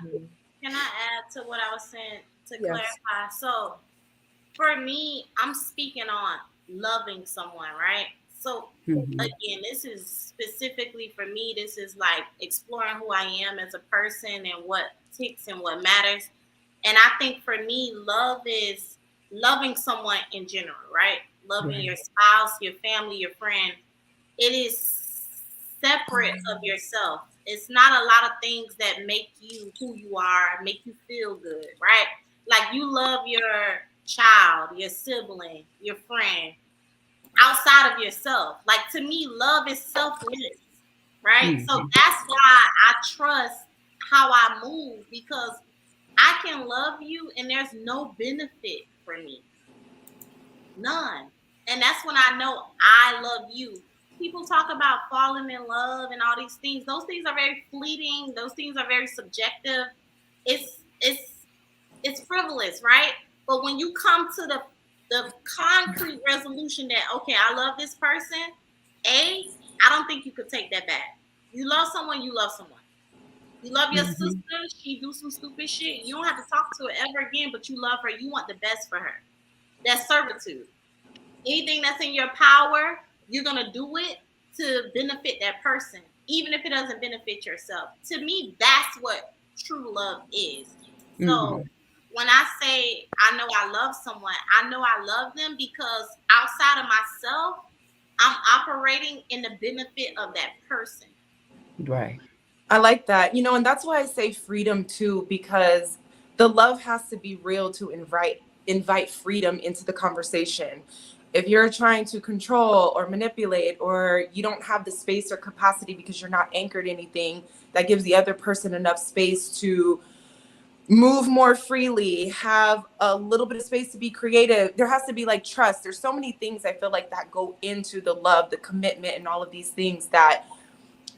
can I add to what I was saying to Yes. clarify? So for me, I'm speaking on loving someone, right? So Mhm. again, this is specifically for me. This is like exploring who I am as a person and what ticks and what matters. And I think for me, love is loving someone in general, right? Loving Right. your spouse, your family, your friend. It is separate of yourself. It's not a lot of things that make you who you are, make you feel good, right? Like you love your child, your sibling, your friend outside of yourself. Like to me, love is selfless, right? So Mhm. that's why I trust how I move, because I can love you and there's no benefit for me. None. And that's when I know I love you. People talk about falling in love and all these things. Those things are very fleeting. Those things are very subjective. It's frivolous, right? But when you come to the concrete resolution that okay, I love this person, I don't think you could take that back. You love someone, you love someone. You love your sister, Mhm. she do some stupid shit. You don't have to talk to her ever again, but you love her. You want the best for her. That's servitude. Anything that's in your power, you're gonna do it to benefit that person, even if it doesn't benefit yourself. To me, that's what true love is. So Mhm. when I say I know I love someone, I know I love them because outside of myself, I'm operating in the benefit of that person. Right. I like that. And that's why I say freedom too, because the love has to be real to invite freedom into the conversation. If you're trying to control or manipulate, or you don't have the space or capacity because you're not anchored in anything that gives the other person enough space to move more freely, have a little bit of space to be creative, there has to be like trust. There's so many things I feel like that go into the love, the commitment, and all of these things that,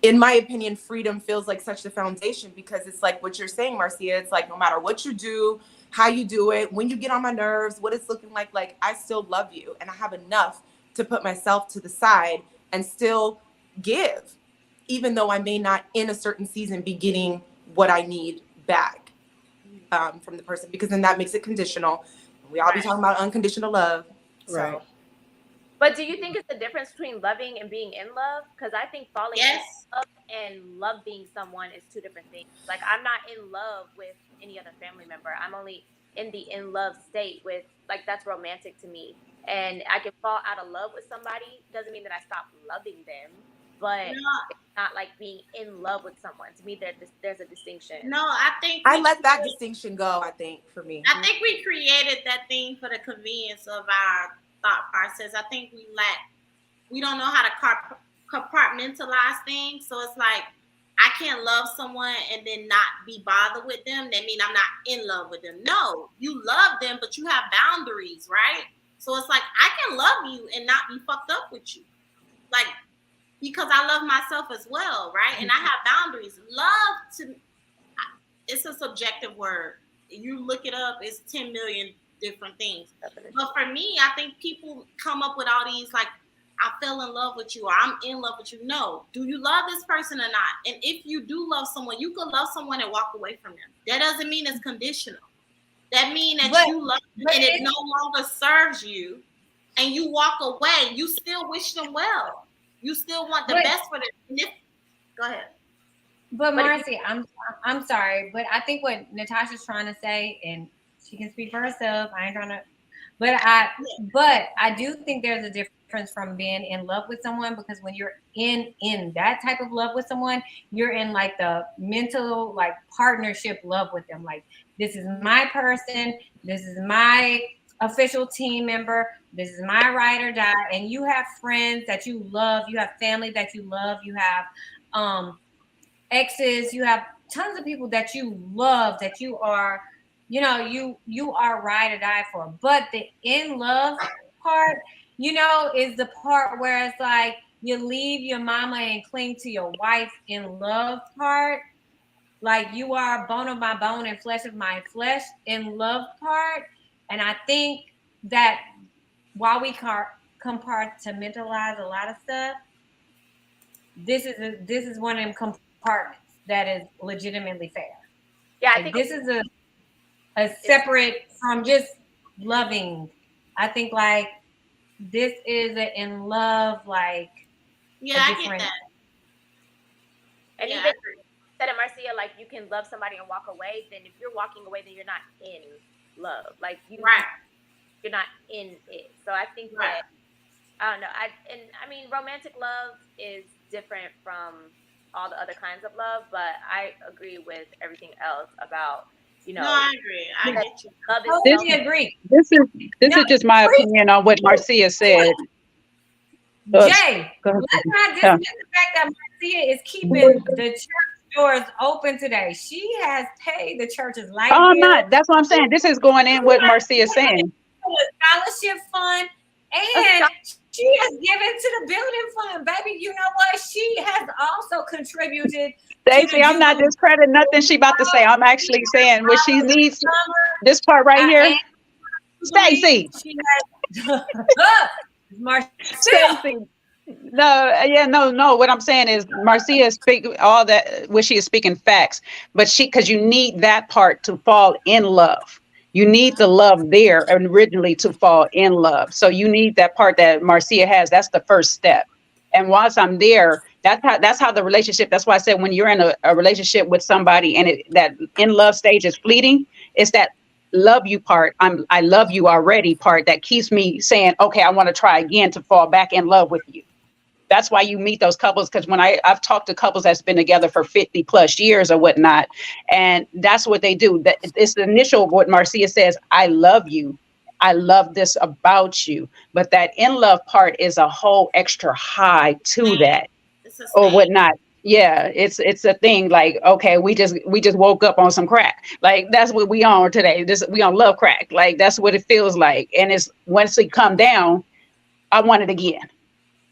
in my opinion, freedom feels like such the foundation, because it's like what you're saying, Marcia. It's like no matter what you do, how you do it, when you get on my nerves, what it's looking like I still love you, and I have enough to put myself to the side and still give, even though I may not in a certain season be getting what I need back from the person, because then that makes it conditional. We all be Right. talking about unconditional love. Right. So But do you think it's the difference between loving and being in love? Because I think falling in Yes. love and loving someone is two different things. Like I'm not in love with any other family member. I'm only in the in love state with, like, that's romantic to me. And I can fall out of love with somebody. Doesn't mean that I stop loving them, but No, it's not like being in love with someone. To me, there's a distinction. no, I think I let that distinction go, I think, for me. I think we created that thing for the convenience of our thought process. I think we don't know how to compartmentalize things. So it's like I can't love someone and then not be bothered with them. That means I'm not in love with them. No, you love them, but you have boundaries, right? So it's like I can love you and not be fucked up with you, like because I love myself as well, right? And I have boundaries. Love to it's a subjective word. You look it up, it's 10 million different things. But for me, I think people come up with all these like, I fell in love with you or I'm in love with you. No, do you love this person or not? And if you do love someone, you can love someone and walk away from them. That doesn't mean it's conditional. That means that But you love them but and it it, no longer serves you and you walk away. You still wish them well. You still want the but best for them. Go ahead. But But if Marcy, I'm sorry, but I think what Natasha's trying to say, and she can speak for herself. I ain't trying to, but I do think there's a difference from being in love with someone, because when you're in that type of love with someone, you're in like the mental like partnership love with them. Like, this is my person, this is my official team member, this is my ride or die, and you have friends that you love, you have family that you love, you have exes, you have tons of people that you love, that you are, you are ride or die for. But the in love part, is the part where it's like you leave your mama and cling to your wife in love part. Like, you are bone of my bone and flesh of my flesh in love part. And I think that while we compartmentalize a lot of stuff, this is one of them compartments that is legitimately fair. yeah, I Like, think this is a separate from just loving. I think like this is a in love, like Yeah, I get that. and Yeah, even said it, Marcia, like you can love somebody and walk away. Then if you're walking away, then you're not in love. Like right. you're not in it. So I think Right. that I don't know. I mean, romantic love is different from all the other kinds of love, but I agree with everything else about No, I agree. I that get you. love is totally This agree. this is just my opinion on what Marcia said. Jay, Go ahead. let's not Yeah. dismiss the fact that Marcia is keeping the church doors open today. She has paid the church's light Oh, I'm bill, not. That's what I'm saying. This is going in what Marcia is saying. scholarship fund, and she has given to the building fund. Baby, you know what? She has also contributed. Stacey, I'm not discrediting nothing she about to say. I'm actually saying what she needs. This part right here. Stacey. Marcia. Stacey. No. What I'm saying is Marcia is speaking all that what she is speaking facts, but because you need that part to fall in love. You need the love there originally to fall in love. So you need that part that Marcia has. That's the first step. And once I'm there, that's how the relationship. That's why I said when you're in a relationship with somebody and that in love stage is fleeting, it's that love you part. I love you already part that keeps me saying, okay, I want to try again to fall back in love with you. That's why you meet those couples. Because when I've talked to couples that's been together for 50 plus years or whatnot, and that's what they do. That it's the initial what Marcia says, I love you. I love this about you. But that in love part is a whole extra high to that It's a or stage. whatnot. Yeah, it's a thing like, okay, we just woke up on some crack. Like that's what we on today. We on love crack. Like that's what it feels like. And it's once it come down, I want it again.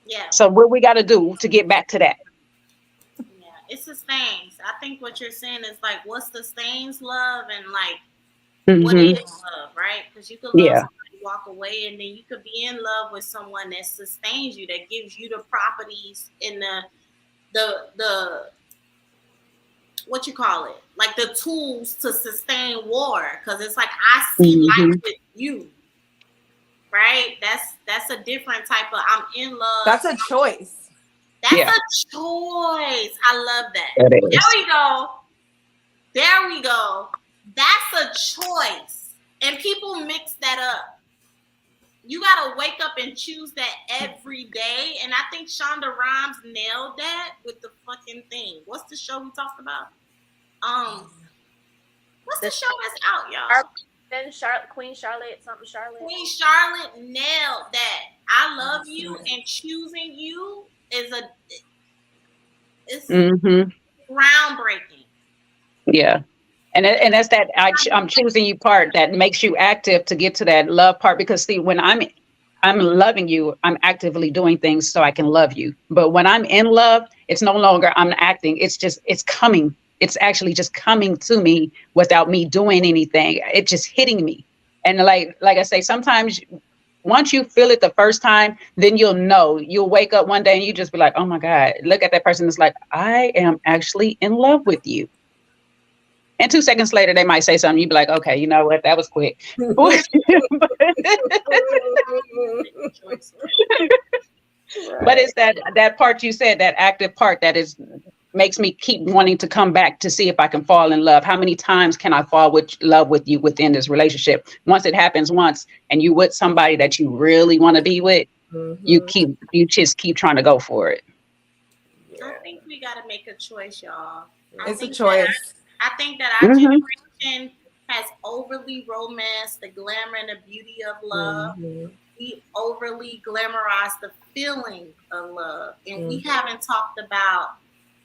Yeah. So what we got to do to get back to that? Yeah. It sustains. I think what you're saying is like what sustains love and like what is love, right? Because you could love Yeah. somebody, walk away, and then you could be in love with someone that sustains you, that gives you the properties in the what you call it, like the tools to sustain war. Because it's like I see life with you, right? That's a different type of I'm in love. That's a choice. That's Yeah. a choice. I love that. That is. There we go. There we go. That's a choice. And people mix that up. You got to wake up and choose that every day. And I think Shonda Rhimes nailed that with the fucking thing. What's the show we talked about? What's the show that's out, y'all? Then Queen Charlotte. Queen Charlotte nailed that. I love you, and choosing you is it's groundbreaking. Yeah. And that's that I'm choosing you part that makes you active to get to that love part. Because see, when I'm loving you, I'm actively doing things so I can love you. But when I'm in love, it's no longer I'm acting. It's coming. It's actually just coming to me without me doing anything. It's just hitting me. And like I say, sometimes once you feel it the first time, then you'll know. You'll wake up one day and you just be like, oh my God, look at that person. It's like, I am actually in love with you. And 2 seconds later, they might say something. You'd be like, okay, you know what? That was quick. But it's that part you said, that active part that is makes me keep wanting to come back to see if I can fall in love. How many times can I fall in love with you within this relationship? Once it happens once and you with somebody that you really want to be with, you just keep trying to go for it. I think we got to make a choice, y'all. It's a choice. I think that our generation has overly romanced the glamour and the beauty of love. We overly glamorize the feeling of love. And we haven't talked about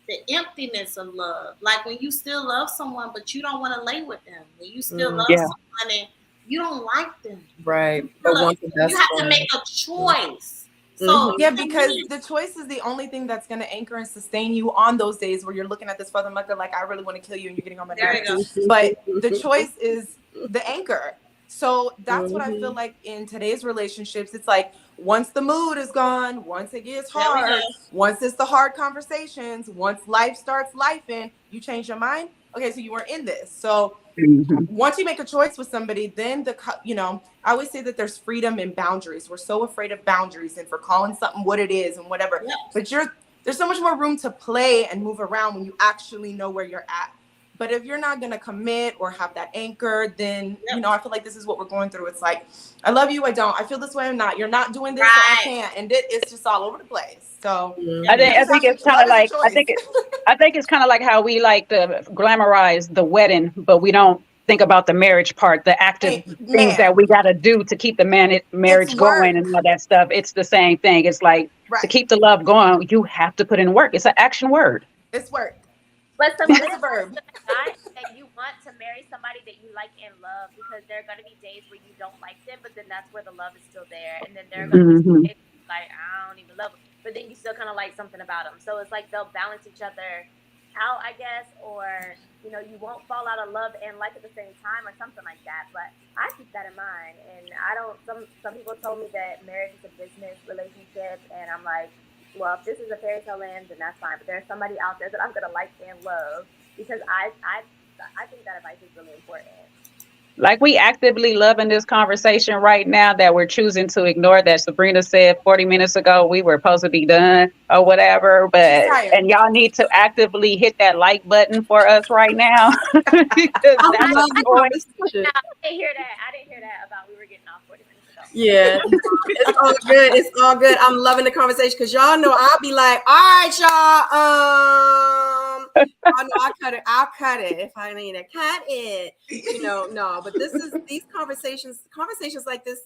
the emptiness of love. Like when you still love someone, but you don't want to lay with them. When you still love someone and you don't like them. Right. But you have to make a choice. So yeah, because the choice is the only thing that's going to anchor and sustain you on those days where you're looking at this father mother like, I really want to kill you, and you're getting on my nerves. But the choice is the anchor. So that's what I feel like in today's relationships. It's like once the mood is gone, once it gets hard, once it's the hard conversations, once life starts lifing, you change your mind. Okay, so you weren't in this. So once you make a choice with somebody, then I always say that there's freedom in boundaries. We're so afraid of boundaries and for calling something what it is and whatever. But there's so much more room to play and move around when you actually know where you're at. But if you're not going to commit or have that anchor, then, I feel like this is what we're going through. It's like, I love you, I don't. I feel this way, I'm not. You're not doing this, so I can't. And it's just all over the place. So I think it's kind of like, I think it's kind of like how we like to glamorize the wedding, but we don't think about the marriage part, the active things that we got to do to keep the marriage going and all that stuff. It's the same thing. It's like to keep the love going, you have to put in work. It's an action word. It's work. But sometimes it's a verb. That you want to marry somebody that you like and love, because there are going to be days where you don't like them, but then that's where the love is still there. And then there are going to be days like, I don't even love them, but then you still kind of like something about them. So it's like they'll balance each other out, I guess, or you won't fall out of love and like at the same time or something like that. But I keep that in mind, and I don't. Some people told me that marriage is a business relationship, and I'm like, well, if this is a fairy tale land, then that's fine. But there's somebody out there that I'm gonna like and love, because I think that advice is really important. Like, we actively loving this conversation right now that we're choosing to ignore, that Sabrina said 40 minutes ago we were supposed to be done or whatever. But and y'all need to actively hit that like button for us right now. Because that's the point. I didn't hear that about we were getting off 40 minutes ago. Yeah, it's all good. It's all good. I'm loving the conversation because y'all know I'll be like, all right, y'all. I know I'll cut it if I need to cut it. No, but these conversations like this,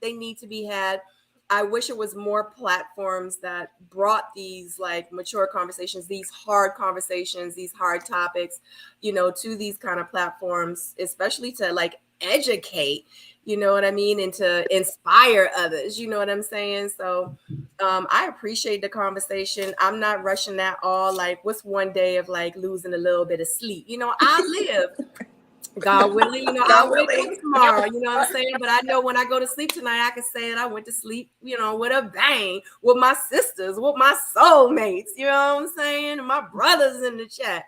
they need to be had. I wish it was more platforms that brought these like mature conversations, these hard conversations, these hard topics, to these kind of platforms, especially to like educate, you know what I mean, and to inspire others, you know what I'm saying? So I appreciate the conversation. I'm not rushing at all. Like, what's one day of like losing a little bit of sleep? I live. God willing, I'll wake up tomorrow, you know what I'm saying? But I know when I go to sleep tonight, I can say that I went to sleep, with a bang, with my sisters, with my soulmates, you know what I'm saying? And my brothers in the chat,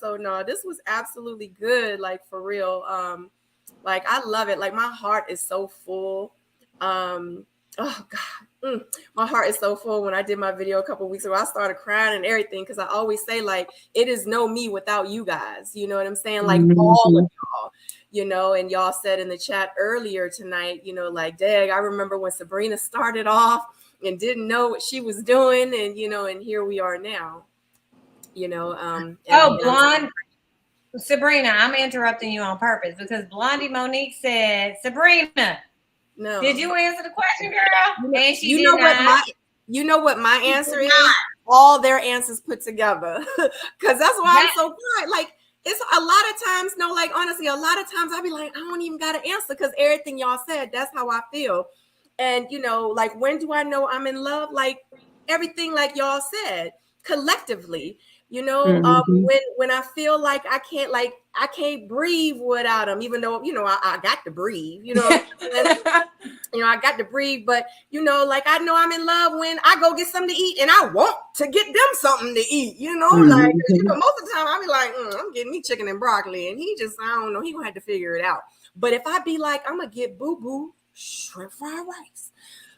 so no, this was absolutely good, like for real. Like, I love it. Like, my heart is so full. Oh God, my heart is so full. When I did my video a couple of weeks ago, I started crying and everything, because I always say, like, it is no me without you guys. You know what I'm saying? Like, all of y'all, and y'all said in the chat earlier tonight, like, dang, I remember when Sabrina started off and didn't know what she was doing, and and here we are now. Blonde. Sabrina, I'm interrupting you on purpose because Blondie Monique said, Sabrina, no. Did you answer the question, girl? And she did not. What my answer is? All their answers put together. Because that's why I'm so quiet. Like, it's a lot of times, like, honestly, a lot of times I'll be like, I don't even got to answer, because everything y'all said, that's how I feel. And, like, when do I know I'm in love? Like, everything like y'all said, collectively. When I feel like I can't breathe without them, even though I got to breathe, I got to breathe, but like, I know I'm in love when I go get something to eat and I want to get them something to eat, like, most of the time I'll be like, I'm getting me chicken and broccoli, and he just, I don't know, he gonna have to figure it out. But if I be like, I'm gonna get boo-boo shrimp fried rice,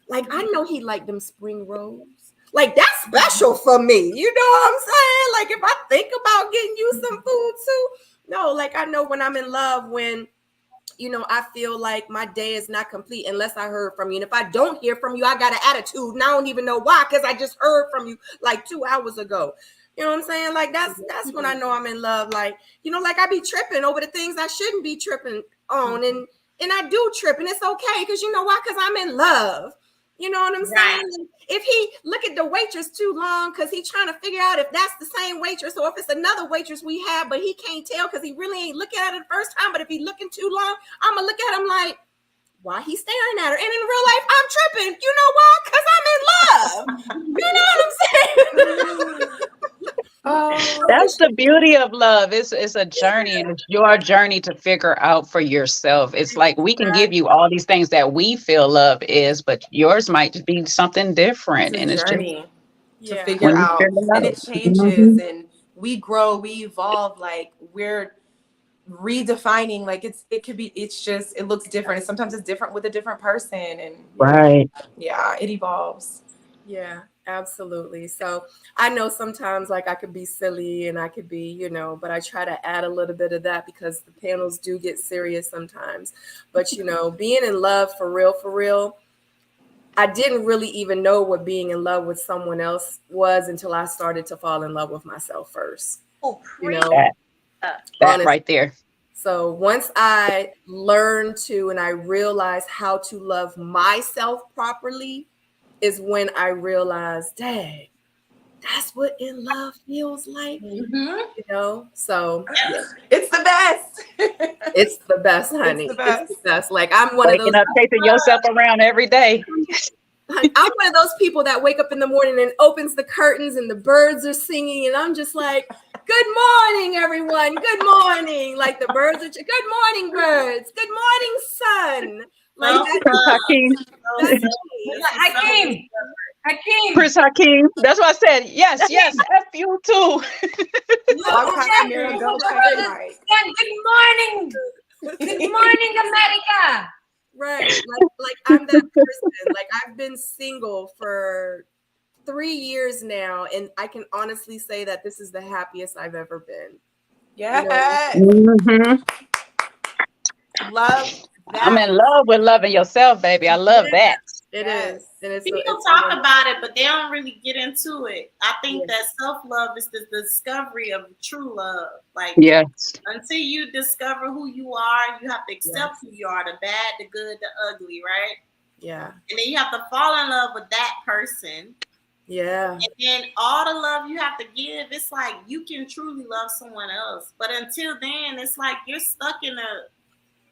like, I know he like them spring rolls. Like that's special for me. You know what I'm saying? Like if I think about getting you some food too, no, like I know when I'm in love, when I feel like my day is not complete unless I heard from you. And if I don't hear from you, I got an attitude and I don't even know why, because I just heard from you like 2 hours ago. You know what I'm saying? Like that's when I know I'm in love. Like, like I be tripping over the things I shouldn't be tripping on. And I do trip, and it's okay, because you know why? Because I'm in love. You know what I'm saying? Right. If he look at the waitress too long, because he's trying to figure out if that's the same waitress or if it's another waitress we have, but he can't tell because he really ain't looking at it the first time. But if he looking too long, I'm going to look at him like, why he staring at her? And in real life, I'm tripping. You know why? Because I'm in love. You know what I'm saying? That's the beauty of love. It's a journey, and it's your journey to figure out for yourself. It's like we can give you all these things that we feel love is, but yours might be something different. It's And a it's just journey to Yeah. figure when you out, figure it and out. it changes, and we grow, we evolve. Like we're redefining. Like it looks different, and sometimes it's different with a different person, and Right. yeah, it evolves. Yeah, absolutely. So I know sometimes like I could be silly and I could be, but I try to add a little bit of that because the panels do get serious sometimes. But, being in love for real, I didn't really even know what being in love with someone else was until I started to fall in love with myself first. Oh, That Honestly. right there. So once I learned to and I realized how to love myself properly is when I realized, dang, that's what in love feels like. So It's the best. it's the best, honey. It's the best. It's the best. Like I'm one of Waking those up, chasing yourself around every day. I'm one of those people that wake up in the morning and opens the curtains and the birds are singing, and I'm just like, good morning, everyone. Good morning. Like the birds are, good morning, birds. Good morning, sun. Like Prince Hakeem. that's Hakeem. Prince Hakeem. That's what I said. Yes. F you too. Good morning. Good morning, America. Right. Like I'm that person. Like I've been single for 3 years now, and I can honestly say that this is the happiest I've ever been. Yes. Mhm. Love that. I'm in love with loving yourself, baby. I love that. It Yes. is. And it's People talk about it, but they don't really get into it. I think that self-love is the discovery of true love. Like, Yes. until you discover who you are, you have to accept who you are, the bad, the good, the ugly, right? Yeah. And then you have to fall in love with that person. Yeah. And then all the love you have to give, it's like you can truly love someone else. But until then, it's like you're stuck in the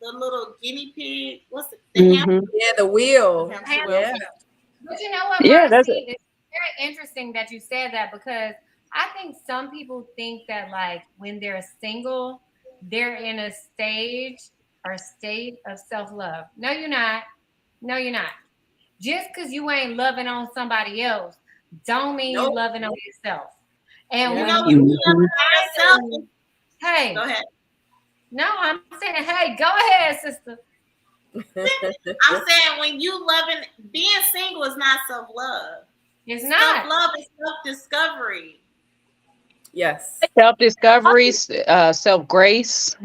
little guinea pig. What's it? The hamster? Yeah, the wheel. Yeah. But you know what, Yeah, that's Marcy? It's very interesting that you said that, because I think some people think that like when they're single, they're in a state of self-love. No, you're not. No, you're not. Just because you ain't loving on somebody else don't mean you're loving on yourself. And You when know, you when you love yourself, hey, go ahead. no, I'm saying, hey, go ahead, sister. I'm saying when you loving, being single is not self-love. It's not. Self-love is self-discovery. Yes. Self-discovery, self-grace,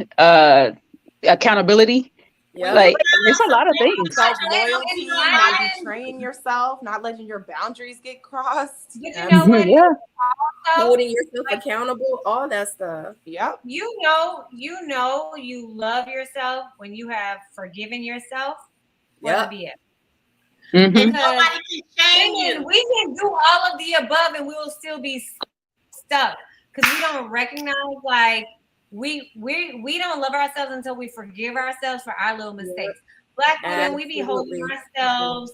accountability. Yeah. Like it's a lot of things. Self-loyalty, not betraying yourself, not letting your boundaries get crossed. But you know what? Yeah. Also, Holding yourself accountable, all that stuff. Yep. you know you love yourself when you have forgiven yourself for the BS. Mhm. And nobody can shame you. We can do all of the above and we will still be stuck because we don't recognize like we don't love ourselves until we forgive ourselves for our little mistakes. Black women, we be holding ourselves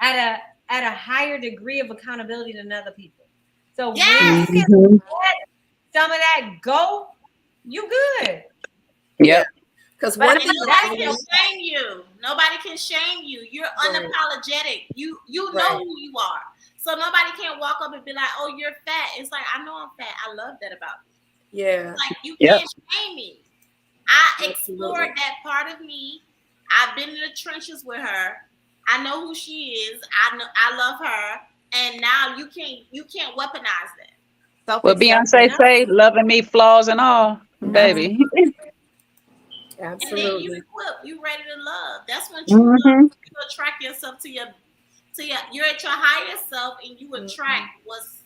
at a higher degree of accountability than other people. So when you can let some of that go, you good. Yep. Because nobody can shame you. Nobody can shame you. You're unapologetic. You know who you are. So nobody can walk up and be like, "Oh, you're fat." It's like, I know I'm fat. I love that about you. Yeah. Like you can't shame me. I explored that part of me. I've been in the trenches with her. I know who she is. I love her. and now you can't weaponize that. Well, Beyonce say, loving me, flaws and all, baby. And then Absolutely. you equipped, you ready to love. That's when Mhm. you attract yourself to your you're at your highest self, and you attract what's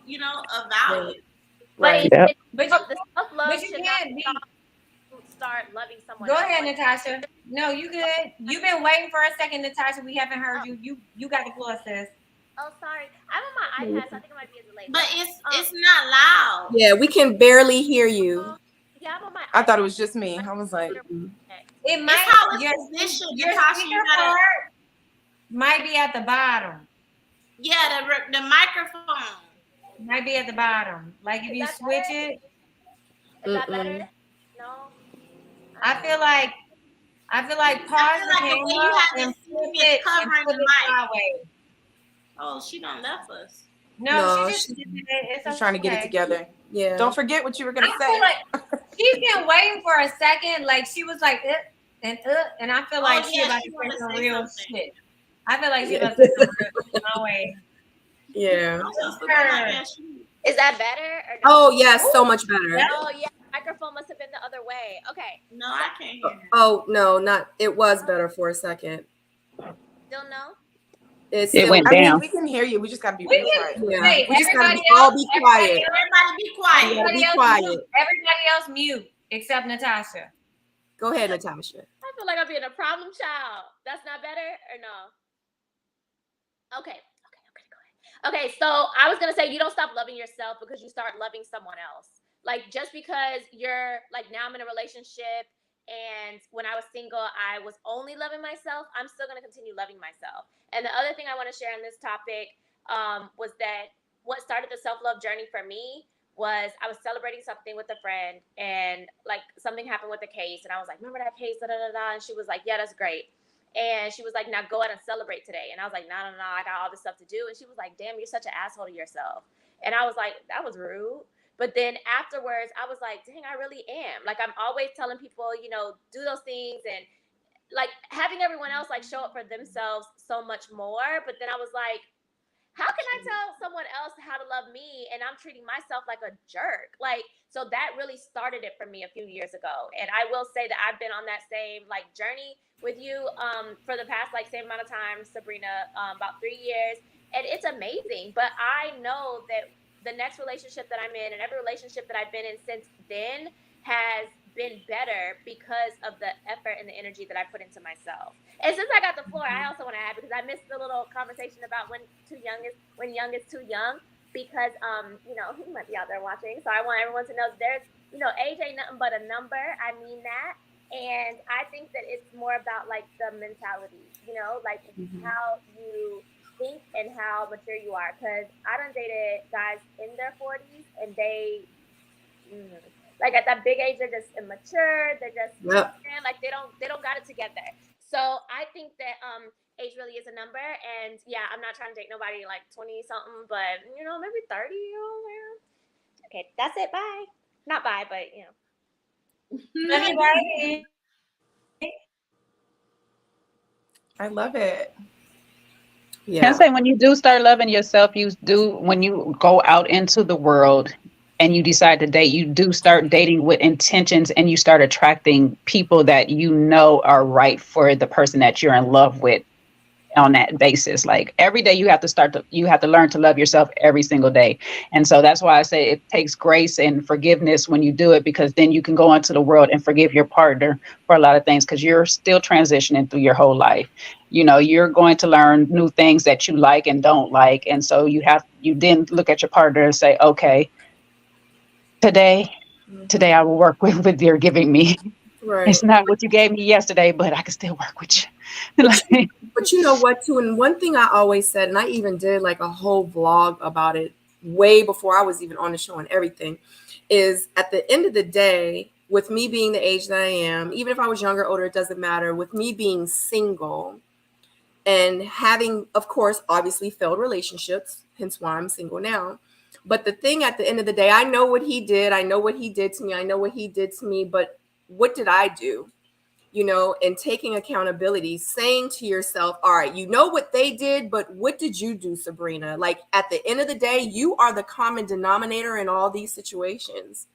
of value. Right. But Yep. the self-love But you should not can't be. start loving someone Go else. ahead, Natasha. No, you good. You've been waiting for a second, Natasha. We haven't heard you. You got the floor, sis. Oh, sorry. I'm on my iPad, so I think it might be a delay. But it's not loud. Yeah, we can barely hear you. Yeah, I'm on my I thought it iPad. was just me. I was like, It might. how it's positioned, Your Natasha, speaker you gotta- part might be at the bottom. Yeah, the microphone. Might be at the bottom. Like if you switch it. Is that better? No. I feel like pause the the way you camera have and this flip thing is it and covering flip the it mic. sideways. Oh, she done left us. No, she just did it. It's I'm trying to get it okay. together. Yeah. Don't forget what you were gonna I say. feel like she's been waiting for a second. Like she was like, and I feel like she about to wanna say some say real something. shit. I feel like she about to say some real shit. No way. Yeah. Is that better? Or no? Oh, yeah, so much better. Oh, yeah. Microphone must have been the other way. Okay. No, I can't hear her. Oh, no, not. It was better for a second. Still no? It went I mean, down. we can hear you. We just gotta be We real can- quiet. Yeah. Wait, We just gotta everybody all else- be quiet. Everybody be quiet. Everybody Be else quiet. mute. Everybody else mute except Natasha. Go ahead, Natasha. I feel like I'm being a problem child. That's not better or no? Okay. Go ahead. Okay, so I was gonna say you don't stop loving yourself because you start loving someone else. Like just because you're like now I'm in a relationship and when I was single I was only loving myself, I'm still gonna continue loving myself. And the other thing I want to share on this topic was that what started the self-love journey for me was I was celebrating something with a friend and like something happened with the case and I was like, remember that case, da da da da, and she was like, yeah, that's great. And she was like, now go out and celebrate today. And I was like, no, I got all this stuff to do. And she was like, damn, you're such an asshole to yourself. And I was like, that was rude. But then afterwards, I was like, dang, I really am. Like, I'm always telling people, do those things and like having everyone else like show up for themselves so much more. But then I was like, how can I tell someone else how to love me and I'm treating myself like a jerk? Like, so that really started it for me a few years ago. And I will say that I've been on that same like journey with you for the past like same amount of time, Sabrina, about 3 years. And it's amazing. But I know that the next relationship that I'm in and every relationship that I've been in since then has been better because of the effort and the energy that I put into myself. And since I got the floor, I also want to add, because I missed the little conversation about when young is too young, because he might be out there watching. So I want everyone to know there's, age ain't nothing but a number. I mean that. And I think that it's more about like the mentality, like how you think and how mature you are. Because I done dated guys in their 40s and they like at that big age, they're just immature. They're just like they don't got it together. So I think that age really is a number. And yeah, I'm not trying to date nobody like 20 something, but maybe 30. Okay, that's it. Bye. Not bye, but I love it. Can I say when you do start loving yourself, when you go out into the world and you decide to date, you do start dating with intentions and you start attracting people that are right for the person that you're in love with on that basis. Like every day you have to learn to love yourself every single day. And so that's why I say it takes grace and forgiveness when you do it, because then you can go into the world and forgive your partner for a lot of things, because you're still transitioning through your whole life. You're going to learn new things that you like and don't like. And so you then look at your partner and say, okay, today I will work with what you're giving me. Right. It's not what you gave me yesterday, but I can still work with you. But you know what, too? And one thing I always said, and I even did like a whole vlog about it way before I was even on the show and everything, is at the end of the day, with me being the age that I am, even if I was younger, older, it doesn't matter. With me being single and having, of course, obviously failed relationships, hence why I'm single now. But the thing at the end of the day, I know what he did. I know what he did to me. I know what he did to me. But what did I do? and taking accountability, saying to yourself, all right, you know what they did, but what did you do, Sabrina? Like at the end of the day, you are the common denominator in all these situations.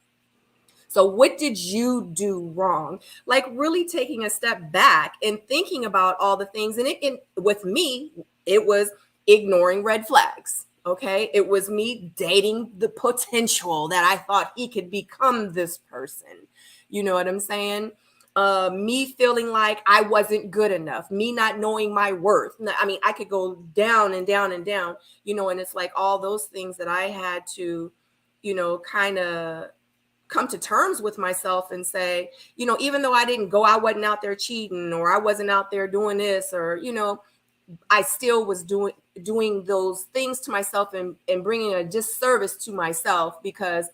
So what did you do wrong? Like really taking a step back and thinking about all the things. And with me, it was ignoring red flags. Okay. It was me dating the potential that I thought he could become this person. You know what I'm saying? Me feeling like I wasn't good enough, me not knowing my worth. I mean, I could go down and down and down, and it's like all those things that I had to, kind of come to terms with myself and say, even though I wasn't out there cheating, or I wasn't out there doing this, or, I still was doing those things to myself and bringing a disservice to myself, because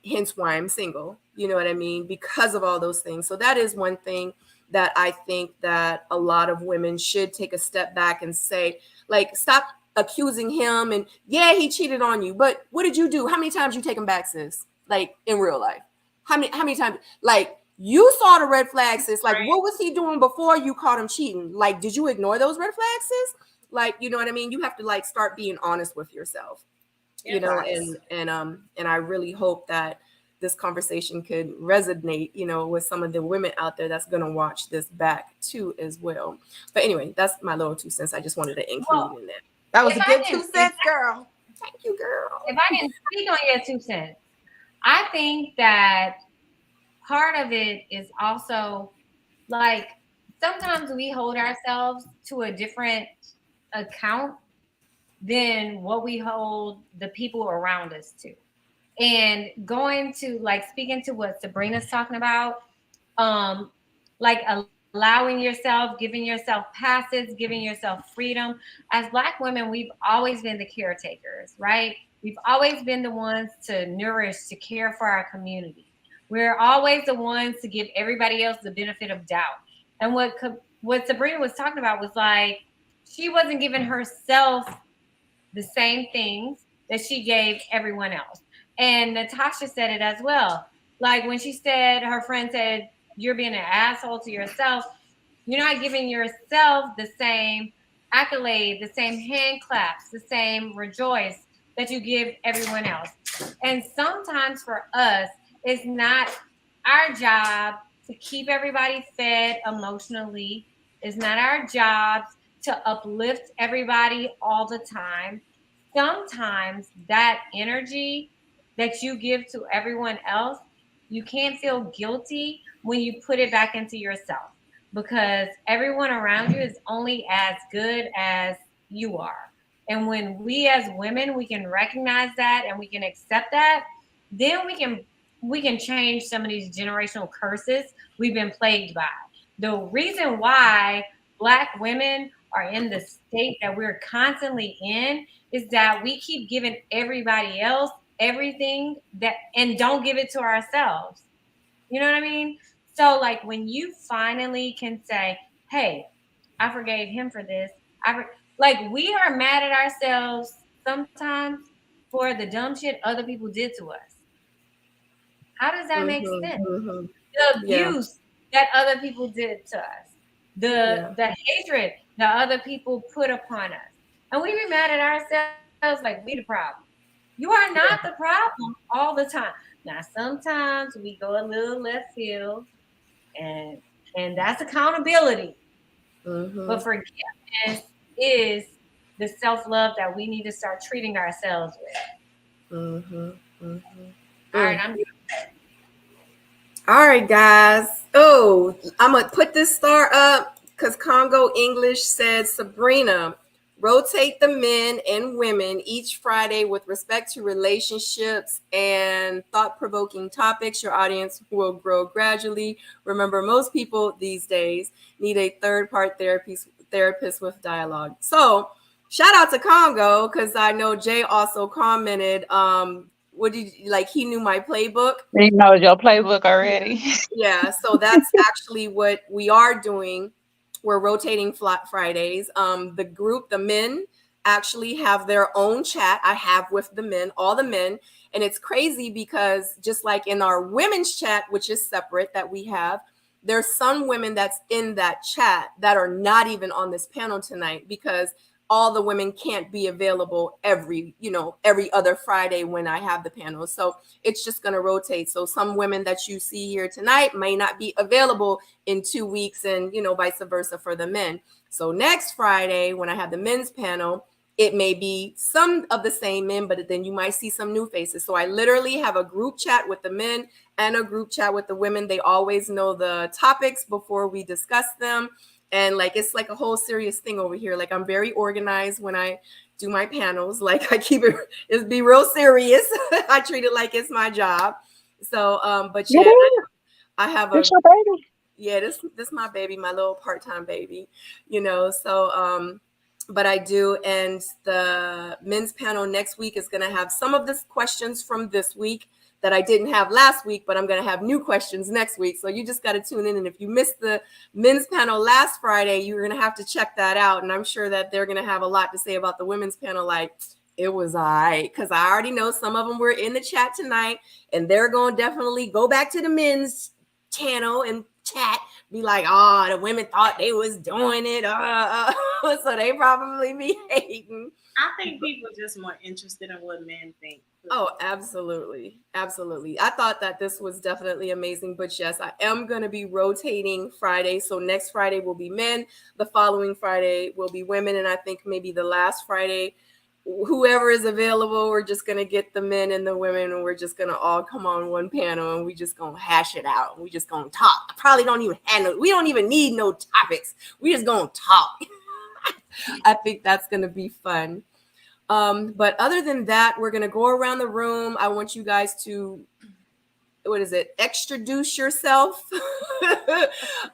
hence why I'm single, you know what I mean? Because of all those things. So that is one thing that I think that a lot of women should take a step back and say, like, stop accusing him. And yeah, he cheated on you, but what did you do? How many times you take him back, sis? Like in real life, how many times, like you saw the red flags, sis? Like, what was he doing before you caught him cheating? Like, did you ignore those red flags, sis? Like, you know what I mean? You have to like start being honest with yourself. And I really hope that this conversation could resonate, with some of the women out there that's going to watch this back too as well. But anyway, that's my little 2 cents. I just wanted to include in that. That was a good 2 cents, girl. Thank you, girl. If I didn't speak on your 2 cents, I think that part of it is also like sometimes we hold ourselves to a different account than what we hold the people around us to. And going to like speaking to what Sabrina's talking about, like allowing yourself, giving yourself passes, giving yourself freedom. As Black women, we've always been the caretakers, right? We've always been the ones to nourish, to care for our community. We're always the ones to give everybody else the benefit of doubt. And what Sabrina was talking about was like, she wasn't giving herself the same things that she gave everyone else. And Natasha said it as well. Like when she said, her friend said, you're being an asshole to yourself. You're not giving yourself the same accolade, the same hand claps, the same rejoice that you give everyone else. And sometimes for us, it's not our job to keep everybody fed emotionally. It's not our job to uplift everybody all the time. Sometimes that energy that you give to everyone else, you can't feel guilty when you put it back into yourself, because everyone around you is only as good as you are. And when we as women, we can recognize that and we can accept that, then we can change some of these generational curses we've been plagued by. The reason why Black women are in the state that we're constantly in is that we keep giving everybody else everything that and don't give it to ourselves. You know what I mean? So like when you finally can say, hey, I forgave him for this. Like we are mad at ourselves sometimes for the dumb shit other people did to us. How does that make sense? Mm-hmm. The abuse that other people did to us, the hatred that other people put upon us. And we be mad at ourselves like we the problem. You are not the problem all the time. Now, sometimes we go a little left field, and that's accountability. Mm-hmm. But forgiveness is the self-love that we need to start treating ourselves with. Mm-hmm. Mm-hmm. All right, All right, guys. Oh, I'm going to put this star up because Congo English said, Sabrina, rotate the men and women each Friday with respect to relationships and thought-provoking topics. Your audience will grow gradually. Remember, most people these days need a third-part therapist with dialogue. So shout out to Congo, because I know Jay also commented, what did you like? He knew my playbook. He knows your playbook already. Yeah, so that's actually what we are doing. We're rotating Flat Fridays. The group, the men, actually have their own chat. I have with the men, all the men, and it's crazy because just like in our women's chat, which is separate that we have, there's some women that's in that chat that are not even on this panel tonight because all the women can't be available every other Friday when I have the panel. So it's just going to rotate. So some women that you see here tonight may not be available in 2 weeks, and vice versa for the men. So next Friday when I have the men's panel, it may be some of the same men, but then you might see some new faces. So I literally have a group chat with the men and a group chat with the women. They always know the topics before we discuss them. And like, it's like a whole serious thing over here. Like, I'm very organized when I do my panels. Like, I keep it be real serious. I treat it like it's my job. So, but yeah, I have a, yeah, this my baby, my little part-time baby, so, but I do. And the men's panel next week is going to have some of the questions from this week that I didn't have last week, but I'm going to have new questions next week. So you just got to tune in. And if you missed the men's panel last Friday, you're going to have to check that out. And I'm sure that they're going to have a lot to say about the women's panel. Like, it was all right, because I already know some of them were in the chat tonight, and they're going to definitely go back to the men's channel and chat, be like, oh, the women thought they was doing it. So they probably be hating. I think people are just more interested in what men think. Oh, absolutely. Absolutely. I thought that this was definitely amazing. But yes, I am going to be rotating Friday. So next Friday will be men. The following Friday will be women. And I think maybe the last Friday, whoever is available, we're just going to get the men and the women, and we're just going to all come on one panel, and we just going to hash it out. We just going to talk. I probably don't even we don't even need no topics. We just going to talk. I think that's going to be fun. But other than that, we're going to go around the room. I want you guys to, extroduce yourself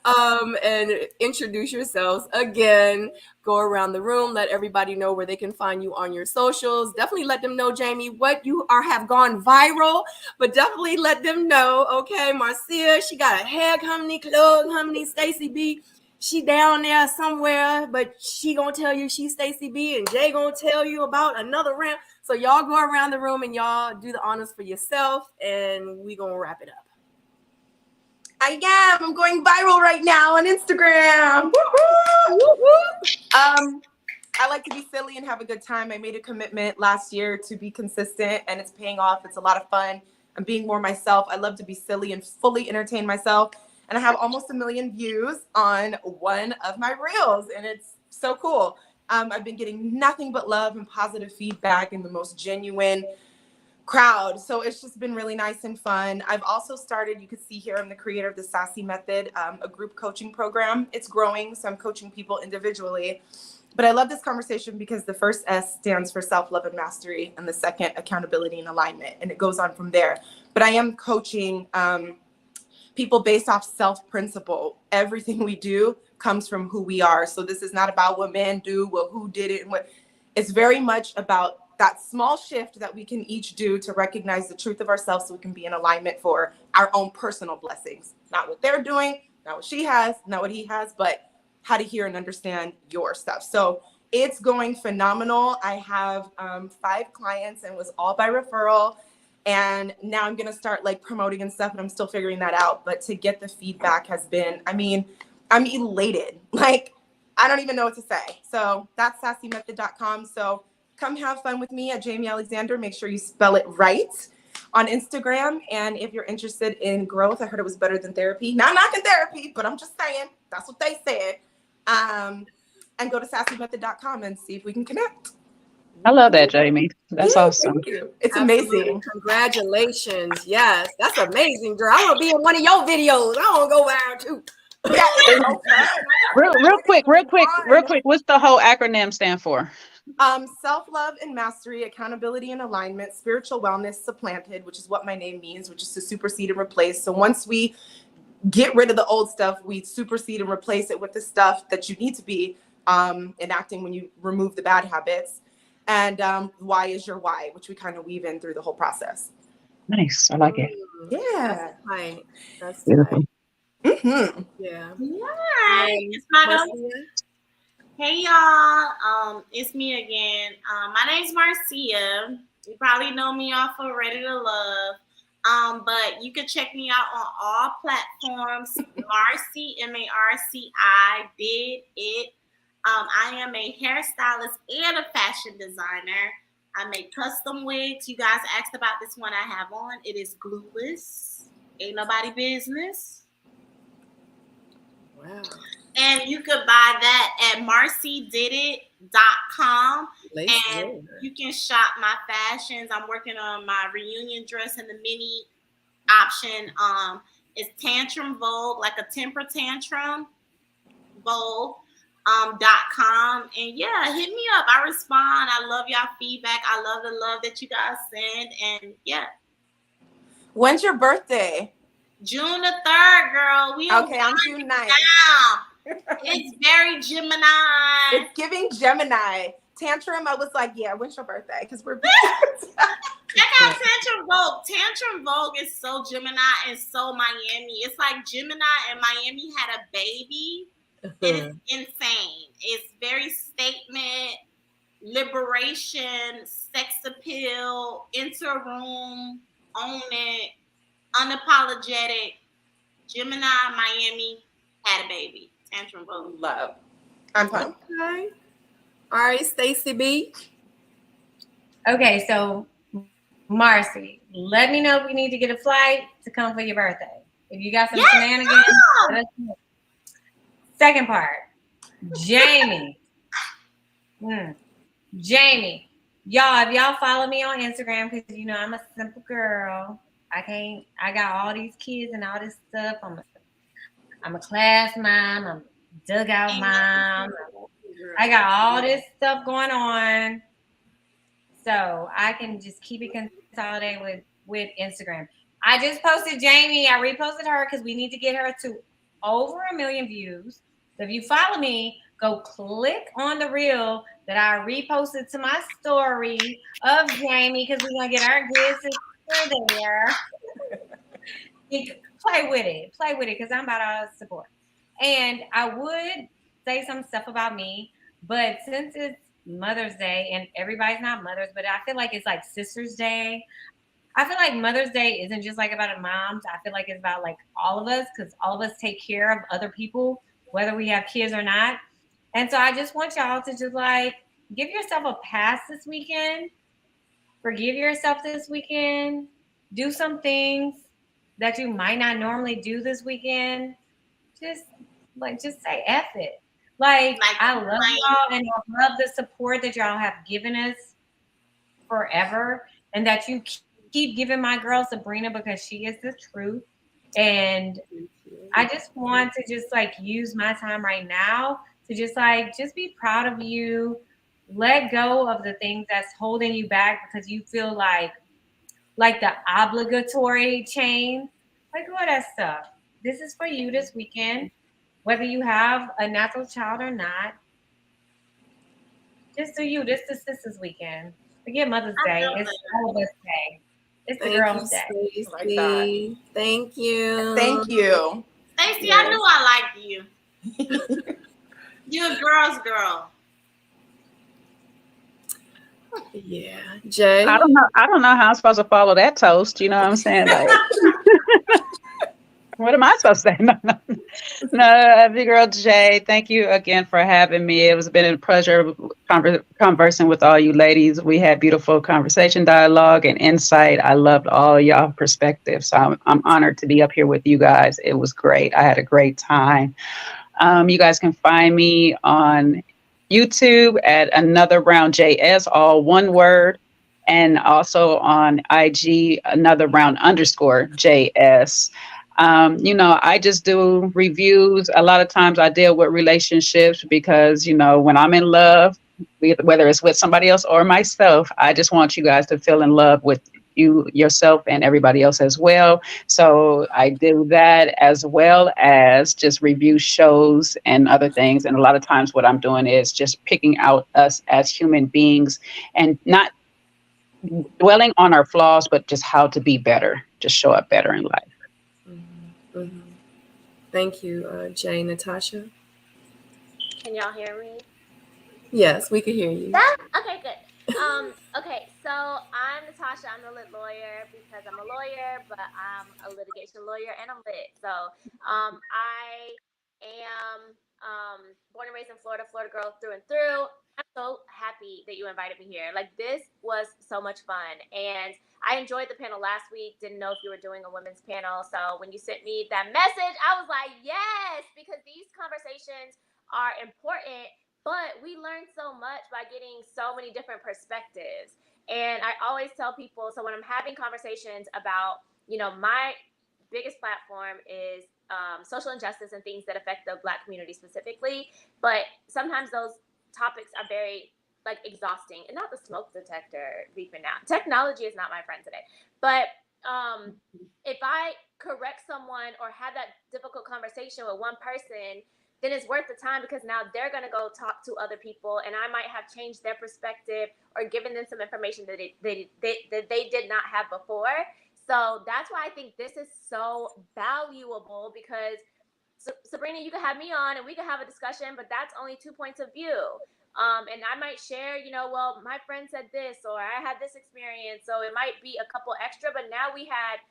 and introduce yourselves again. Go around the room, let everybody know where they can find you on your socials. Definitely let them know, Jamie, what you have gone viral, but definitely let them know. Okay, Marcia, she got a hair company, club company. Stacy B, she down there somewhere, but she gonna tell you she's Stacy B, and Jay gonna tell you about another round. So y'all go around the room and y'all do the honors for yourself, and we gonna wrap it up. I'm going viral right now on Instagram. I like to be silly and have a good time. I made a commitment last year to be consistent, and it's paying off. It's a lot of fun. I'm being more myself. I love to be silly and fully entertain myself. And I have almost 1 million views on one of my reels, and it's so cool. I've been getting nothing but love and positive feedback and the most genuine crowd. So it's just been really nice and fun. I've also started, you can see here, I'm the creator of the Sassy Method, a group coaching program. It's growing, so I'm coaching people individually. But I love this conversation because the first S stands for self-love and mastery, and the second, accountability and alignment. And it goes on from there. But I am coaching people based off self-principle. Everything we do comes from who we are. So this is not about what men do, well, who did it, and what. It's very much about that small shift that we can each do to recognize the truth of ourselves so we can be in alignment for our own personal blessings. Not what they're doing, not what she has, not what he has, but how to hear and understand your stuff. So it's going phenomenal. I have 5 clients, and it was all by referral. And now I'm going to start like promoting and stuff, and I'm still figuring that out. But to get the feedback has been, I'm elated. Like, I don't even know what to say. So that's sassymethod.com. So come have fun with me at Jamie Alexander. Make sure you spell it right on Instagram. And if you're interested in growth, I heard it was better than therapy. Not knocking therapy, but I'm just saying that's what they said. And go to sassymethod.com and see if we can connect. I love that, Jamie. That's awesome. Thank you. It's Absolutely. amazing. Congratulations. Yes, that's amazing, girl. I want to be in one of your videos. I want to go viral too. Yeah, it's so fun. Real quick. What's the whole acronym stand for? Self-love and mastery, accountability and alignment, spiritual wellness supplanted, which is what my name means, which is to supersede and replace. So once we get rid of the old stuff, we supersede and replace it with the stuff that you need to be enacting when you remove the bad habits. And why is your why, which we kind of weave in through the whole process. Nice. I like it. Yeah. Right. That's Beautiful. right. Mm-hmm. Yeah. Hi, it's my Hey y'all, it's me again. My name's Marcia. You probably know me off of Ready to Love. But you can check me out on all platforms. Marcy, Marci, did it. I am a hairstylist and a fashion designer. I make custom wigs. You guys asked about this one I have on. It is glueless. Ain't nobody business. Wow. And you could buy that at marcididit.com. And you can shop my fashions. I'm working on my reunion dress and the mini option. It's Tantrum Vogue, like a temper tantrum Vogue. .com, and yeah, hit me up. I respond. I love y'all feedback. I love the love that you guys send, and yeah. When's your birthday? June the 3rd, girl. I'm June 9th. It's very Gemini. It's giving Gemini. Tantrum, I was like, yeah, when's your birthday? Because we're check out Tantrum Vogue. Tantrum Vogue is so Gemini and so Miami. It's like Gemini and Miami had a baby. It is insane. It's very statement, liberation, sex appeal, enter a room, own it, unapologetic. Gemini, Miami had a baby. Tantrum Vogue. Love. I'm pumped. Okay. All right, Stacey B. Okay, so Marcy, let me know if we need to get a flight to come for your birthday. If you got some shenanigans, let us know. Second part, Jamie. Jamie, y'all, if y'all follow me on Instagram, because you know I'm a simple girl. I got all these kids and all this stuff. I'm a class mom. I'm a dugout mom. I got all this stuff going on. So I can just keep it consolidated with Instagram. I just posted Jamie. I reposted her because we need to get her to over 1 million views. So if you follow me, go click on the reel that I reposted to my story of Jamie because we're going to get our good sister there. Play with it because I'm about our support. And I would say some stuff about me, but since it's Mother's Day and everybody's not mothers, but I feel like it's like Sister's Day. I feel like Mother's Day isn't just like about moms. I feel like it's about like all of us because all of us take care of other people, whether we have kids or not. And so I just want y'all to just like give yourself a pass this weekend. Forgive yourself this weekend. Do some things that you might not normally do this weekend. Just say F it. Like I love y'all and I love the support that y'all have given us forever and that you keep giving my girl Sabrina because she is the truth. And I just want to just like use my time right now to just be proud of you. Let go of the things that's holding you back because you feel like the obligatory chain. Like all that stuff. This is for you this weekend. Whether you have a natural child or not. Just do you. This is Sisters Weekend. Forget Mother's Day. It's all of us day. It's the girls' day. Like Thank you. Thank you. Stacey, yes. I knew I liked you. You're a girl's girl. Yeah. Jay? I don't know how I'm supposed to follow that toast. You know what I'm saying? Like, what am I supposed to say? No, big girl Jay, thank you again for having me. It has been a pleasure conversing with all you ladies. We had beautiful conversation, dialogue, and insight. I loved all y'all perspectives. So I'm honored to be up here with you guys. It was great. I had a great time. You guys can find me on YouTube at Another Round JS, all one word, and also on IG, Another Round _JS. I just do reviews. A lot of times I deal with relationships because, when I'm in love, whether it's with somebody else or myself, I just want you guys to feel in love with yourself and everybody else as well. So I do that as well as just review shows and other things. And a lot of times what I'm doing is just picking out us as human beings and not dwelling on our flaws, but just how to be better, just show up better in life. Mm-hmm. Thank you, Jay. Natasha? Can y'all hear me? Yes, we can hear you. Okay, good. Okay, so I'm Natasha. I'm the lit lawyer because I'm a lawyer, but I'm a litigation lawyer and I'm lit. So I am born and raised in Florida, Florida girl through and through. I'm so happy that you invited me here. Like, this was so much fun. And I enjoyed the panel last week. Didn't know if you were doing a women's panel. So when you sent me that message, I was like, yes, because these conversations are important, but we learn so much by getting so many different perspectives. And I always tell people, so when I'm having conversations about, my biggest platform is social injustice and things that affect the Black community specifically. But sometimes those topics are very exhausting, and not the smoke detector beeping out. Technology is not my friend today. But if I correct someone or have that difficult conversation with one person, then it's worth the time, because now they're going to go talk to other people, and I might have changed their perspective or given them some information that they did not have before. So that's why I think this is so valuable, because Sabrina, you can have me on and we can have a discussion, but that's only 2 points of view. And I might share, well, my friend said this, or I had this experience. So it might be a couple extra, but now we had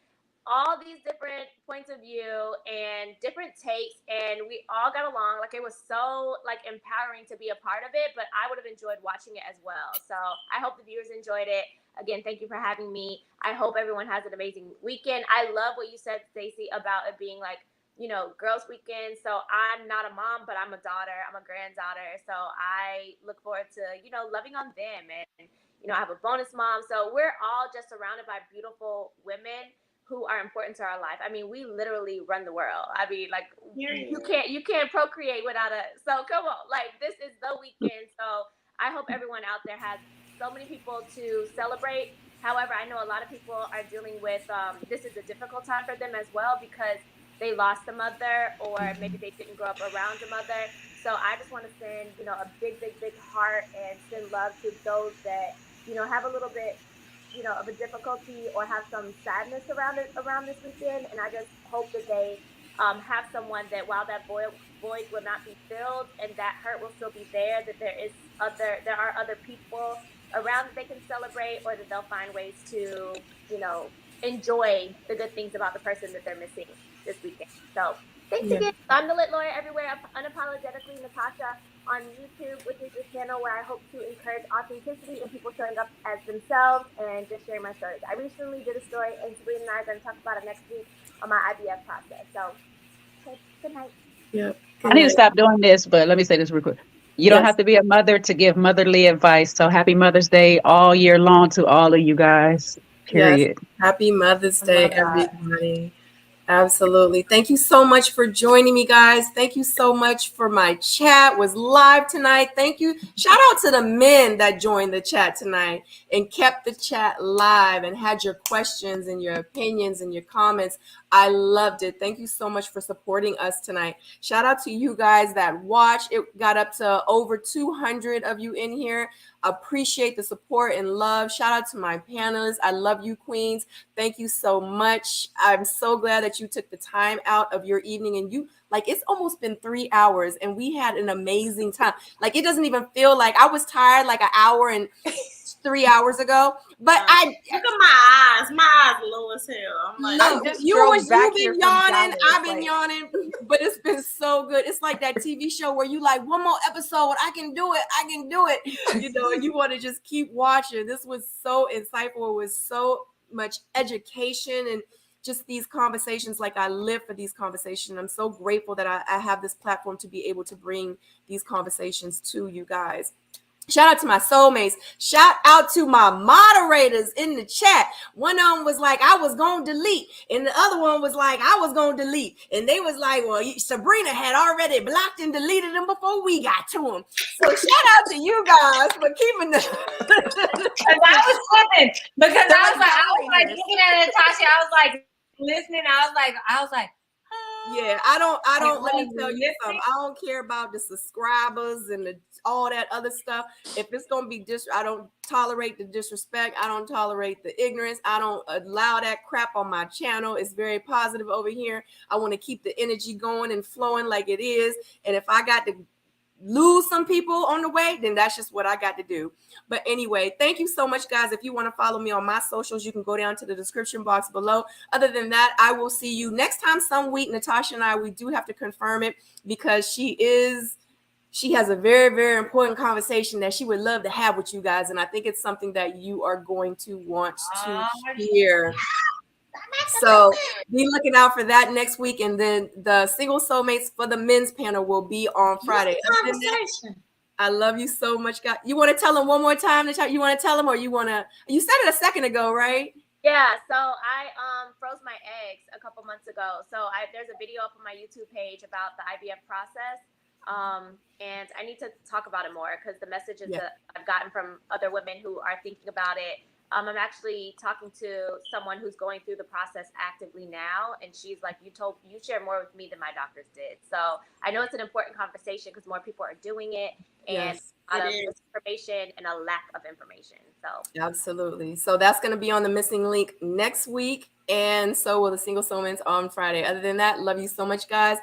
all these different points of view and different takes, and we all got along. Like, it was so empowering to be a part of it, but I would have enjoyed watching it as well. So I hope the viewers enjoyed it. Again, thank you for having me. I hope everyone has an amazing weekend. I love what you said, Stacey, about it being girls weekend. So I'm not a mom, but I'm a daughter. I'm a granddaughter. So I look forward to, loving on them. And, I have a bonus mom. So we're all just surrounded by beautiful women who are important to our life. I mean, we literally run the world. I mean, you can't procreate without us. So come on, this is the weekend. So I hope everyone out there has so many people to celebrate. However, I know a lot of people are dealing with, this is a difficult time for them as well, because they lost a mother, or maybe they didn't grow up around a mother. So I just want to send, a big, big, big heart and send love to those that, have a little bit, of a difficulty or have some sadness around this weekend. And I just hope that they have someone that, while that void will not be filled and that hurt will still be there, that there are other people around that they can celebrate, or that they'll find ways to, enjoy the good things about the person that they're missing this weekend. So thanks again. I'm the lit lawyer everywhere. Unapologetically Natasha on YouTube, which is this channel where I hope to encourage authenticity and people showing up as themselves and just sharing my stories. I recently did a story, and Sabrina and I are going to talk about it next week on my IVF process. So, okay, good night. Yep. I need to stop doing this, but let me say this real quick. You don't have to be a mother to give motherly advice. So happy Mother's Day all year long to all of you guys. Period. Yes. Happy Mother's Day, everybody. Absolutely. Thank you so much for joining me, guys. Thank you so much for my chat. Was live tonight. Thank you. Shout out to the men that joined the chat tonight and kept the chat live and had your questions and your opinions and your comments. I loved it. Thank you so much for supporting us tonight. Shout out to you guys that watched. It got up to over 200 of you in here. Appreciate the support and love. Shout out to my panelists. I love you, queens. Thank you so much. I'm so glad that you took the time out of your evening, and it's almost been 3 hours and we had an amazing time. It doesn't even feel like I was tired an hour and 3 hours ago, but look at my eyes low as hell. I'm like, you've been yawning, I've been yawning, but it's been so good. It's like that TV show where you one more episode, I can do it. You want to just keep watching. This was so insightful. It was so much education and just these conversations. I live for these conversations. I'm so grateful that I have this platform to be able to bring these conversations to you guys. Shout out to my soulmates. Shout out to my moderators in the chat. One of them was like, I was going to delete. And the other one was like, I was going to delete. And they was like, well, Sabrina had already blocked and deleted them before we got to them. So shout out to you guys for keeping the... Because I was slipping. Because I was like looking at Natasha. I was like listening. I was like, yeah, I don't. Let me tell you something. I don't care about the subscribers and all that other stuff. If it's gonna be I don't tolerate the disrespect. I don't tolerate the ignorance. I don't allow that crap on my channel. It's very positive over here. I want to keep the energy going and flowing like it is. And if I got to lose some people on the way, then that's just what I got to do. But anyway, thank you so much, guys. If you want to follow me on my socials, you can go down to the description box below. Other than that, I will see you next time some week. Natasha and I, we do have to confirm it because she has a very, very important conversation that she would love to have with you guys. And I think it's something that you are going to want to hear. So be looking out for that next week. And then the Single Soul Mates for the men's panel will be on Friday. I love you so much, guys. You want to tell them one more time? You want to tell them, or you said it a second ago, right? Yeah, so I froze my eggs a couple months ago. So there's a video up on my YouTube page about the IVF process. And I need to talk about it more because the messages that I've gotten from other women who are thinking about it. I'm actually talking to someone who's going through the process actively now, and she's like, you shared more with me than my doctors did. So I know it's an important conversation because more people are doing it, and a lot of misinformation and a lack of information. So absolutely. So that's going to be on the missing link next week, and so will the Single Soul Mates on Friday. Other than that, love you so much, guys.